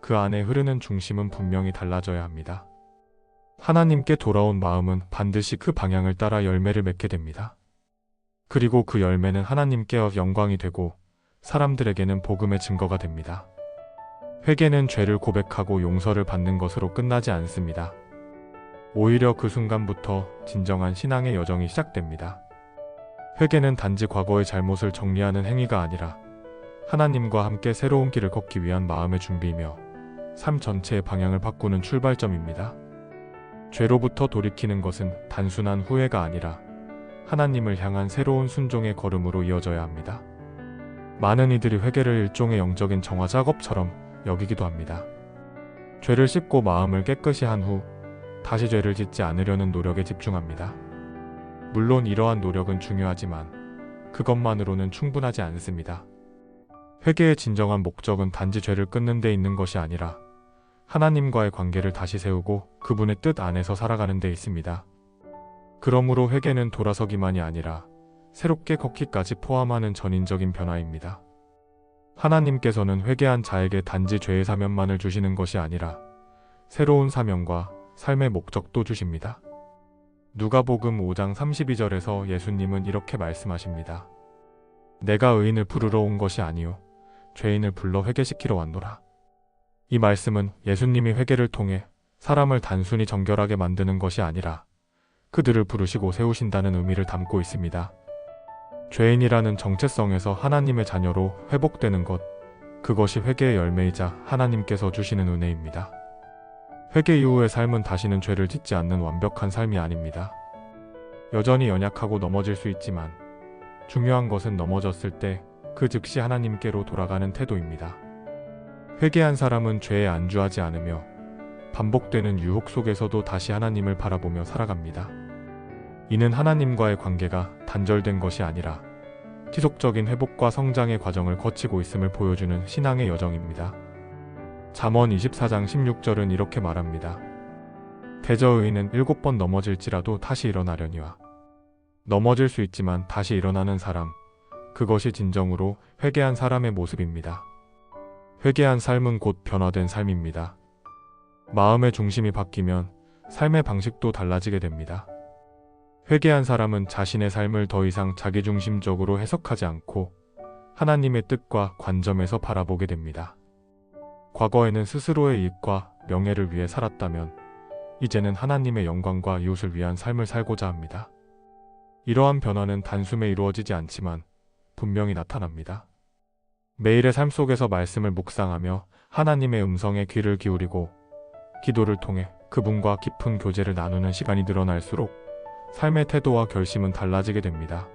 그 안에 흐르는 중심은 분명히 달라져야 합니다. 하나님께 돌아온 마음은 반드시 그 방향을 따라 열매를 맺게 됩니다. 그리고 그 열매는 하나님께 영광이 되고 사람들에게는 복음의 증거가 됩니다. 회개는 죄를 고백하고 용서를 받는 것으로 끝나지 않습니다. 오히려 그 순간부터 진정한 신앙의 여정이 시작됩니다. 회개는 단지 과거의 잘못을 정리하는 행위가 아니라 하나님과 함께 새로운 길을 걷기 위한 마음의 준비이며 삶 전체의 방향을 바꾸는 출발점입니다. 죄로부터 돌이키는 것은 단순한 후회가 아니라 하나님을 향한 새로운 순종의 걸음으로 이어져야 합니다. 많은 이들이 회개를 일종의 영적인 정화 작업처럼 여기기도 합니다. 죄를 씻고 마음을 깨끗이 한 후 다시 죄를 짓지 않으려는 노력에 집중합니다. 물론 이러한 노력은 중요하지만 그것만으로는 충분하지 않습니다. 회개의 진정한 목적은 단지 죄를 끊는 데 있는 것이 아니라 하나님과의 관계를 다시 세우고 그분의 뜻 안에서 살아가는 데 있습니다. 그러므로 회개는 돌아서기만이 아니라 새롭게 걷기까지 포함하는 전인적인 변화입니다. 하나님께서는 회개한 자에게 단지 죄의 사면만을 주시는 것이 아니라 새로운 사명과 삶의 목적도 주십니다. 누가복음 5장 32절에서 예수님은 이렇게 말씀하십니다. 내가 의인을 부르러 온 것이 아니요 죄인을 불러 회개시키러 왔노라. 이 말씀은 예수님이 회개를 통해 사람을 단순히 정결하게 만드는 것이 아니라 그들을 부르시고 세우신다는 의미를 담고 있습니다. 죄인이라는 정체성에서 하나님의 자녀로 회복되는 것, 그것이 회개의 열매이자 하나님께서 주시는 은혜입니다. 회개 이후의 삶은 다시는 죄를 짓지 않는 완벽한 삶이 아닙니다. 여전히 연약하고 넘어질 수 있지만 중요한 것은 넘어졌을 때 그 즉시 하나님께로 돌아가는 태도입니다. 회개한 사람은 죄에 안주하지 않으며 반복되는 유혹 속에서도 다시 하나님을 바라보며 살아갑니다. 이는 하나님과의 관계가 단절된 것이 아니라 지속적인 회복과 성장의 과정을 거치고 있음을 보여주는 신앙의 여정입니다. 잠언 24장 16절은 이렇게 말합니다. 대저 의인은 7번 넘어질지라도 다시 일어나려니와. 넘어질 수 있지만 다시 일어나는 사람, 그것이 진정으로 회개한 사람의 모습입니다. 회개한 삶은 곧 변화된 삶입니다. 마음의 중심이 바뀌면 삶의 방식도 달라지게 됩니다. 회개한 사람은 자신의 삶을 더 이상 자기중심적으로 해석하지 않고 하나님의 뜻과 관점에서 바라보게 됩니다. 과거에는 스스로의 이익과 명예를 위해 살았다면 이제는 하나님의 영광과 이웃을 위한 삶을 살고자 합니다. 이러한 변화는 단숨에 이루어지지 않지만 분명히 나타납니다. 매일의 삶 속에서 말씀을 묵상하며 하나님의 음성에 귀를 기울이고 기도를 통해 그분과 깊은 교제를 나누는 시간이 늘어날수록 삶의 태도와 결심은 달라지게 됩니다.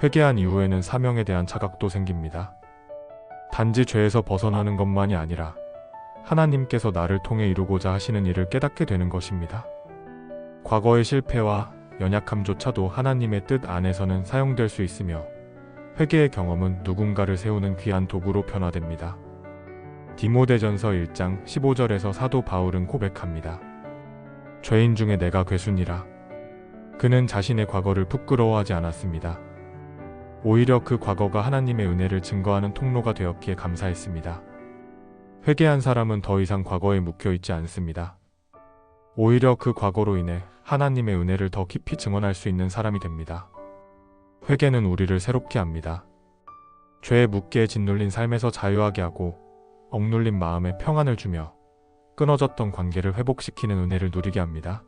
회개한 이후에는 사명에 대한 자각도 생깁니다. 단지 죄에서 벗어나는 것만이 아니라 하나님께서 나를 통해 이루고자 하시는 일을 깨닫게 되는 것입니다. 과거의 실패와 연약함조차도 하나님의 뜻 안에서는 사용될 수 있으며 회개의 경험은 누군가를 세우는 귀한 도구로 변화됩니다. 디모데전서 1장 15절에서 사도 바울은 고백합니다. 죄인 중에 내가 괴순이라. 그는 자신의 과거를 부끄러워하지 않았습니다. 오히려 그 과거가 하나님의 은혜를 증거하는 통로가 되었기에 감사했습니다. 회개한 사람은 더 이상 과거에 묵혀있지 않습니다. 오히려 그 과거로 인해 하나님의 은혜를 더 깊이 증언할 수 있는 사람이 됩니다. 회개는 우리를 새롭게 합니다. 죄에 묻게 짓눌린 삶에서 자유하게 하고 억눌린 마음에 평안을 주며 끊어졌던 관계를 회복시키는 은혜를 누리게 합니다.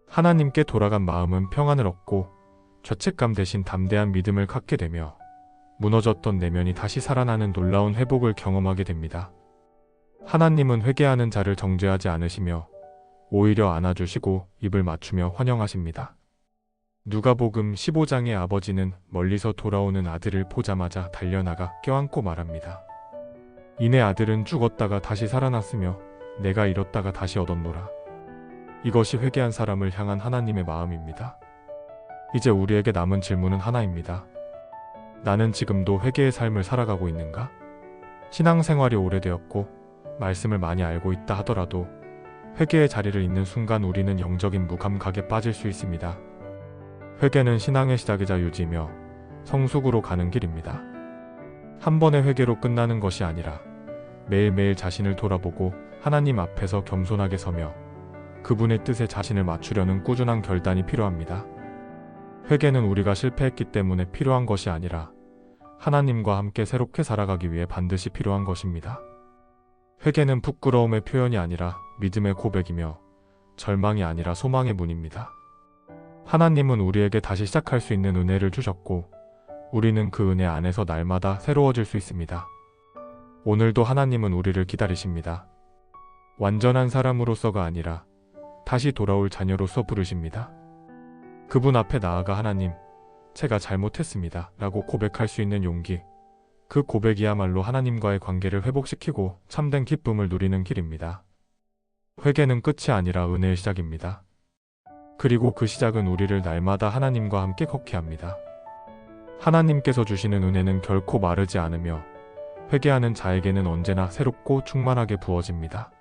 하나님께 돌아간 마음은 평안을 얻고 죄책감 대신 담대한 믿음을 갖게 되며 무너졌던 내면이 다시 살아나는 놀라운 회복을 경험하게 됩니다. 하나님은 회개하는 자를 정죄하지 않으시며 오히려 안아주시고 입을 맞추며 환영하십니다. 누가복음 15장의 아버지는 멀리서 돌아오는 아들을 보자마자 달려나가 껴안고 말합니다. 이내 아들은 죽었다가 다시 살아났으며 내가 잃었다가 다시 얻었노라. 이것이 회개한 사람을 향한 하나님의 마음입니다. 이제 우리에게 남은 질문은 하나입니다. 나는 지금도 회개의 삶을 살아가고 있는가? 신앙생활이 오래되었고 말씀을 많이 알고 있다 하더라도 회개의 자리를 잇는 순간 우리는 영적인 무감각에 빠질 수 있습니다. 회개는 신앙의 시작이자 유지며 성숙으로 가는 길입니다. 한 번의 회개로 끝나는 것이 아니라 매일매일 자신을 돌아보고 하나님 앞에서 겸손하게 서며 그분의 뜻에 자신을 맞추려는 꾸준한 결단이 필요합니다. 회개는 우리가 실패했기 때문에 필요한 것이 아니라 하나님과 함께 새롭게 살아가기 위해 반드시 필요한 것입니다. 회개는 부끄러움의 표현이 아니라 믿음의 고백이며 절망이 아니라 소망의 문입니다. 하나님은 우리에게 다시 시작할 수 있는 은혜를 주셨고 우리는 그 은혜 안에서 날마다 새로워질 수 있습니다. 오늘도 하나님은 우리를 기다리십니다. 완전한 사람으로서가 아니라 다시 돌아올 자녀로서 부르십니다. 그분 앞에 나아가 하나님, 제가 잘못했습니다 라고 고백할 수 있는 용기, 그 고백이야말로 하나님과의 관계를 회복시키고 참된 기쁨을 누리는 길입니다. 회개는 끝이 아니라 은혜의 시작입니다. 그리고 그 시작은 우리를 날마다 하나님과 함께 걷게 합니다. 하나님께서 주시는 은혜는 결코 마르지 않으며 회개하는 자에게는 언제나 새롭고 충만하게 부어집니다.